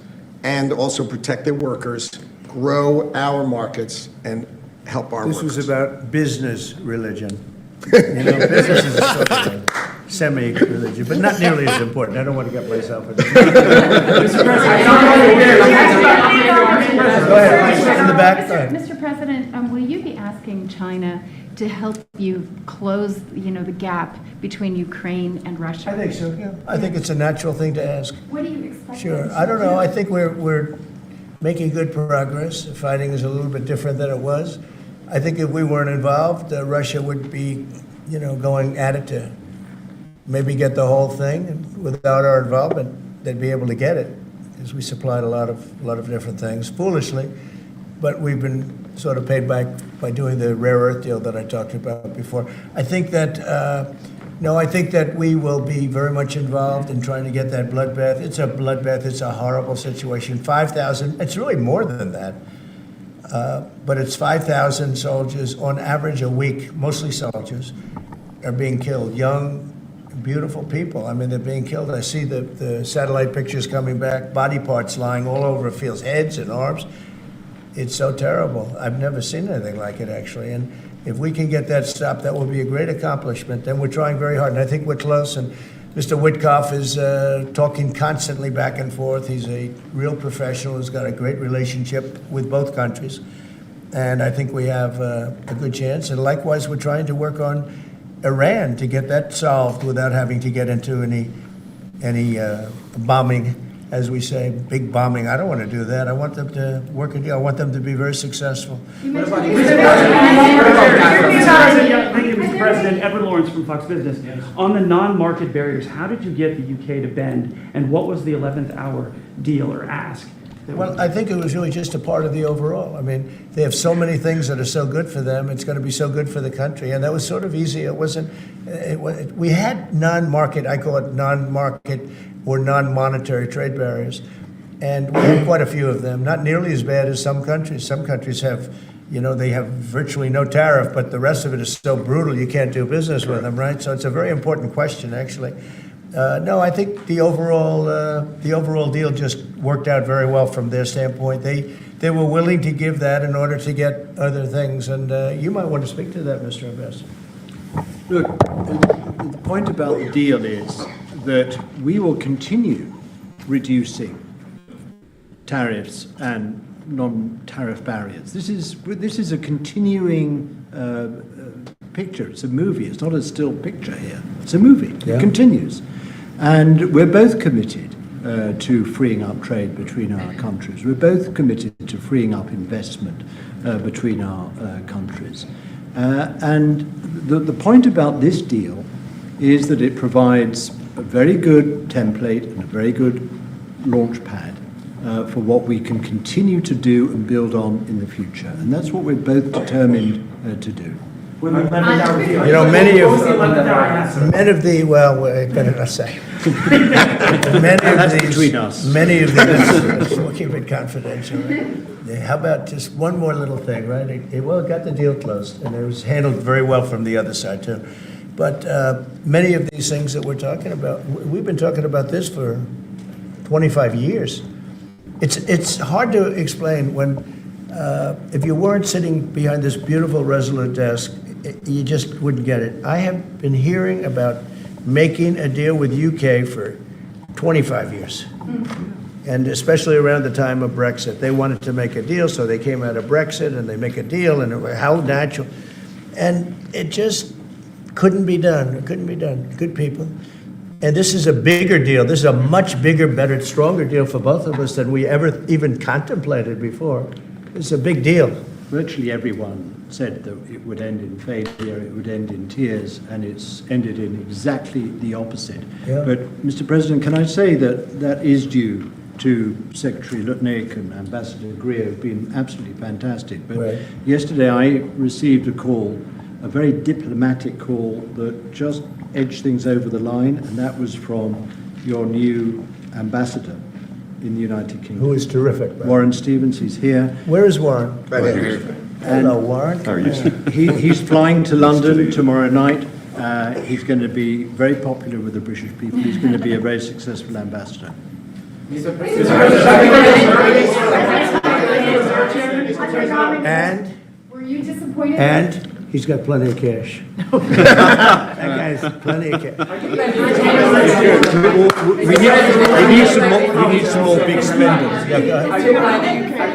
and also protect their workers, grow our markets, and help our workers. This was about business religion. Business is a sort of semi-religion, but not nearly as important. I don't want to get myself into it. Go ahead, in the back. Mr. President, will you be asking China to help you close, the gap between Ukraine and Russia? I think so, yeah. I think it's a natural thing to ask. What do you expect? Sure. I don't know. I think we're making good progress. The fighting is a little bit different than it was. I think if we weren't involved, Russia would be, going at it to maybe get the whole thing. And without our involvement, they'd be able to get it, because we supplied a lot of different things, foolishly. But we've been sort of paid back by doing the rare earth deal that I talked about before. I think that, I think that we will be very much involved in trying to get that bloodbath. It's a bloodbath. It's a horrible situation. 5,000, it's really more than that. But it's 5,000 soldiers on average a week, mostly soldiers, are being killed. Young, beautiful people. I mean, they're being killed. I see the satellite pictures coming back, body parts lying all over fields, heads and arms. It's so terrible. I've never seen anything like it, actually. And if we can get that stopped, that will be a great accomplishment. And we're trying very hard. And I think we're close. And Mr. Witkoff is talking constantly back and forth. He's a real professional who's got a great relationship with both countries. And I think we have a good chance. And likewise, we're trying to work on Iran to get that solved without having to get into any bombing, as we say, big bombing. I don't want to do that. I want them to work a deal. I want them to be very successful. Thank you, Mr. President. Edward Lawrence from Fox Business. On the non-market barriers, how did you get the UK to bend, and what was the 11th hour deal or ask Well, I think it was really just a part of the overall. I mean, they have so many things that are so good for them. It's going to be so good for the country, and that was sort of easy. It wasn't. We had non-market, I call it non-market or non-monetary trade barriers, and we had quite a few of them. Not nearly as bad as some countries. Some countries have, they have virtually no tariff, but the rest of it is so brutal you can't do business with them, right? So it's a very important question, actually. No, I think the overall deal just worked out very well from their standpoint. They were willing to give that in order to get other things, and you might want to speak to that, Mr. Ambassador. Look, the point about the deal is that we will continue reducing tariffs and non-tariff barriers. This is a continuing picture. It's a movie. It's not a still picture here. It's a movie. Yeah. It continues. And we're both committed to freeing up trade between our countries. We're both committed to freeing up investment between our countries. And the point about this deal is that it provides a very good template and a very good launch pad for what we can continue to do and build on in the future. And that's what we're both determined to do. Many of the well, I better not say. Many of these, we'll keep it confidential. Right? How about just one more little thing, right? It got the deal closed, and it was handled very well from the other side too. But many of these things that we're talking about, we've been talking about this for 25 years. It's hard to explain when if you weren't sitting behind this beautiful Resolute desk, you just wouldn't get it. I have been hearing about making a deal with UK for 25 years. And especially around the time of Brexit. They wanted to make a deal, so they came out of Brexit and they make a deal, and how natural. And it just couldn't be done. It couldn't be done. Good people. And this is a bigger deal. This is a much bigger, better, stronger deal for both of us than we ever even contemplated before. It's a big deal. Virtually everyone said that it would end in failure, it would end in tears, and it's ended in exactly the opposite. Yeah. But, Mr. President, can I say that is due to Secretary Lutnick and Ambassador Greer, who've been absolutely fantastic. But right. Yesterday I received a call, a very diplomatic call that just edged things over the line, and that was from your new ambassador in the United Kingdom. Who is terrific. Right? Warren Stevens, he's here. Where is Warren? Right here. Hello, Warren. How are you? He's flying to London tomorrow night. He's going to be very popular with the British people. He's going to be a very successful ambassador. And were you disappointed? And he's got plenty of cash. That guy's plenty of cash. We need some more big spenders. Yeah, go ahead. Are you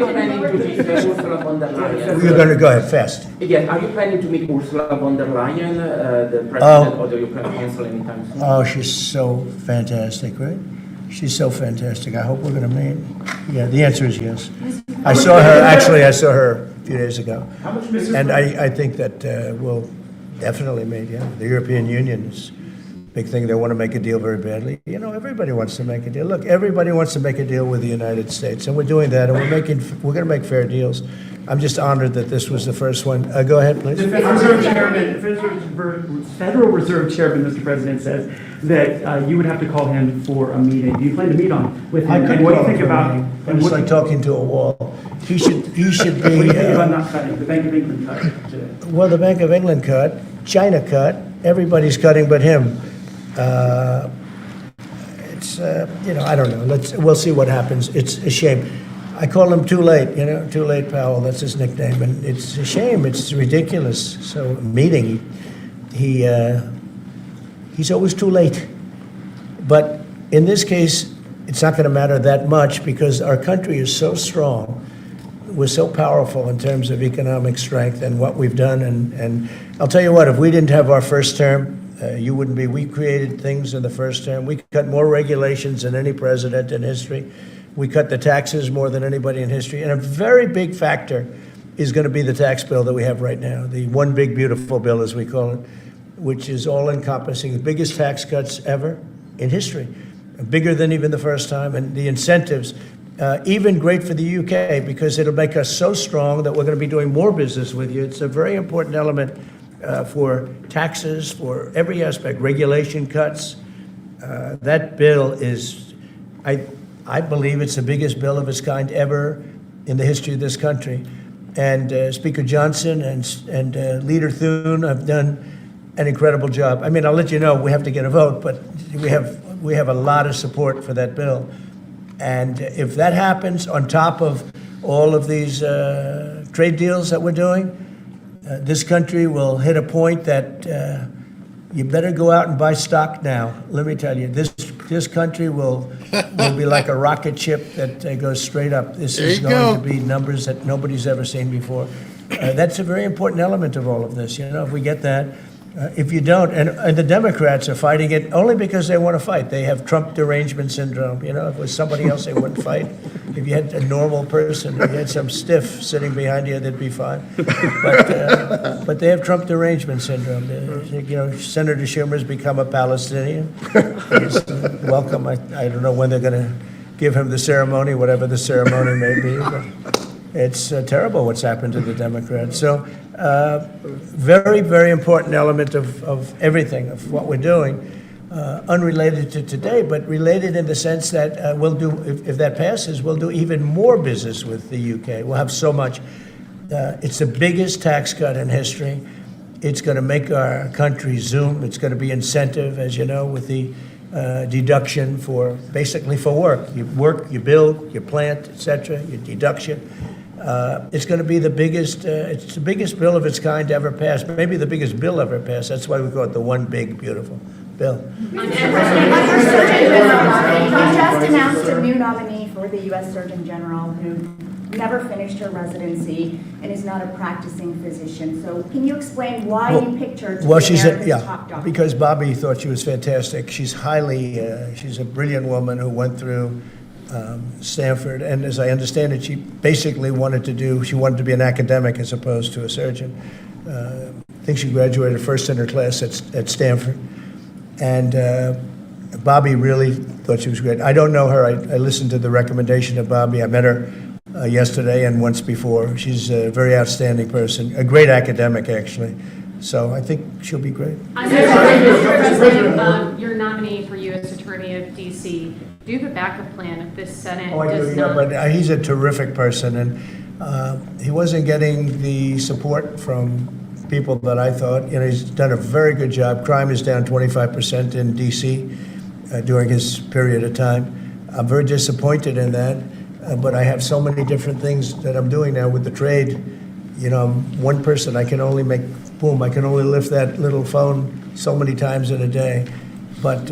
planning to meet Ursula von der Leyen? You're going to go ahead fast. Yes, are you planning to meet Ursula von der Leyen, the president, or do you plan to cancel anytime soon? Oh, she's so fantastic, right? She's so fantastic. I hope we're going to meet. Yeah, the answer is yes. I saw her a few days ago. And I think that we'll definitely meet, yeah. The European Union is a big thing. They want to make a deal very badly. Everybody wants to make a deal. Look, everybody wants to make a deal with the United States, and we're doing that, and we're going to make fair deals. I'm just honored that this was the first one. Go ahead, please. The Federal Reserve Chairman, Mr. President, says that you would have to call him for a meeting. Do you plan to meet with him? And what do you think about? It's like talking to a wall. He should be. What do you think about not cutting? The Bank of England cut today. Well, the Bank of England cut. China cut. Everybody's cutting but him. I don't know. We'll see what happens. It's a shame. I call him Too Late, Too Late Powell. That's his nickname, and it's a shame. It's ridiculous. So meeting, he's always too late. But in this case, it's not going to matter that much because our country is so strong. We're so powerful in terms of economic strength and what we've done. And I'll tell you what, if we didn't have our first term, you wouldn't be. We created things in the first term. We cut more regulations than any president in history. We cut the taxes more than anybody in history. And a very big factor is going to be the tax bill that we have right now, the one big beautiful bill, as we call it, which is all-encompassing, the biggest tax cuts ever in history, bigger than even the first time. And the incentives, even great for the UK because it'll make us so strong that we're going to be doing more business with you. It's a very important element for taxes, for every aspect, regulation cuts. That bill is, I believe it's the biggest bill of its kind ever in the history of this country. And Speaker Johnson and Leader Thune have done an incredible job. I mean, I'll let you know we have to get a vote, but we have a lot of support for that bill. And if that happens on top of all of these trade deals that we're doing, this country will hit a point that you better go out and buy stock now. Let me tell you, this country will be like a rocket ship that goes straight up. This is going to be numbers that nobody's ever seen before. That's a very important element of all of this. You know, if we get that. If you don't, and the Democrats are fighting it only because they want to fight. They have Trump derangement syndrome. You know, if it was somebody else, they wouldn't fight. If you had a normal person, if you had some stiff sitting behind you, they'd be fine. But they have Trump derangement syndrome. You know, Senator Schumer's become a Palestinian. He's welcome. I don't know when they're going to give him the ceremony, whatever the ceremony may be. But it's terrible what's happened to the Democrats. So very, very important element of everything, of what we're doing, unrelated to today, but related in the sense that we'll do, if that passes, we'll do even more business with the UK. We'll have so much. It's the biggest tax cut in history. It's going to make our country zoom. It's going to be incentive, as you know, with the deduction for, basically for work. You work, you build, you plant, etc., your deduction. It's going to be the biggest, it's the biggest bill of its kind ever passed, maybe the biggest bill ever passed. That's why we call it the one big, beautiful bill. You just announced a new nominee for the U.S. Surgeon General who never finished her residency and is not a practicing physician. So can you explain why you picked her to be America's top doctor? Because Bobby thought she was fantastic. She's she's a brilliant woman who went through Stanford, and as I understand it, she basically wanted to be an academic as opposed to a surgeon. I think she graduated first in her class at Stanford, and Bobby really thought she was great. I don't know her. I listened to the recommendation of Bobby. I met her yesterday and once before. She's a very outstanding person, a great academic, actually. So I think she'll be great. Your nominee for U.S. Attorney of D.C., do you have a backup plan if this Senate does not? But he's a terrific person, and he wasn't getting the support from people that I thought. You know, he's done a very good job. Crime is down 25% in D.C. During his period of time. I'm very disappointed in that, but I have so many different things that I'm doing now with the trade. You know, I'm one person. I can only I can only lift that little phone so many times in a day. But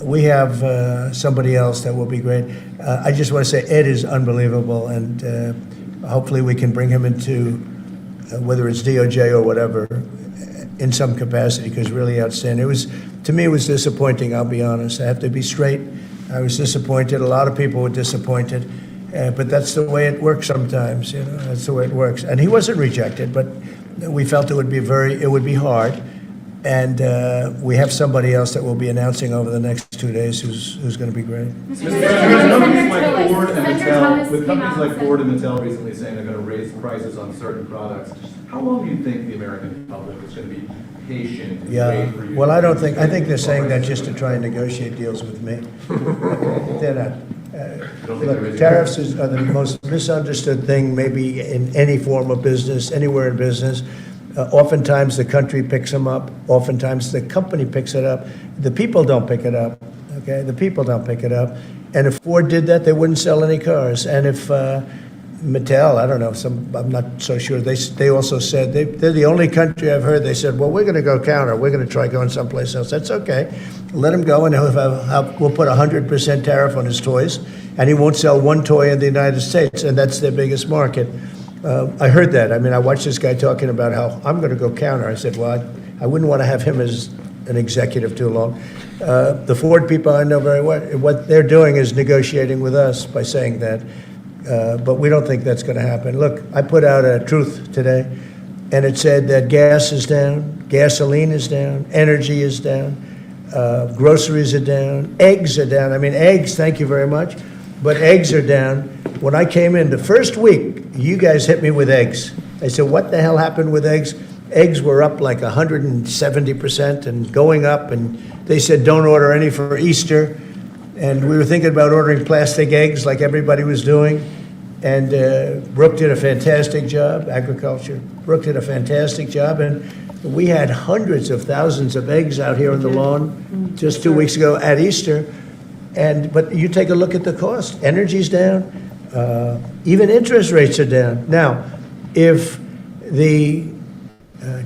we have somebody else that will be great. I just want to say Ed is unbelievable, and hopefully we can bring him into, whether it's DOJ or whatever, in some capacity, because really outstanding. To me, it was disappointing, I'll be honest. I have to be straight. I was disappointed. A lot of people were disappointed. But that's the way it works sometimes, you know. That's the way it works. And he wasn't rejected, but we felt it would be hard. And we have somebody else that we'll be announcing over the next 2 days who's going to be great. With companies like Ford and Mattel recently saying they're going to raise prices on certain products, how long do you think the American public is going to be patient and wait for you? Well, I think they're saying that just to try and negotiate deals with me. They're not. Look, tariffs are the most misunderstood thing maybe in any form of business, anywhere in business. Oftentimes the country picks them up. Oftentimes the company picks it up. The people don't pick it up. Okay, the people don't pick it up. And if Ford did that, they wouldn't sell any cars. And if Mattel, I don't know, I'm not so sure. They also said they're the only country I've heard. They said, well, we're going to go counter. We're going to try going someplace else. That's okay. Let him go, and we'll put 100% tariff on his toys, and he won't sell one toy in the United States, and that's their biggest market. I heard that. I mean, I watched this guy talking about how I'm going to go counter. I said, well, I wouldn't want to have him as an executive too long. The Ford people I know very well. What they're doing is negotiating with us by saying that. But we don't think that's going to happen. Look, I put out a truth today, and it said that gas is down, gasoline is down, energy is down, groceries are down, eggs are down. I mean, eggs, thank you very much. but eggs are down. When I came in the first week, you guys hit me with eggs. I said, what the hell happened with eggs? Eggs were up like 170% and going up, and they said don't order any for Easter. And we were thinking about ordering plastic eggs like everybody was doing. And Brooke did a fantastic job, agriculture. Brooke did a fantastic job, and we had hundreds of thousands of eggs out here on the lawn just 2 weeks ago at Easter. But you take a look at the cost. Energy's down. Even interest rates are down. Now, if the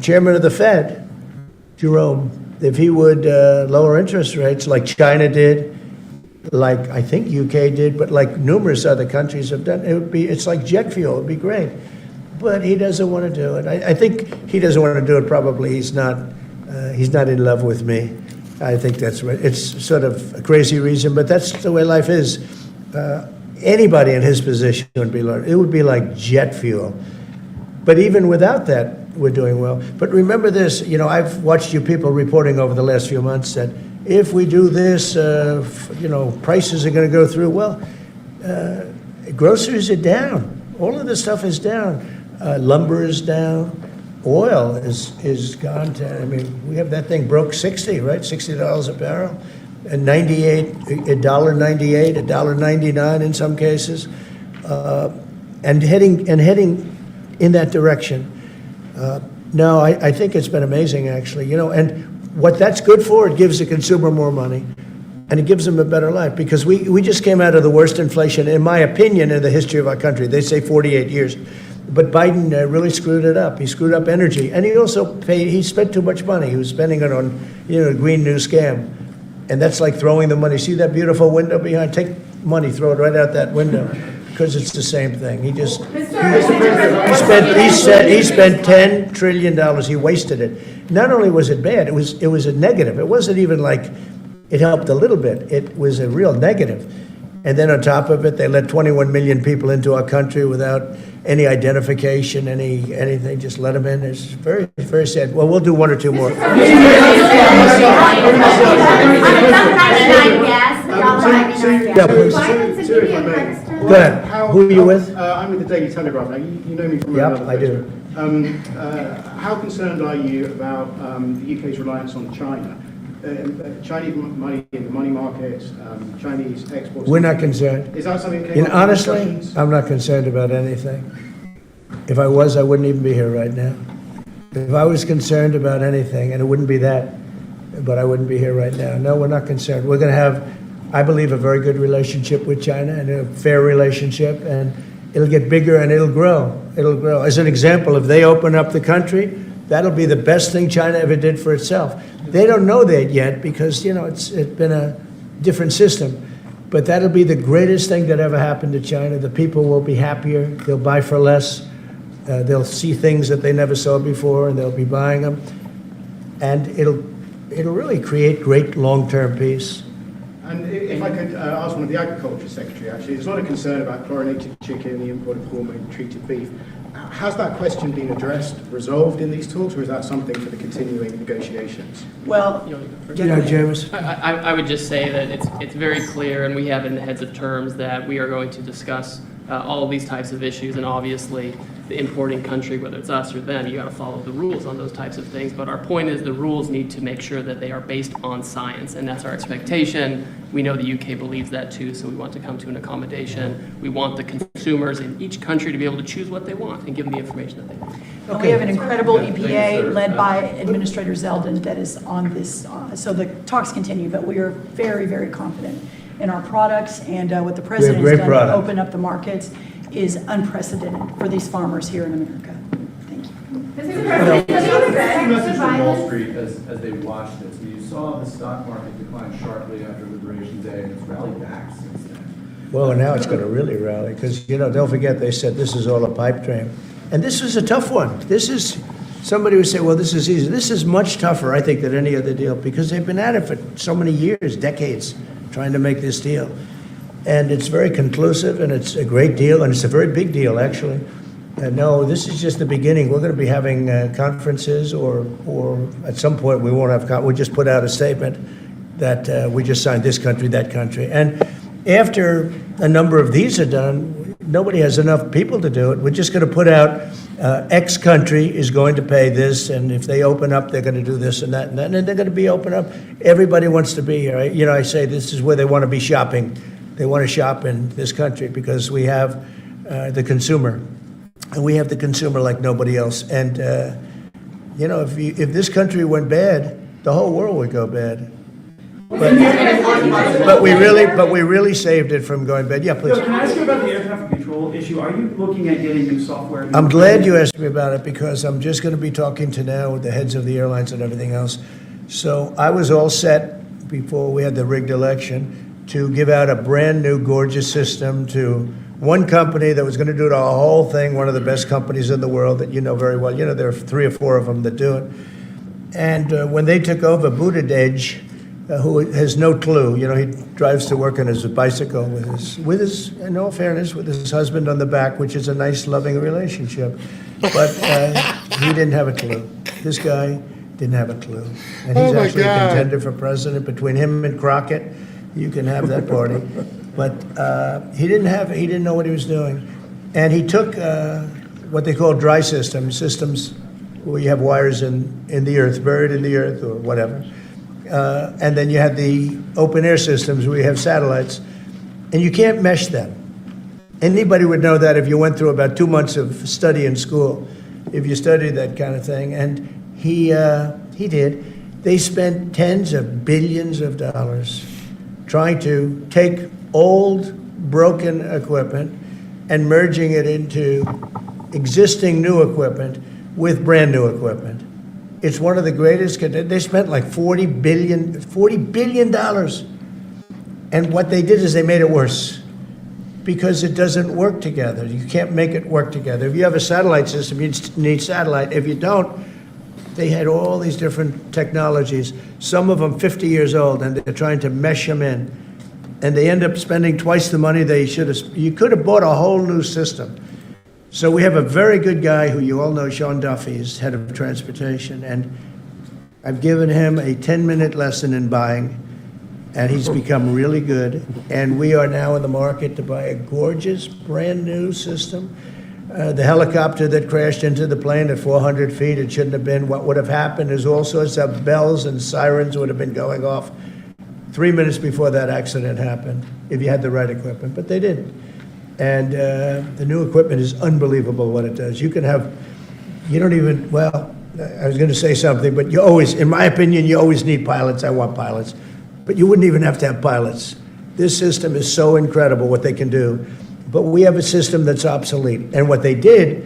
chairman of the Fed, Jerome, if he would lower interest rates like China did, like I think UK did, but like numerous other countries have done, it's like jet fuel. It would be great. But he doesn't want to do it. I think he doesn't want to do it. Probably he's not in love with me. I think that's right. It's sort of a crazy reason, but that's the way life is. Anybody in his position would be like, it would be like jet fuel. But even without that, we're doing well. But remember this, I've watched you people reporting over the last few months that if we do this, prices are going to go through. Well, groceries are down. All of this stuff is down. Lumber is down. Oil is gone to, we have that thing broke 60, right? $60 a barrel. And $1.98, $1.99 in some cases. And heading in that direction. No, I think it's been amazing, actually. And what that's good for, it gives the consumer more money, and it gives them a better life, because we just came out of the worst inflation, in my opinion, in the history of our country. They say 48 years. But Biden really screwed it up. He screwed up energy. And he also he spent too much money. He was spending it on, a green new scam. And that's like throwing the money. See that beautiful window behind? Take money, throw it right out that window, because it's the same thing. He spent $10 trillion. He wasted it. Not only was it bad, it was a negative. It wasn't even like it helped a little bit. It was a real negative. And then on top of it, they let 21 million people into our country without any identification, anything. Just let them in. It's very, very sad. Well, we'll do one or two more. Yeah, please. Go ahead. Who are you with? I'm with the Daily Telegraph. Now, you know me from another I do. How concerned are you about the UK's reliance on China? Chinese money in the money market, Chinese exports. We're not concerned. Is that something that came up in honestly, discussions? I'm not concerned about anything. If I was, I wouldn't even be here right now. If I was concerned about anything, and it wouldn't be that, but I wouldn't be here right now. No, we're not concerned. We're going to have, I believe, a very good relationship with China, and a fair relationship, and it'll get bigger and it'll grow. It'll grow. As an example, if they open up the country, that'll be the best thing China ever did for itself. They don't know that yet because, it's been a different system. But that'll be the greatest thing that ever happened to China. The people will be happier. They'll buy for less. They'll see things that they never saw before, and they'll be buying them. And it'll really create great long-term peace. And if I could ask one of the Agriculture Secretary, actually, there's a lot of concern about chlorinated chicken, the import of hormone-treated beef. Has that question been addressed, resolved in these talks, or is that something for the continuing negotiations? Well, James. I would just say that it's very clear, and we have in the heads of terms that we are going to discuss all of these types of issues, and obviously the importing country, whether it's us or them, you got to follow the rules on those types of things. But our point is the rules need to make sure that they are based on science, and that's our expectation. We know the UK believes that too, so we want to come to an accommodation. We want the consumers in each country to be able to choose what they want and give them the information that they want. Okay. We have an incredible EPA led by Administrator Zeldin that is on this. So the talks continue, but we are very, very confident in our products, and what the president has done to open up the markets is unprecedented for these farmers here in America. Thank you. Message from Wall Street as they watched this. You saw the stock market decline sharply after Liberation Day, and it's rallied back since then. Well, now it's going to really rally, because, don't forget, they said this is all a pipe dream. And this was a tough one. This is, somebody would say, well, this is easy. This is much tougher, I think, than any other deal, because they've been at it for so many years, decades, trying to make this deal. And it's very conclusive, and it's a great deal, and it's a very big deal, actually. No, this is just the beginning. We're going to be having conferences, or at some point we won't have, we'll just put out a statement that we just signed this country, that country. And after a number of these are done, nobody has enough people to do it. We're just going to put out X country is going to pay this, and if they open up, they're going to do this and that, and they're going to be open up. Everybody wants to be here. I say this is where they want to be shopping. They want to shop in this country because we have the consumer, and we have the consumer like nobody else. And if this country went bad, the whole world would go bad. But we really saved it from going bad. Yeah, please. Can I ask you about the air traffic control issue? Are you looking at getting new software? I'm glad you asked me about it because I'm just going to be talking to now with the heads of the airlines and everything else. So I was all set before we had the rigged election to give out a brand new gorgeous system to one company that was going to do the whole thing, one of the best companies in the world that you know very well. There are 3 or 4 of them that do it. And when they took over, Buttigieg, who has no clue, he drives to work on his bicycle with his, in all fairness, with his husband on the back, which is a nice, loving relationship. But he didn't have a clue. This guy didn't have a clue. And he's actually a contender for president. Between him and Crockett, you can have that party. But he didn't know what he was doing. And he took what they call dry systems where you have wires in the earth, buried in the earth or whatever. And then you have the open air systems where you have satellites, and you can't mesh them. Anybody would know that if you went through about 2 months of study in school, if you studied that kind of thing. And he did. They spent tens of billions of dollars trying to take old, broken equipment and merging it into existing new equipment with brand new equipment. It's one of the greatest. They spent like $40 billion. And what they did is they made it worse because it doesn't work together. You can't make it work together. If you have a satellite system, you need satellite. If you don't, they had all these different technologies, some of them 50 years old, and they're trying to mesh them in. And they end up spending twice the money they should have. You could have bought a whole new system. So we have a very good guy who you all know, Sean Duffy, is head of transportation, and I've given him a 10-minute lesson in buying, and he's become really good. And we are now in the market to buy a gorgeous, brand-new system. The helicopter that crashed into the plane at 400 feet, it shouldn't have been. What would have happened is all sorts of bells and sirens would have been going off 3 minutes before that accident happened, if you had the right equipment, but they didn't. And the new equipment is unbelievable what it does. I was going to say something, but in my opinion, you always need pilots. I want pilots. But you wouldn't even have to have pilots. This system is so incredible what they can do. But we have a system that's obsolete. And what they did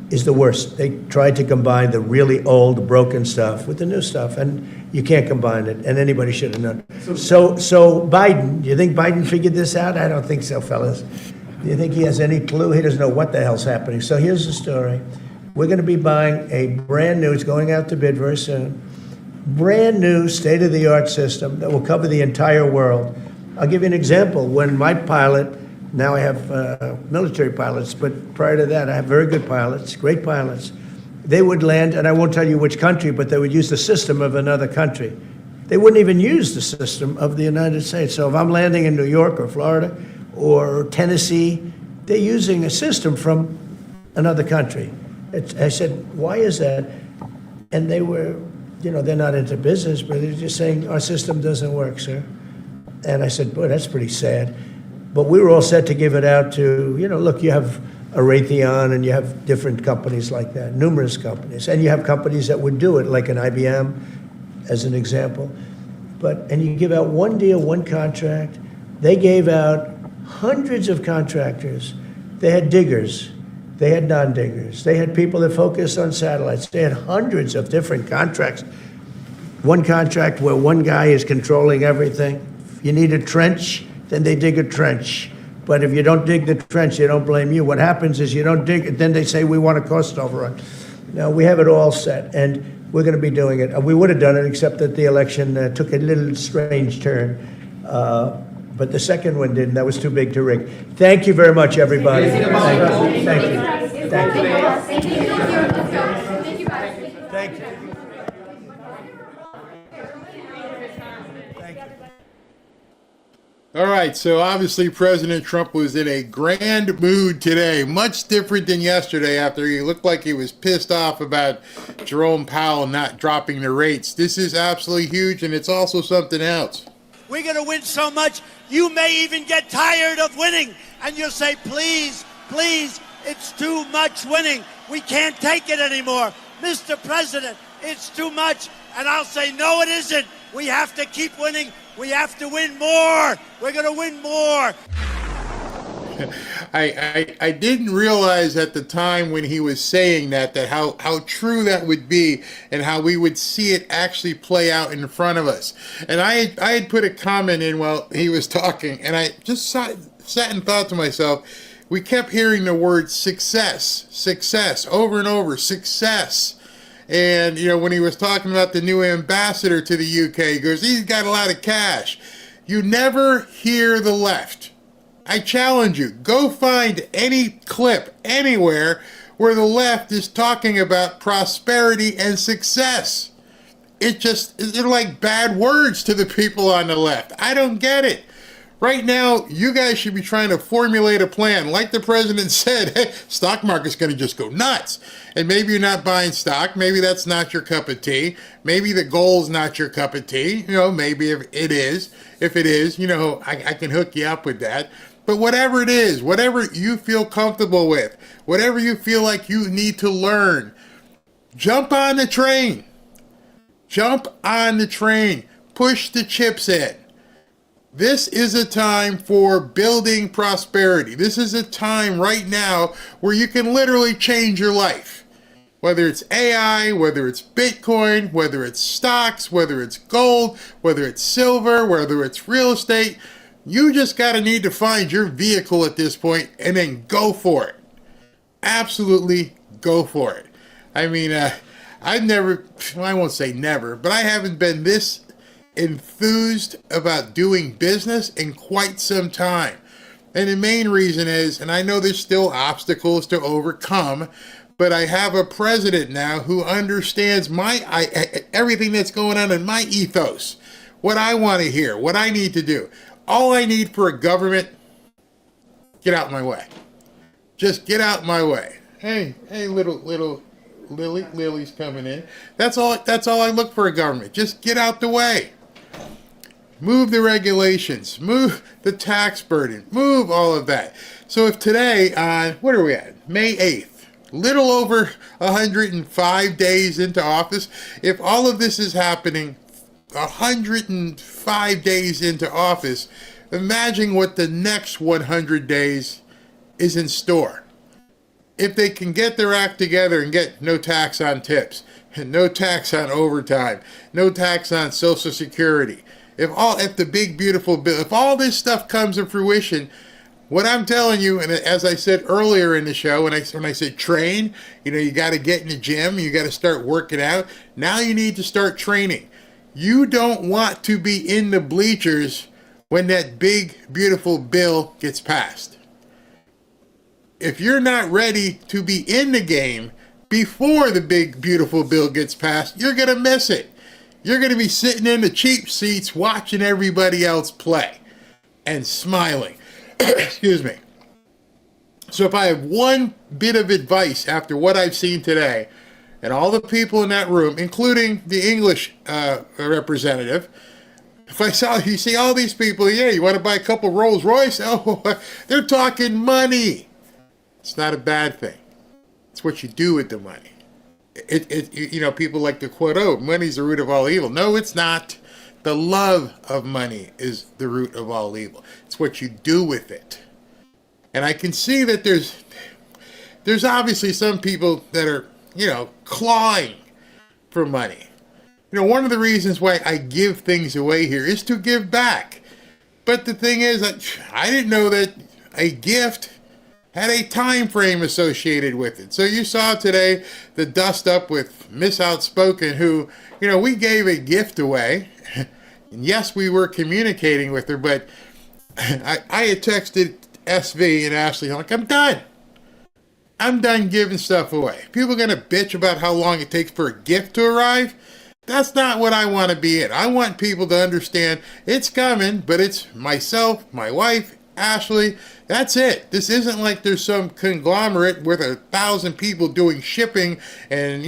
is the worst. They tried to combine the really old, broken stuff with the new stuff. And you can't combine it, and anybody should have known. So Biden, do you think Biden figured this out? I don't think so, fellas. Do you think he has any clue? He doesn't know what the hell's happening. So here's the story. We're going to be buying a brand new, it's going out to bid very soon, brand new state-of-the-art system that will cover the entire world. I'll give you an example. When my pilot, now I have military pilots, but prior to that I have very good pilots, great pilots. They would land, and I won't tell you which country, but they would use the system of another country. They wouldn't even use the system of the United States. So if I'm landing in New York or Florida or Tennessee, they're using a system from another country. I said, why is that? And they were, they're not into business, but they're just saying, our system doesn't work, sir. And I said, boy, that's pretty sad. But we were all set to give it out to, look, you have a Raytheon and you have different companies like that, numerous companies. And you have companies that would do it, like an IBM, as an example. And you give out one deal, one contract. They gave out hundreds of contractors. They had diggers. They had non-diggers. They had people that focused on satellites. They had hundreds of different contracts. One contract where one guy is controlling everything. If you need a trench, then they dig a trench. But if you don't dig the trench, they don't blame you. What happens is you don't dig it, then they say we want a cost overrun. Now, we have it all set, and we're going to be doing it. We would have done it, except that the election took a little strange turn. But the second one didn't. That was too big to rig. Thank you very much, everybody. Thank you. Thank you. Thank you. Thank you. Thank you. All right, so obviously President Trump was in a grand mood today, much different than yesterday after he looked like he was pissed off about Jerome Powell not dropping the rates. This is absolutely huge, and it's also something else. We're going to win so much, you may even get tired of winning, and you'll say, please, please, it's too much winning. We can't take it anymore. Mr. President, it's too much. And I'll say, no, it isn't. We have to keep winning. We have to win more. We're going to win more. I didn't realize at the time when he was saying that how true that would be and how we would see it actually play out in front of us. And I had put a comment in while he was talking, and I just sat and thought to myself, we kept hearing the word success, success, over and over, success. And, you know, when he was talking about the new ambassador to the UK, he goes, he's got a lot of cash. You never hear the left. I challenge you, go find any clip anywhere where the left is talking about prosperity and success. They're like bad words to the people on the left. I don't get it. Right now, you guys should be trying to formulate a plan. Like the president said, hey, stock market's going to just go nuts. And maybe you're not buying stock. Maybe that's not your cup of tea. Maybe the goal's not your cup of tea. You know, maybe if it is, you know, I can hook you up with that. But whatever it is, whatever you feel comfortable with, whatever you feel like you need to learn, jump on the train. Jump on the train. Push the chips in. This is a time for building prosperity. This is a time right now where you can literally change your life. Whether it's AI, whether it's Bitcoin, whether it's stocks, whether it's gold, whether it's silver, whether it's real estate, you just need to find your vehicle at this point and then go for it. Absolutely go for it. I mean, I won't say never, but I haven't been this enthused about doing business in quite some time. And the main reason is, and I know there's still obstacles to overcome, but I have a president now who understands everything that's going on in my ethos, what I want to hear, what I need to do. All I need for a government, get out my way. Just get out my way. Hey, little Lily's coming in. That's all I look for a government. Just get out the way. Move the regulations, move the tax burden, move all of that. So if today on, what are we at? May 8th, little over 105 days into office, if all of this is happening 105 days into office, imagine what the next 100 days is in store. If they can get their act together and get no tax on tips, no tax on overtime, no tax on Social Security, if the big beautiful bill, if all this stuff comes to fruition, what I'm telling you, and as I said earlier in the show, when I said train, you got to get in the gym, you got to start working out. Now you need to start training. You don't want to be in the bleachers when that big beautiful bill gets passed. If you're not ready to be in the game before the big beautiful bill gets passed, you're going to miss it. You're going to be sitting in the cheap seats watching everybody else play and smiling. Excuse me. So if I have one bit of advice after what I've seen today, and all the people in that room, including the English representative, you see all these people, yeah, you want to buy a couple Rolls Royce? Oh, they're talking money. It's not a bad thing. It's what you do with the money. People like to quote, oh, money's the root of all evil. No, it's not. The love of money is the root of all evil. It's what you do with it. And I can see that there's obviously some people that are, clawing for money. One of the reasons why I give things away here is to give back. But the thing is, I didn't know that a gift had a time frame associated with it. So you saw today the dust up with Miss Outspoken, who, we gave a gift away. And yes, we were communicating with her, but I had texted SV and Ashley, I'm done. I'm done giving stuff away. People are going to bitch about how long it takes for a gift to arrive. That's not what I want to be in. I want people to understand it's coming, but it's myself, my wife, Ashley. That's it. This isn't like there's some conglomerate with 1,000 people doing shipping and,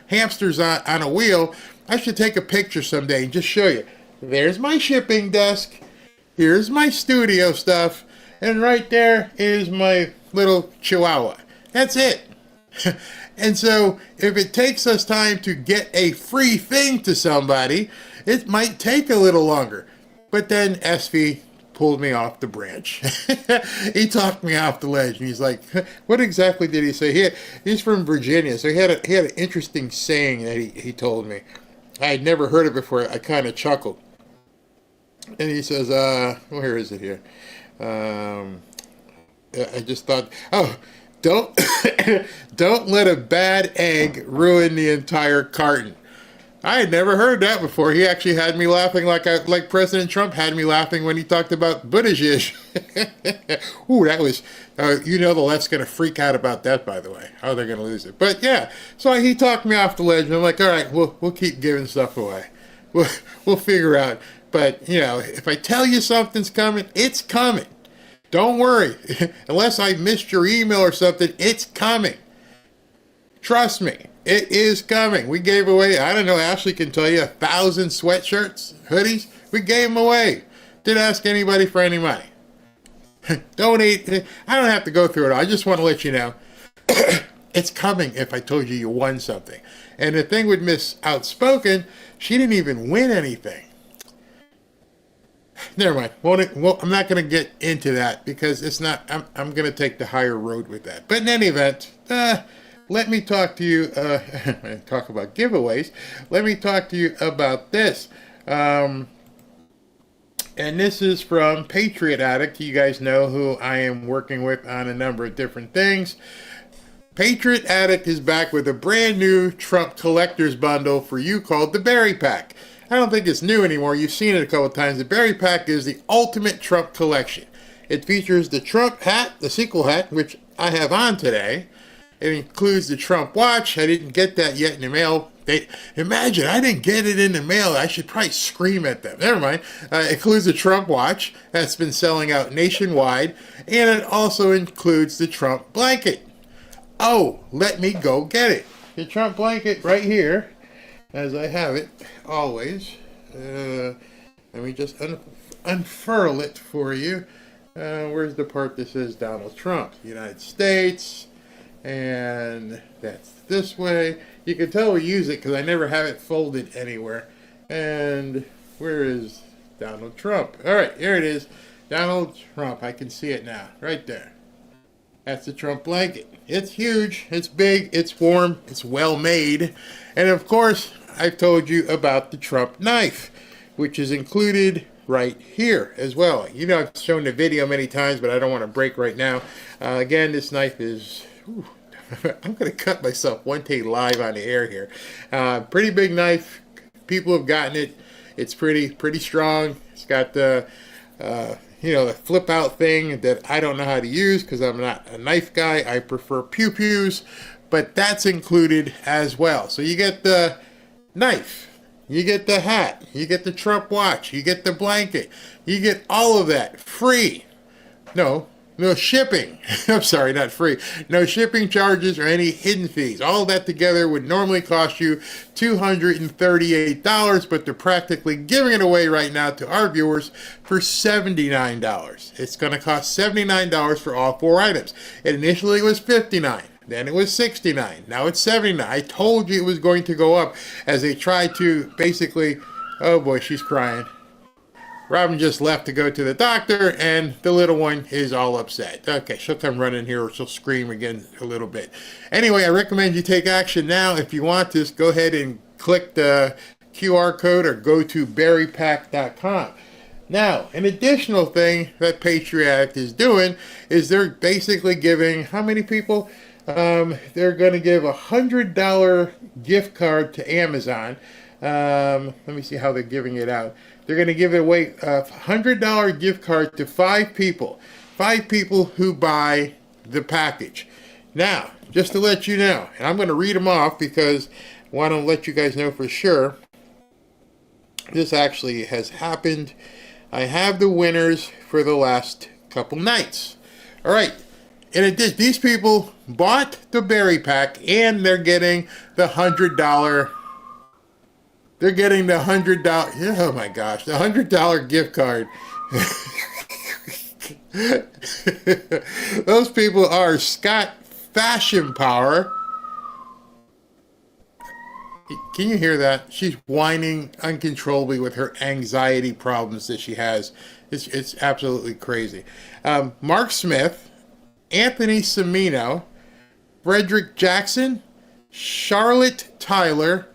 hamsters on a wheel. I should take a picture someday and just show you. There's my shipping desk. Here's my studio stuff. And right there is my little chihuahua. That's it. And so if it takes us time to get a free thing to somebody, it might take a little longer. But then SV pulled me off the branch. He talked me off the ledge. And he's like, what exactly did he say? He's from Virginia, so he had an interesting saying that he told me. I had never heard it before. I kind of chuckled. And he says, where is it here? I just thought, don't let a bad egg ruin the entire carton. I had never heard that before. He actually had me laughing like President Trump had me laughing when he talked about Buttigieg. Ooh, that was, the left's going to freak out about that, by the way. How they're going to lose it. But yeah, so he talked me off the ledge, and I'm like, all right, we'll keep giving stuff away. We'll figure out. But, if I tell you something's coming, it's coming. Don't worry. Unless I missed your email or something, it's coming. Trust me, it is coming. We gave away, I don't know, Ashley can tell you, 1,000 sweatshirts, hoodies. We gave them away. Didn't ask anybody for any money. Donate. I don't have to go through it. I just want to let you know. It's coming if I told you won something. And the thing with Miss Outspoken, she didn't even win anything. Never mind. I'm not going to get into that because it's not. I'm going to take the higher road with that. But in any event, let me talk to you. Talk about giveaways. Let me talk to you about this. And this is from Patriot Addict. You guys know who I am working with on a number of different things. Patriot Addict is back with a brand new Trump collector's bundle for you called the Berry Pack. I don't think it's new anymore. You've seen it a couple of times. The Berry Pack is the ultimate Trump collection. It features the Trump hat, the sequel hat, which I have on today. It includes the Trump watch. I didn't get that yet in the mail. Imagine, I didn't get it in the mail. I should probably scream at them. Never mind. It includes the Trump watch that's been selling out nationwide. And it also includes the Trump blanket. Oh, let me go get it. The Trump blanket right here. As I have it, always. Let me just unfurl it for you. Where's the part that says Donald Trump? United States. And that's this way. You can tell we use it because I never have it folded anywhere. And where is Donald Trump? All right, here it is. Donald Trump. I can see it now. Right there. That's the Trump blanket. It's huge, it's big, it's warm, it's well made. And of course, I've told you about the Trump knife, which is included right here as well. I've shown the video many times, but I don't want to break right now. Again, this knife is, I'm going to cut myself one day live on the air here. Pretty big knife. People have gotten it. It's pretty strong. It's got the the flip out thing that I don't know how to use because I'm not a knife guy. I prefer pew-pews, but that's included as well. So you get the knife, you get the hat, you get the Trump watch, you get the blanket, you get all of that free. No shipping. I'm sorry, not free. No shipping charges or any hidden fees. All of that together would normally cost you $238, but they're practically giving it away right now to our viewers for $79. It's going to cost $79 for all 4 items. Initially it was $59. Then it was $69. Now it's $79. I told you it was going to go up as they tried to basically, oh boy, she's crying. Robin just left to go to the doctor, and the little one is all upset. Okay, she'll come running here, or she'll scream again a little bit. Anyway, I recommend you take action now. If you want this, go ahead and click the QR code or go to berrypack.com. Now, an additional thing that Patriot is doing is they're basically giving, how many people? They're going to give a $100 gift card to Amazon. Let me see how they're giving it out. They're going to give it away a $100 gift card to 5 people. 5 people who buy the package. Now, just to let you know, and I'm going to read them off because want to let you guys know for sure. This actually has happened. I have the winners for the last couple nights. All right. In addition, these people bought the berry pack and they're getting the $100. They're getting the $100. Oh my gosh, the $100 gift card. Those people are Scott Fashion Power. Can you hear that? She's whining uncontrollably with her anxiety problems that she has. It's absolutely crazy. Mark Smith, Anthony Semino, Frederick Jackson, Charlotte Tyler,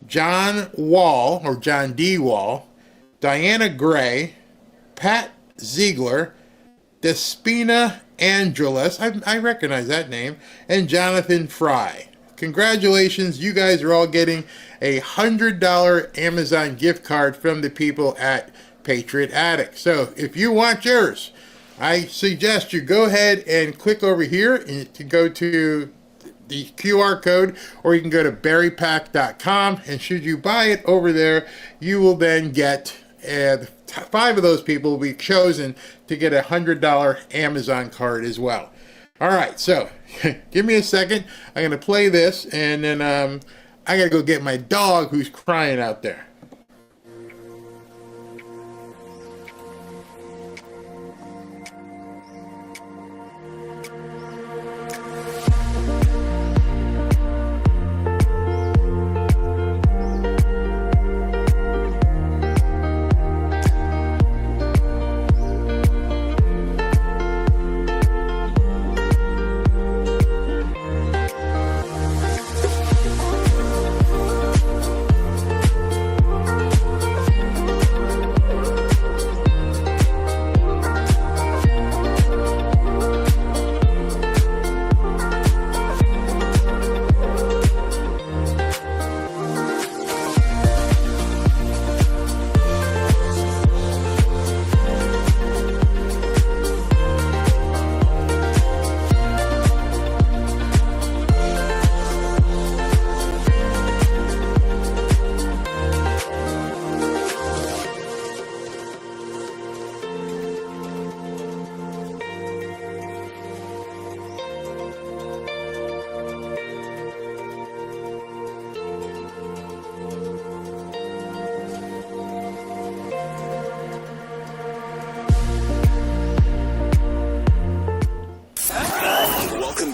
John Wall, or John D. Wall, Diana Gray, Pat Ziegler, Despina Angeles, I recognize that name, and Jonathan Fry. Congratulations, you guys are all getting a $100 Amazon gift card from the people at Patriot Attic. So if you want yours, I suggest you go ahead and click over here and to go to the QR code, or you can go to berrypack.com, and should you buy it over there, you will then get 5 of those people will be chosen to get a $100 Amazon card as well. All right, so give me a second. I'm going to play this, and then I got to go get my dog who's crying out there.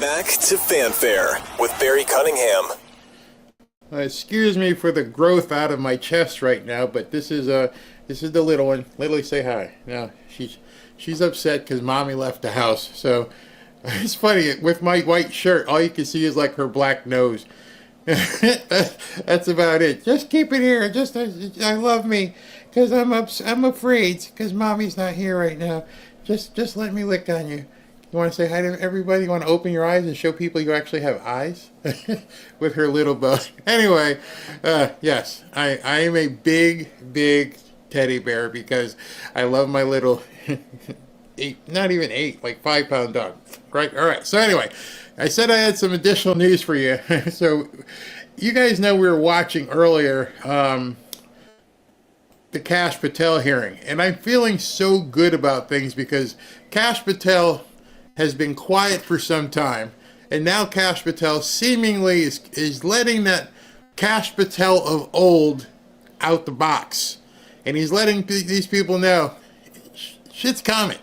Back to Fanfare with Barry Cunningham. Excuse me for the growth out of my chest right now, but this is the little one. Lily, say hi. Now she's upset because mommy left the house. So it's funny, with my white shirt, all you can see is like her black nose. That's about it. Just keep it here. I love me because I'm afraid because mommy's not here right now. Just let me lick on you. You want to say hi to everybody? You want to open your eyes and show people you actually have eyes? With her little bow. Anyway, yes, I am a big teddy bear because I love my little, not even 8, like 5-pound dog. Right? All right. So anyway, I said I had some additional news for you. So you guys know we were watching earlier the Kash Patel hearing. And I'm feeling so good about things because Kash Patel has been quiet for some time, and now Kash Patel seemingly is letting that Kash Patel of old out the box, and he's letting these people know shit's coming,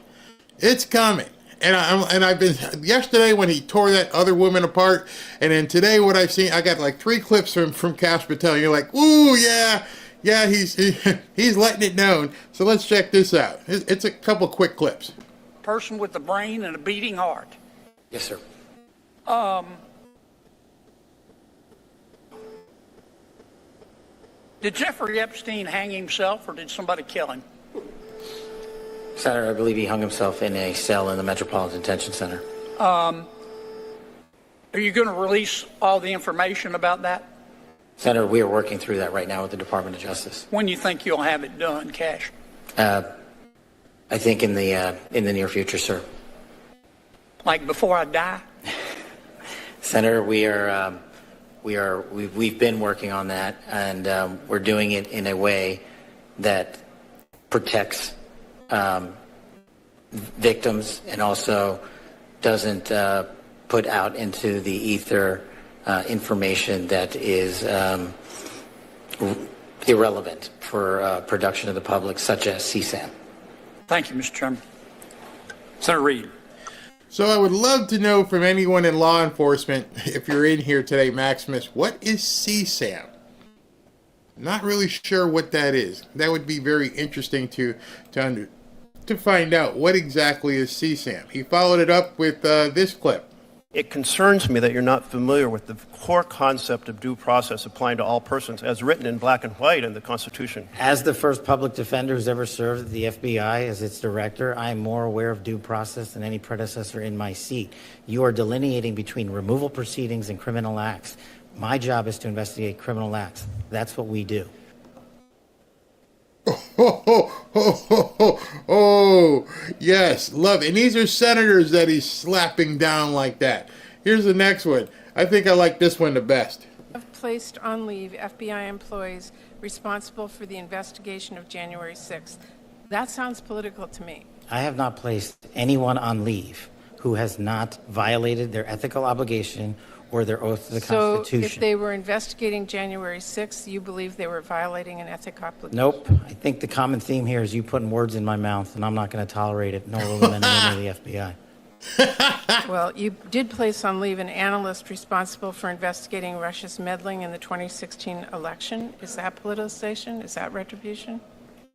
it's coming. And I've been yesterday when he tore that other woman apart, and then today what I've seen, I got like 3 clips from Kash Patel. And you're like, ooh yeah, he's letting it known. So let's check this out. It's a couple quick clips. Person with a brain and a beating heart. Yes, sir. Did Jeffrey Epstein hang himself or did somebody kill him? Senator, I believe he hung himself in a cell in the Metropolitan Detention Center. Are you going to release all the information about that? Senator, we are working through that right now with the Department of Justice. When do you think you'll have it done, Cash? I think in the near future, sir. Like before I die? Senator, we are We've been working on that, and we're doing it in a way that protects victims and also doesn't put out into the ether information that is irrelevant for production of the public, such as CSAM. Thank you, Mr. Chairman. Senator Reid. So I would love to know from anyone in law enforcement, if you're in here today, Maximus, what is CSAM? Not really sure what that is. That would be very interesting to find out what exactly is CSAM. He followed it up with this clip. It concerns me that you're not familiar with the core concept of due process applying to all persons as written in black and white in the Constitution. As the first public defender who's ever served at the FBI as its director, I am more aware of due process than any predecessor in my seat. You are delineating between removal proceedings and criminal acts. My job is to investigate criminal acts. That's what we do. Oh, yes, love it. And these are senators that he's slapping down like that. Here's the next one. I think I like this one the best. Have placed on leave FBI employees responsible for the investigation of January 6th. That sounds political to me. I have not placed anyone on leave who has not violated their ethical obligation or their oath to the Constitution. So if they were investigating January 6th, you believe they were violating an ethic obligation? Nope. I think the common theme here is you putting words in my mouth, and I'm not going to tolerate it, nor will the men and women of the FBI. Well, you did place on leave an analyst responsible for investigating Russia's meddling in the 2016 election. Is that politicization? Is that retribution?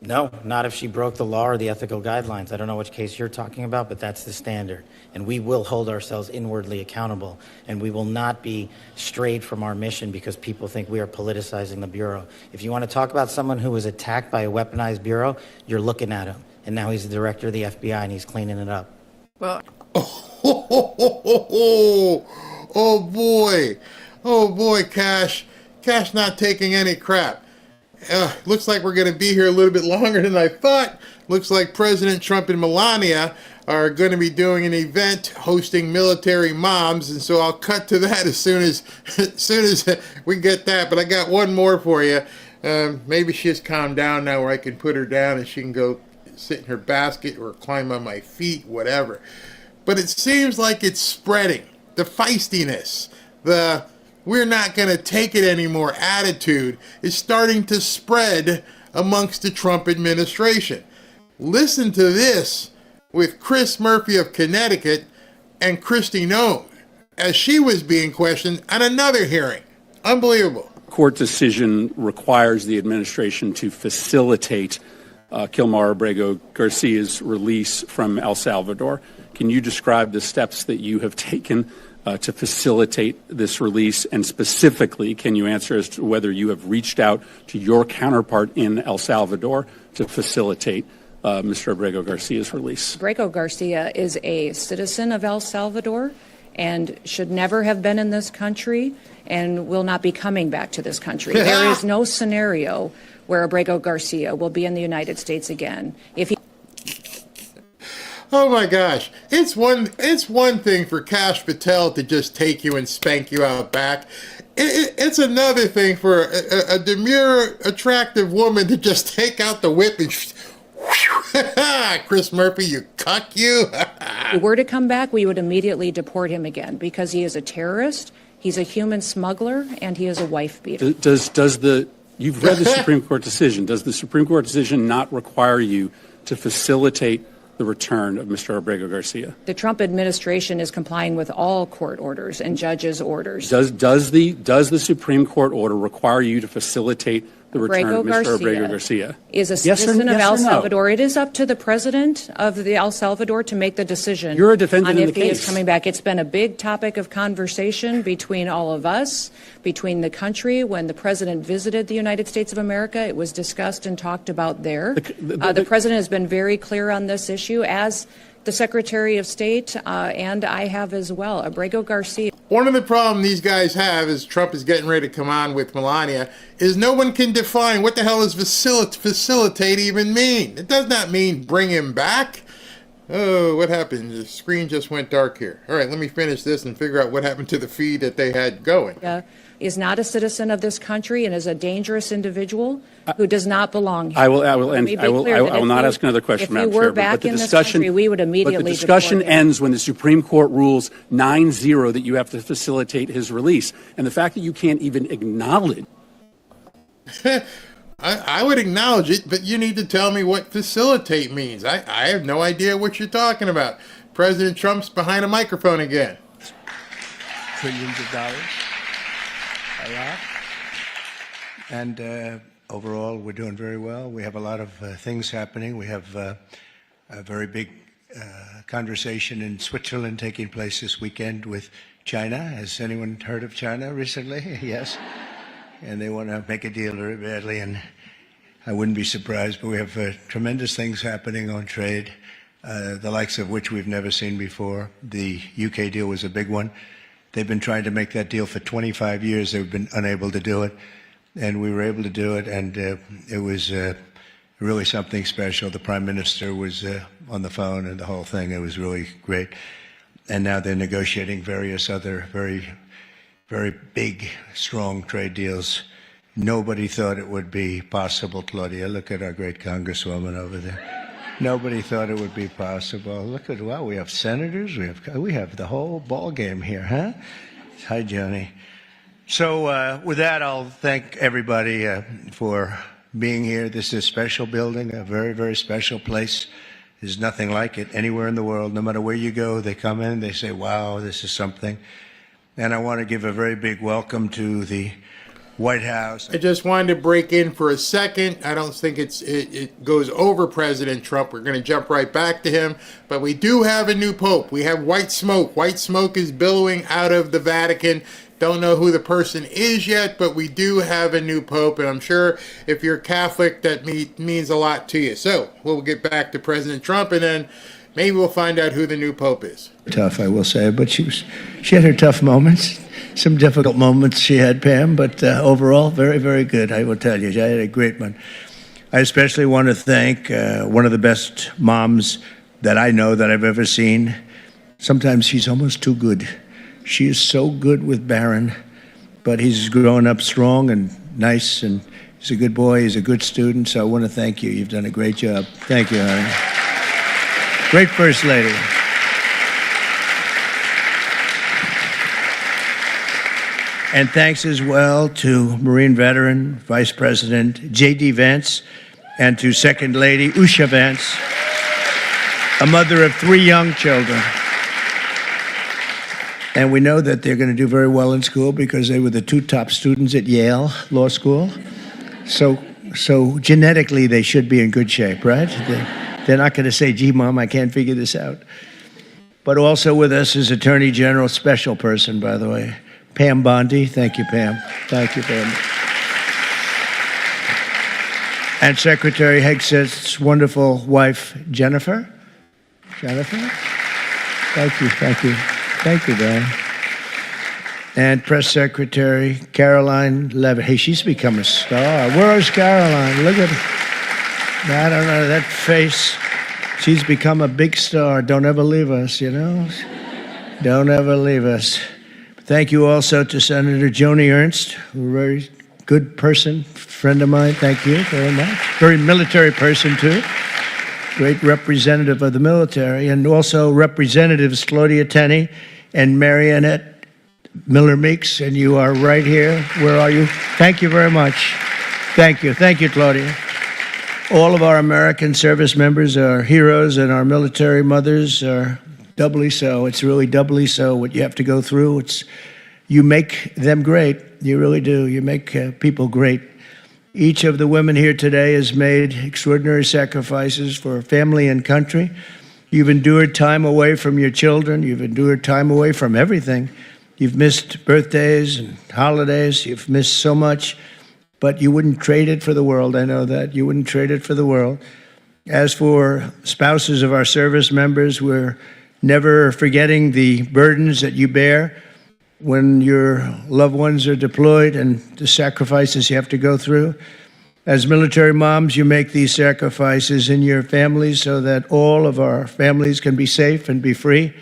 No, not if she broke the law or the ethical guidelines. I don't know which case you're talking about, but that's the standard. And we will hold ourselves inwardly accountable. And we will not be strayed from our mission because people think we are politicizing the Bureau. If you want to talk about someone who was attacked by a weaponized Bureau, you're looking at him. And now he's the director of the FBI and he's cleaning it up. Well, oh boy, Cash not taking any crap. Looks like we're going to be here a little bit longer than I thought. Looks like President Trump and Melania are going to be doing an event hosting military moms, and so I'll cut to that as soon as we get that. But I got one more for you. Maybe she's calmed down now where I can put her down and she can go sit in her basket or climb on my feet, whatever. But it seems like it's spreading. The feistiness, the we're not going to take it anymore attitude is starting to spread amongst the Trump administration. Listen to this with Chris Murphy of Connecticut and Kristi Noem as she was being questioned at another hearing. Unbelievable. Court decision requires the administration to facilitate Kilmar Abrego Garcia's release from El Salvador. Can you describe the steps that you have taken to facilitate this release? And specifically, can you answer as to whether you have reached out to your counterpart in El Salvador to facilitate Mr. Abrego Garcia's release? Abrego Garcia is a citizen of El Salvador and should never have been in this country and will not be coming back to this country. There is no scenario where Abrego Garcia will be in the United States again. If he Oh my gosh, it's one thing for Kash Patel to just take you and spank you out back. It's another thing for a demure, attractive woman to just take out the whip and Chris Murphy, you cuck you. he were to come back, we would immediately deport him again because he is a terrorist, he's a human smuggler, and he is a wife beater. You've read the Supreme Court decision. Does the Supreme Court decision not require you to facilitate the return of Mr. Abrego Garcia? The Trump administration is complying with all court orders and judges' orders. Does the Supreme Court order require you to facilitate the return of Mr. Abrego Garcia? Is a citizen of El Salvador. It is up to the president of the El Salvador to make the decision. You're a defendant on in if the he case. is coming back. It's been a big topic of conversation between all of us, between the country. When the president visited the United States of America, it was discussed and talked about there. The president has been very clear on this issue, as the Secretary of State, and I have as well. Abrego Garcia. One of the problems these guys have, as Trump is getting ready to come on with Melania, is no one can define what the hell does facilitate even mean. It does not mean bring him back. Oh, what happened? The screen just went dark here. All right, let me finish this and figure out what happened to the feed that they had going. Is not a citizen of this country and is a dangerous individual who does not belong here. I will not ask another question, Madam Chair. If we were back in this country, we would immediately. But the discussion ends when the Supreme Court rules 9-0 that you have to facilitate his release, and the fact that you can't even acknowledge. I would acknowledge it, but you need to tell me what facilitate means. I have no idea what you're talking about. President Trump's behind a microphone again. Trillions of dollars. A lot. And overall, we're doing very well. We have a lot of things happening. We have a very big conversation in Switzerland taking place this weekend with China. Has anyone heard of China recently? Yes. And they want to make a deal very badly, and I wouldn't be surprised, but we have tremendous things happening on trade, the likes of which we've never seen before. The UK deal was a big one. They've been trying to make that deal for 25 years. They've been unable to do it, and we were able to do it, and it was really something special. The Prime Minister was on the phone and the whole thing. It was really great. And now they're negotiating various other very big, strong trade deals. Nobody thought it would be possible, Claudia. Look at our great Congresswoman over there. Nobody thought it would be possible. Look at, wow, we have senators. We have the whole ball game here, huh? Hi, Johnny. So with that, I'll thank everybody for being here. This is a special building, a very, very special place. There's nothing like it anywhere in the world. No matter where you go, they come in, they say, wow, this is something. And I want to give a very big welcome to the White House. I just wanted to break in for a second. I don't think it goes over President Trump. We're going to jump right back to him. But we do have a new pope. We have white smoke. White smoke is billowing out of the Vatican. Don't know who the person is yet, but we do have a new pope. And I'm sure if you're Catholic, that means a lot to you. So we'll get back to President Trump, and then maybe we'll find out who the new pope is. Tough, I will say, but she had her tough moments, some difficult moments she had, Pam, but overall, very, very good, I will tell you. She had a great one. I especially want to thank one of the best moms that I know that I've ever seen. Sometimes she's almost too good. She is so good with Barron, but he's grown up strong and nice, and he's a good boy, he's a good student, so I want to thank you. You've done a great job. Thank you, honey. Great First Lady. And thanks as well to Marine veteran, Vice President J.D. Vance, and to Second Lady Usha Vance, a mother of 3 young children. And we know that they're going to do very well in school because they were the 2 top students at Yale Law School. So genetically, they should be in good shape, right? They're not going to say, gee, Mom, I can't figure this out. But also with us is Attorney General, special person, by the way, Pam Bondi. Thank you, Pam. Thank you, Pam. And Secretary Hegset's wonderful wife, Jennifer. Jennifer? Thank you, thank you. Thank you, Dan. And Press Secretary Caroline Levitt. Hey, she's become a star. Where's Caroline? Look at her. I don't know, that face. She's become a big star. Don't ever leave us, you know? Don't ever leave us. Thank you also to Senator Joni Ernst, a very good person, friend of mine. Thank you very much. Very military person, too. Great representative of the military. And also Representatives Claudia Tenney and Marionette Miller Meeks. And you are right here. Where are you? Thank you very much. Thank you. Thank you, Claudia. All of our American service members are heroes, and our military mothers are doubly so. It's really doubly so what you have to go through. You make them great. You really do. You make people great. Each of the women here today has made extraordinary sacrifices for family and country. You've endured time away from your children. You've endured time away from everything. You've missed birthdays and holidays. You've missed so much, but you wouldn't trade it for the world. I know that. You wouldn't trade it for the world. As for spouses of our service members, we're never forgetting the burdens that you bear when your loved ones are deployed and the sacrifices you have to go through. As military moms, you make these sacrifices in your families so that all of our families can be safe and be free.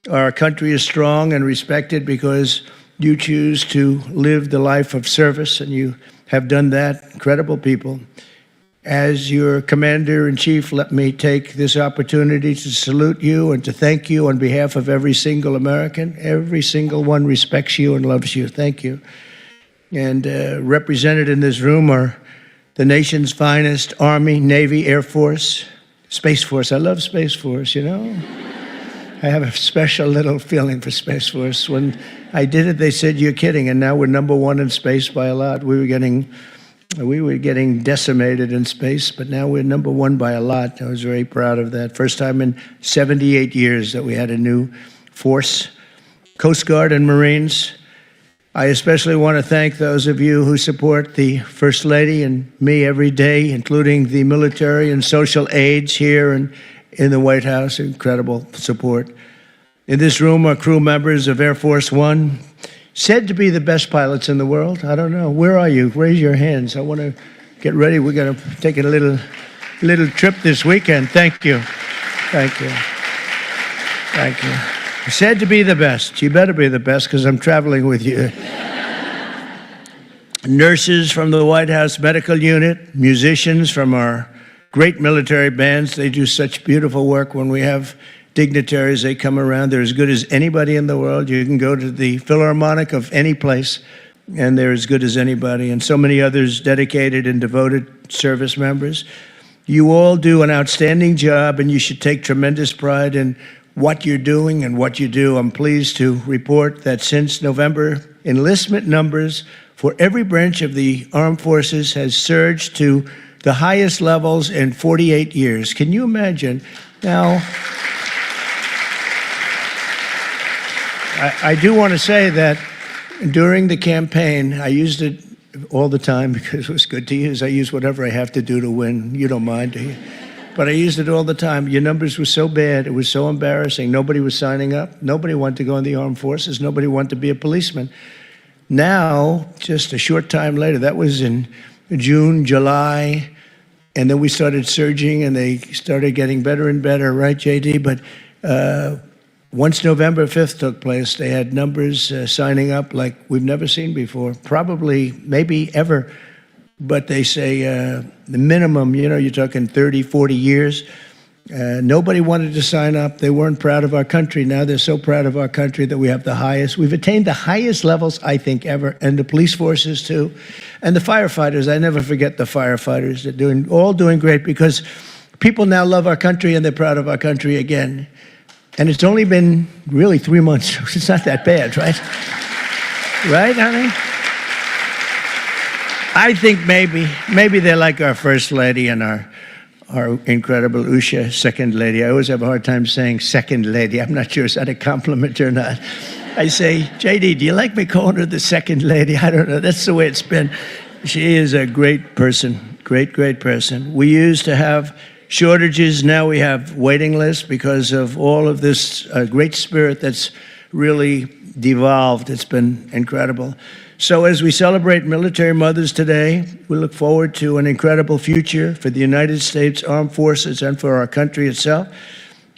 Our country is strong and respected because you choose to live the life of service, and you have done that. Incredible people. As your commander-in-chief, let me take this opportunity to salute you and to thank you on behalf of every single American. Every single one respects you and loves you. Thank you. And represented in this room are the nation's finest Army, Navy, Air Force, Space Force. I love Space Force, you know. I have a special little feeling for Space Force. When I did it, they said, "You're kidding," and now we're #1 in space by a lot. We were getting decimated in space, but now we're #1 by a lot. I was very proud of that. First time in 78 years that we had a new force, Coast Guard and Marines. I especially want to thank those of you who support the First Lady and me every day, including the military and social aides here and in the White House. Incredible support. In this room are crew members of Air Force One, said to be the best pilots in the world. I don't know. Where are you? Raise your hands. I want to get ready. We're going to take a little trip this weekend. Thank you. Thank you. Thank you. Said to be the best. You better be the best because I'm traveling with you. Nurses from the White House Medical Unit, musicians from our great military bands. They do such beautiful work. When we have dignitaries, they come around. They're as good as anybody in the world. You can go to the Philharmonic of any place, and they're as good as anybody. And so many others, dedicated and devoted service members. You all do an outstanding job, and you should take tremendous pride in what you're doing and what you do. I'm pleased to report that since November, enlistment numbers for every branch of the armed forces has surged to the highest levels in 48 years. Can you imagine? Now, I do want to say that during the campaign, I used it all the time because it was good to use. I use whatever I have to do to win. You don't mind, do you? But I used it all the time. Your numbers were so bad. It was so embarrassing. Nobody was signing up. Nobody wanted to go in the armed forces. Nobody wanted to be a policeman. Now, just a short time later, that was in June, July, and then we started surging, and they started getting better and better, right, JD? But once November 5th took place, they had numbers signing up like we've never seen before, probably, maybe ever. But they say the minimum, you know, you're talking 30, 40 years. Nobody wanted to sign up. They weren't proud of our country. Now they're so proud of our country that we have the highest. We've attained the highest levels, I think, ever. And the police forces, too. And the firefighters. I never forget the firefighters. They're all doing great because people now love our country and they're proud of our country again. And it's only been really 3 months. It's not that bad, right? Right, honey? I think maybe they're like our First Lady and our incredible Usha, Second Lady. I always have a hard time saying Second Lady. I'm not sure is that a compliment or not. I say, JD, do you like me calling her the Second Lady? I don't know. That's the way it's been. She is a great person, great person. We used to have shortages. Now we have waiting lists because of all of this great spirit that's really devolved. It's been incredible. So as we celebrate military mothers today, we look forward to an incredible future for the United States Armed Forces and for our country itself,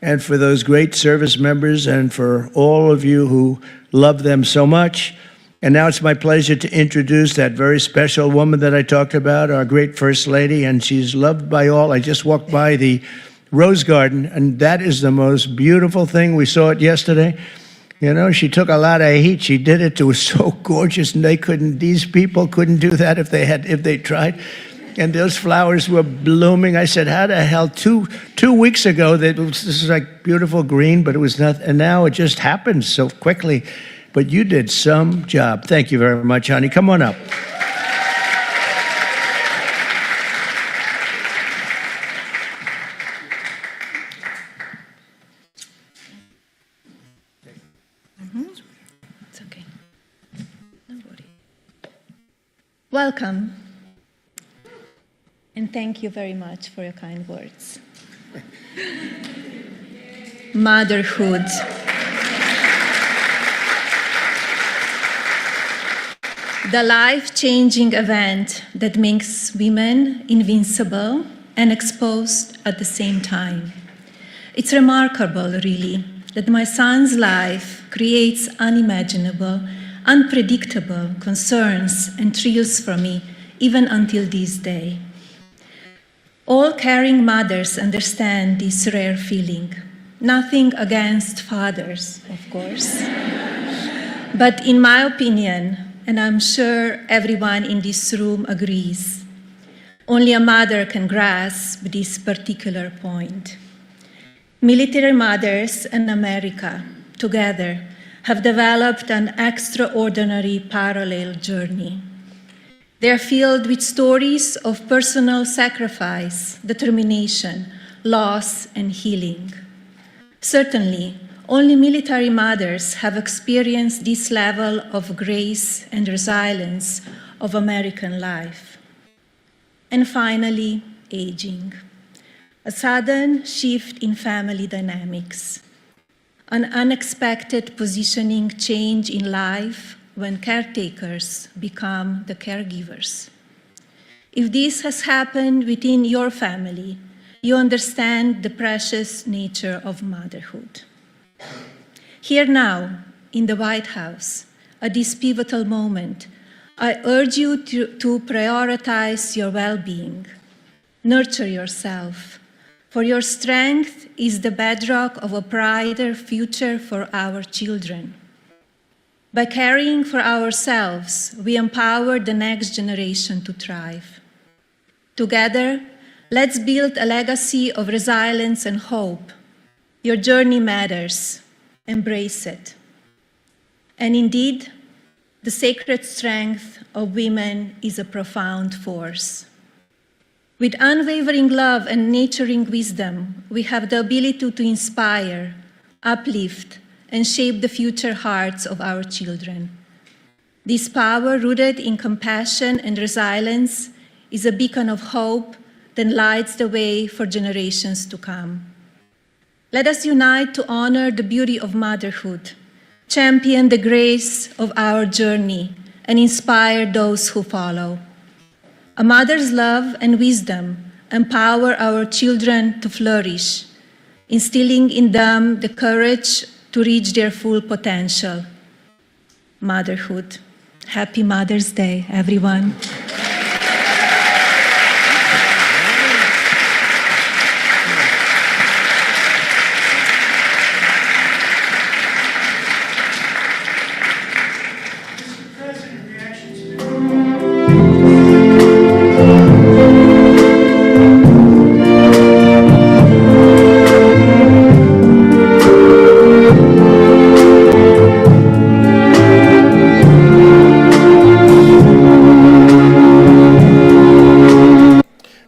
and for those great service members and for all of you who love them so much. And now it's my pleasure to introduce that very special woman that I talked about, our great First Lady, and she's loved by all. I just walked by the Rose Garden, and that is the most beautiful thing. We saw it yesterday. You know, she took a lot of heat. She did it. It was so gorgeous, and these people couldn't do that if they tried. And those flowers were blooming. I said, how the hell, two weeks ago, this is like beautiful green, but it was not, and now it just happens so quickly. But you did some job. Thank you very much, honey. Come on up. It's okay. Nobody. Welcome. And thank you very much for your kind words. the life-changing event that makes women invincible and exposed at the same time. It's remarkable, really, that my son's life creates unimaginable, unpredictable concerns and thrills for me, even until this day. All caring mothers understand this rare feeling. Nothing against fathers, of course. But in my opinion, and I'm sure everyone in this room agrees, only a mother can grasp this particular point. Military mothers in America, together, have developed an extraordinary parallel journey. They are filled with stories of personal sacrifice, determination, loss, and healing. Certainly, only military mothers have experienced this level of grace and resilience of American life. And finally, aging. A sudden shift in family dynamics. An unexpected positioning change in life when caretakers become the caregivers. If this has happened within your family, you understand the precious nature of motherhood. Here now, in the White House, at this pivotal moment, I urge you to prioritize your well-being, nurture yourself, for your strength is the bedrock of a brighter future for our children. By caring for ourselves, we empower the next generation to thrive. Together, let's build a legacy of resilience and hope. Your journey matters. Embrace it. And indeed, the sacred strength of women is a profound force. With unwavering love and nurturing wisdom, we have the ability to inspire, uplift, and shape the future hearts of our children. This power, rooted in compassion and resilience, is a beacon of hope that lights the way for generations to come. Let us unite to honor the beauty of motherhood, champion the grace of our journey, and inspire those who follow. A mother's love and wisdom empower our children to flourish, instilling in them the courage to reach their full potential. Motherhood. Happy Mother's Day, everyone.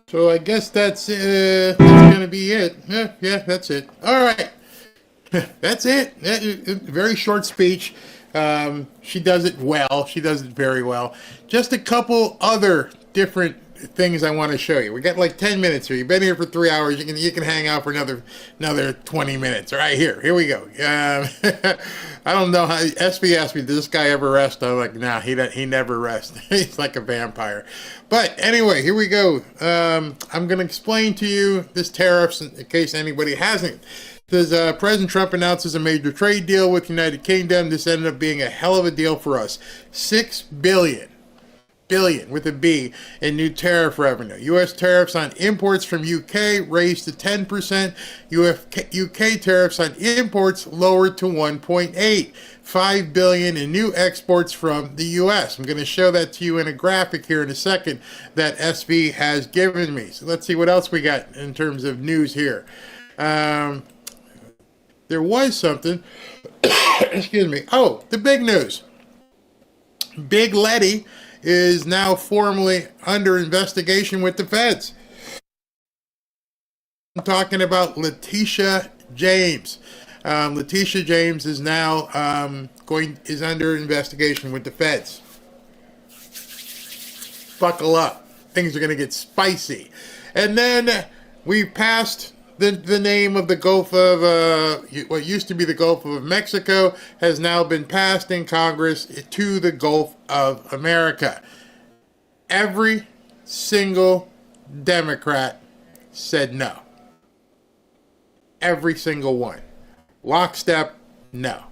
So I guess that's going to be it. Yeah, that's it. All right. That's it. Very short speech. She does it well. She does it very well. Just a couple other different things I want to show you. We got like 10 minutes here. You've been here for 3 hours. You can hang out for another 20 minutes. All right, here we go. I don't know how SB asked me, does this guy ever rest? I'm like, nah, he never rests. He's like a vampire. But anyway, here we go. I'm going to explain to you this tariffs in case anybody hasn't. Says President Trump announces a major trade deal with the United Kingdom. This ended up being a hell of a deal for us. $6 billion with a B in new tariff revenue. U.S. tariffs on imports from UK raised to 10%. UK tariffs on imports lowered to 1.8. $5 billion in new exports from the U.S. I'm going to show that to you in a graphic here in a second that SV has given me. So let's see what else we got in terms of news here. There was something. Excuse me. Oh, the big news. Big Letty is now formally under investigation with the feds. I'm talking about Letitia James. Letitia James is now is under investigation with the feds. Buckle up. Things are going to get spicy. And then we passed the name of the Gulf of, what used to be the Gulf of Mexico has now been passed in Congress to the Gulf of America. Every single Democrat said no. Every single one. Lockstep, no.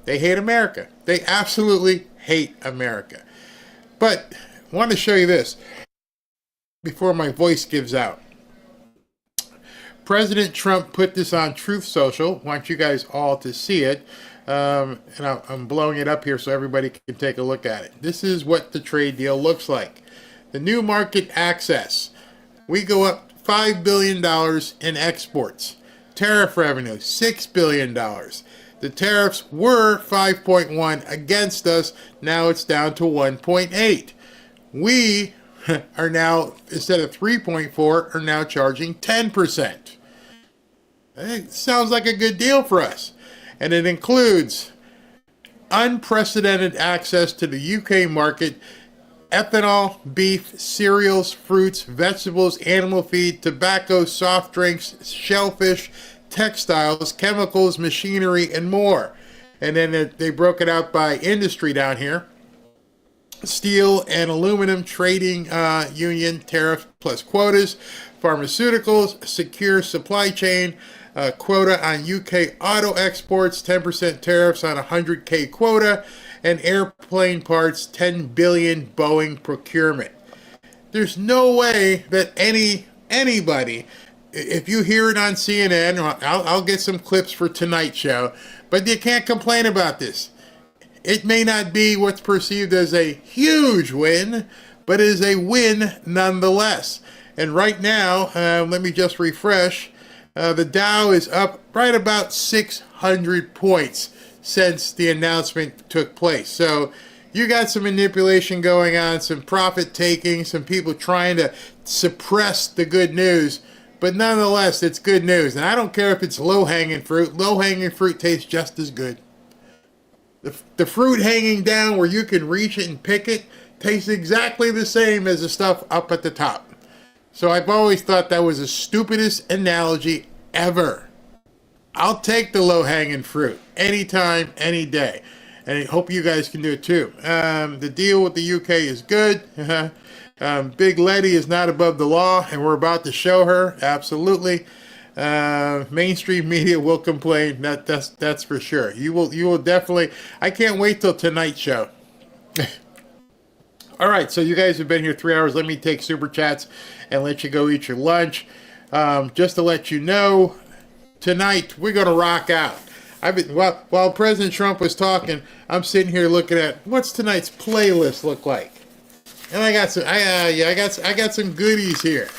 They hate America. They absolutely hate America. But I want to show you this before my voice gives out. President Trump put this on Truth Social. I want you guys all to see it. And I'm blowing it up here so everybody can take a look at it. This is what the trade deal looks like. The new market access. We go up $5 billion in exports. Tariff revenue, $6 billion. The tariffs were 5.1 against us. Now it's down to 1.8. We are now, instead of 3.4, are now charging 10%. It sounds like a good deal for us. And it includes unprecedented access to the UK market, ethanol, beef, cereals, fruits, vegetables, animal feed, tobacco, soft drinks, shellfish, textiles, chemicals, machinery, and more. And then they broke it out by industry down here. Steel and aluminum trading union tariff plus quotas, pharmaceuticals, secure supply chain, quota on UK auto exports, 10% tariffs on 100K quota, and airplane parts, 10 billion Boeing procurement. There's no way that anybody, if you hear it on CNN, I'll get some clips for tonight's show, but you can't complain about this. It may not be what's perceived as a huge win, but it is a win nonetheless. And right now, let me just refresh, the Dow is up right about 600 points since the announcement took place. So you got some manipulation going on, some profit taking, some people trying to suppress the good news. But nonetheless, it's good news. And I don't care if it's low-hanging fruit. Low-hanging fruit tastes just as good. The fruit hanging down where you can reach it and pick it tastes exactly the same as the stuff up at the top. So I've always thought that was the stupidest analogy ever. I'll take the low-hanging fruit anytime, any day. And I hope you guys can do it too. The deal with the UK is good. Big Letty is not above the law, and we're about to show her. Absolutely. Mainstream media will complain. That's for sure. You will definitely. I can't wait till tonight's show. All right, so you guys have been here 3 hours. Let me take super chats and let you go eat your lunch. Just to let you know, tonight we're gonna rock out. While President Trump was talking, I'm sitting here looking at what's tonight's playlist look like, and I got some goodies here.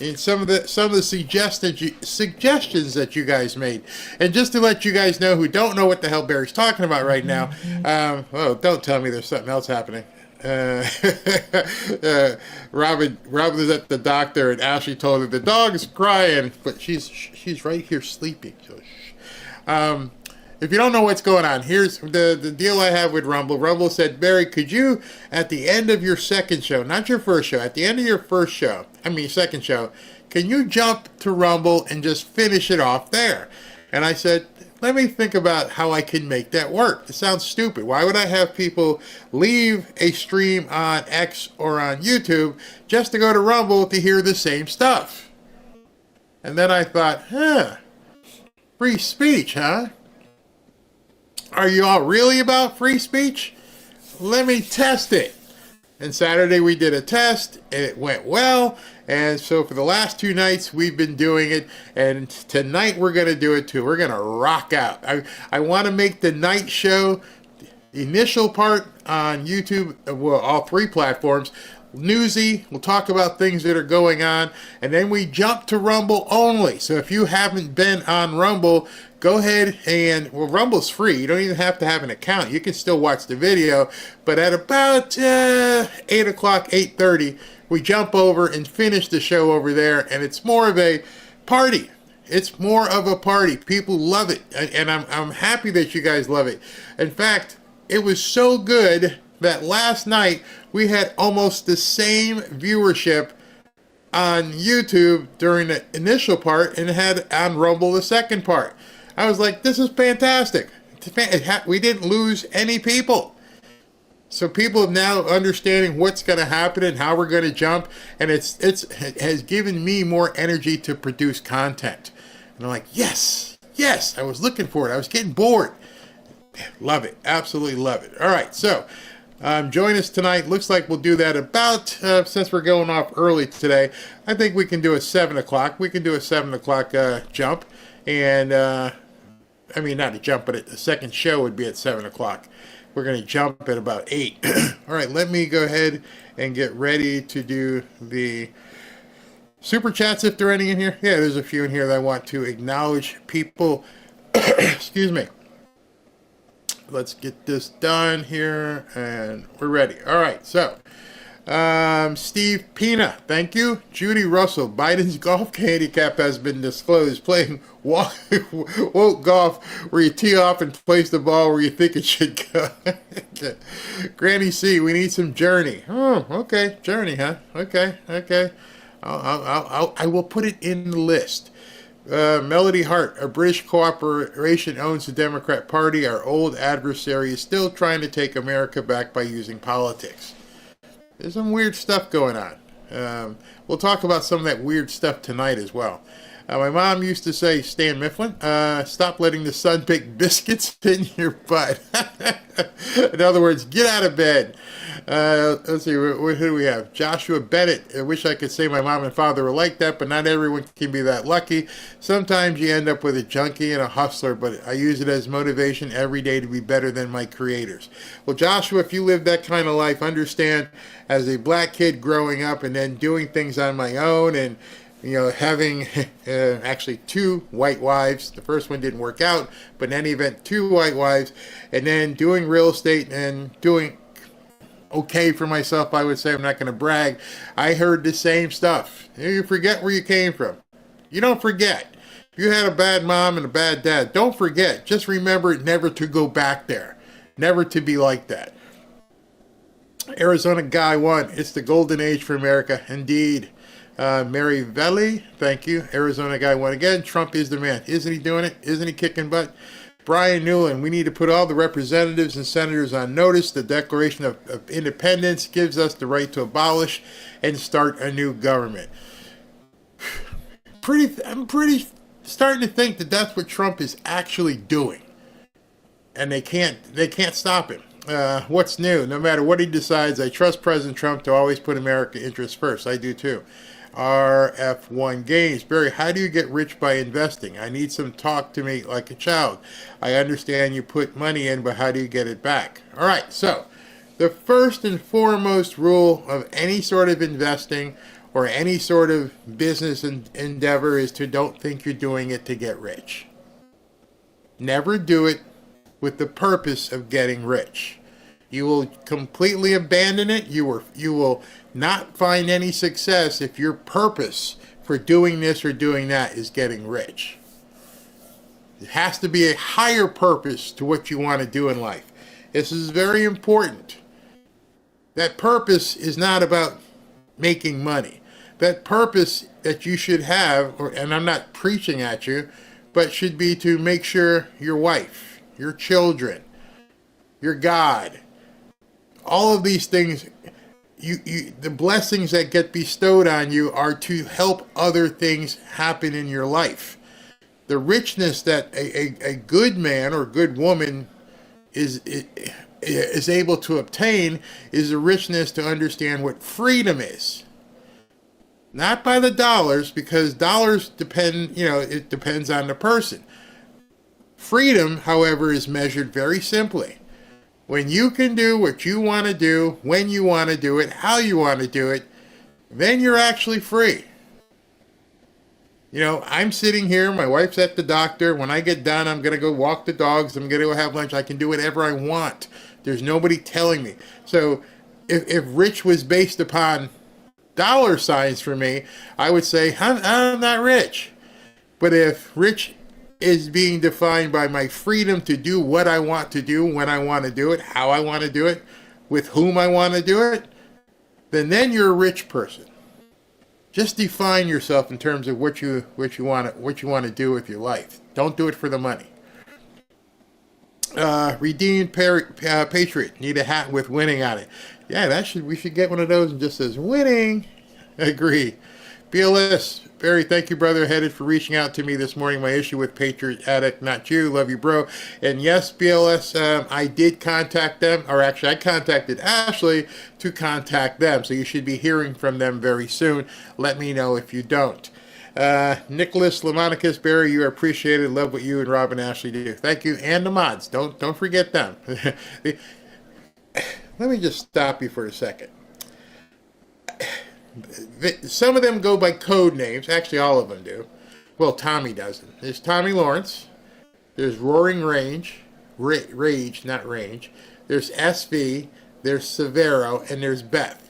And some of the suggestions that you guys made. And just to let you guys know who don't know what the hell Barry's talking about right now, don't tell me there's something else happening. Robin is at the doctor, and Ashley told her the dog is crying, but she's right here sleeping. So if you don't know what's going on, here's the deal I have with Rumble. Rumble said, Barry, could you, at the end of your second show, not your first show, at the end of your second show, can you jump to Rumble and just finish it off there? And I said, let me think about how I can make that work. It sounds stupid. Why would I have people leave a stream on X or on YouTube just to go to Rumble to hear the same stuff? And then I thought, free speech, huh? Are you all really about free speech? Let me test it. And Saturday we did a test, and it went well. And so for the last 2 nights, we've been doing it. And tonight we're going to do it too. We're going to rock out. I want to make the night show, the initial part on YouTube, well, all 3 platforms, newsy. We'll talk about things that are going on. And then we jump to Rumble only. So if you haven't been on Rumble, go ahead and, Rumble's free. You don't even have to have an account. You can still watch the video. But at about 8 o'clock, 8:30, we jump over and finish the show over there. And it's more of a party. It's more of a party. People love it. And I'm happy that you guys love it. In fact, it was so good that last night we had almost the same viewership on YouTube during the initial part and had on Rumble the second part. I was like, this is fantastic. We didn't lose any people. So people are now understanding what's going to happen and how we're going to jump, and it has given me more energy to produce content. And I'm like, yes, I was looking for it. I was getting bored. Love it. Absolutely love it. All right, so join us tonight. Looks like we'll do that about, since we're going off early today, I think we can do a 7 o'clock. We can do a 7 o'clock jump. And, I mean, not a jump, but the second show would be at 7 o'clock. We're going to jump at about 8. All right, let me go ahead and get ready to do the super chats if there are any in here. Yeah, there's a few in here that I want to acknowledge people. Excuse me. Let's get this done here, and we're ready. All right, so Steve Pina, thank you. Judy Russell, Biden's golf handicap has been disclosed. Playing woke golf, where you tee off and place the ball where you think it should go. Granny C, we need some Journey. Oh, okay, Journey, huh? Okay. I will put it in the list. Melody Hart, a British corporation owns the Democrat Party. Our old adversary is still trying to take America back by using politics. There's some weird stuff going on. We'll talk about some of that weird stuff tonight as well. My mom used to say, Stan Mifflin, stop letting the sun bake biscuits in your butt. In other words, get out of bed. Let's see, who do we have? Joshua Bennett. I wish I could say my mom and father were like that, but not everyone can be that lucky. Sometimes you end up with a junkie and a hustler, but I use it as motivation every day to be better than my creators. Well, Joshua, if you live that kind of life, understand, as a black kid growing up and then doing things on my own and having actually 2 white wives. The first one didn't work out, but in any event, 2 white wives, and then doing real estate and doing okay for myself, I would say. I'm not going to brag. I heard the same stuff. You forget where you came from. You don't forget. If you had a bad mom and a bad dad, don't forget. Just remember never to go back there. Never to be like that. Arizona Guy 1. It's the golden age for America. Indeed. Mary Velli, thank you. Arizona Guy 1 again. Trump is the man. Isn't he doing it? Isn't he kicking butt? Brian Newland, we need to put all the representatives and senators on notice. The Declaration of Independence gives us the right to abolish and start a new government. I'm pretty starting to think that that's what Trump is actually doing. And they can't stop him. What's new? No matter what he decides, I trust President Trump to always put American interests first. I do too. RF1 Games. Barry, how do you get rich by investing? I need some talk to me like a child. I understand you put money in, but how do you get it back? All right, so the first and foremost rule of any sort of investing or any sort of business endeavor is to don't think you're doing it to get rich. Never do it with the purpose of getting rich. You will completely abandon it. You will not find any success if your purpose for doing this or doing that is getting rich. It has to be a higher purpose to what you want to do in life. This is very important. That purpose is not about making money. That purpose that you should have, and I'm not preaching at you, but should be to make sure your wife, your children, your God, all of these things, the blessings that get bestowed on you are to help other things happen in your life. The richness that a good man or good woman is able to obtain is the richness to understand what freedom is. Not by the dollars, because dollars depend, it depends on the person. Freedom, however, is measured very simply. When you can do what you want to do, when you want to do it, how you want to do it, then you're actually free. I'm sitting here, my wife's at the doctor. When I get done, I'm going to go walk the dogs. I'm going to go have lunch. I can do whatever I want. There's nobody telling me. So if rich was based upon dollar signs for me, I would say, I'm not rich. But if rich is being defined by my freedom to do what I want to do, when I want to do it, how I want to do it, with whom I want to do it, then you're a rich person. just define yourself in terms of what you want to do with your life. Don't do it for the money. Redeemed Patriot. Need a hat with winning on it. Yeah, we should get one of those and just says winning. Agree. BLS, Barry, thank you, brother, headed for reaching out to me this morning. My issue with Patriot Addict, not you. Love you, bro. And yes, BLS, I did contact them, or actually I contacted Ashley to contact them. So you should be hearing from them very soon. Let me know if you don't. Nicholas Lamonicus, Barry, you are appreciated. Love what you and Rob and Ashley do. Thank you. And the mods. Don't forget them. Let me just stop you for a second. Some of them go by code names. Actually, all of them do. Well, Tommy doesn't. There's Tommy Lawrence. There's Roaring Rage, not Range. There's SV. There's Severo. And there's Beth.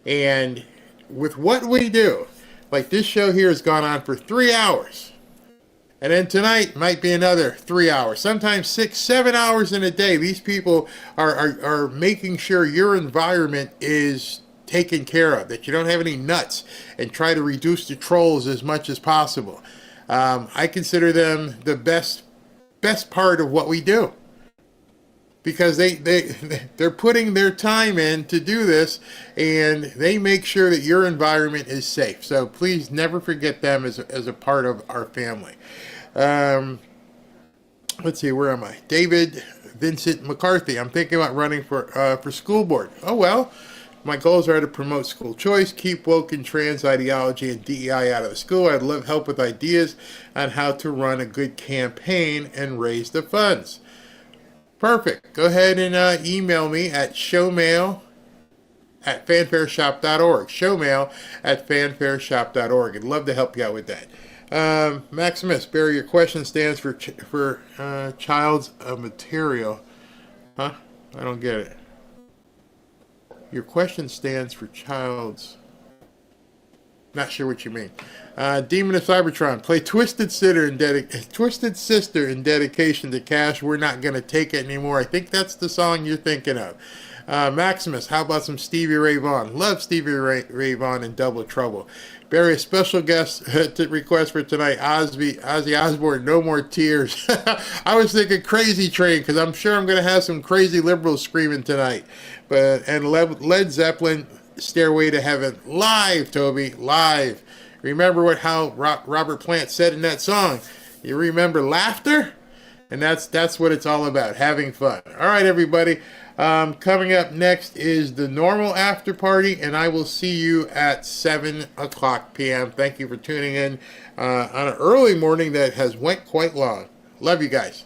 And with what we do, like this show here has gone on for 3 hours. And then tonight might be another 3 hours. Sometimes 6, 7 hours in a day. These people are making sure your environment is taken care of, that you don't have any nuts, and try to reduce the trolls as much as possible. I consider them the best part of what we do, because they're putting their time in to do this, and they make sure that your environment is safe. So please never forget them as a part of our family. Let's see, where am I? David Vincent McCarthy. I'm thinking about running for school board. Oh well. My goals are to promote school choice, keep woke and trans ideology and DEI out of the school. I'd love help with ideas on how to run a good campaign and raise the funds. Perfect. Go ahead and email me at showmail@fanfareshop.org. Showmail@fanfareshop.org. I'd love to help you out with that. Maximus, Barry, your question stands for child's material. Huh? I don't get it. Your question stands for child's. Not sure what you mean. Demon of Cybertron, play Twisted Sister in dedication to Cash. We're not going to take it anymore. I think that's the song you're thinking of. Maximus, how about some Stevie Ray Vaughan? Love Stevie Ray Vaughan in Double Trouble. Barry, a special guest to request for tonight, Ozzy Osbourne, No More Tears. I was thinking Crazy Train, because I'm sure I'm going to have some crazy liberals screaming tonight. And Led Zeppelin, Stairway to Heaven, live, Toby, live. Remember how Robert Plant said in that song? You remember laughter? And that's what it's all about, having fun. All right, everybody. Coming up next is the normal after party, and I will see you at 7 o'clock p.m. Thank you for tuning in on an early morning that has went quite long. Love you guys.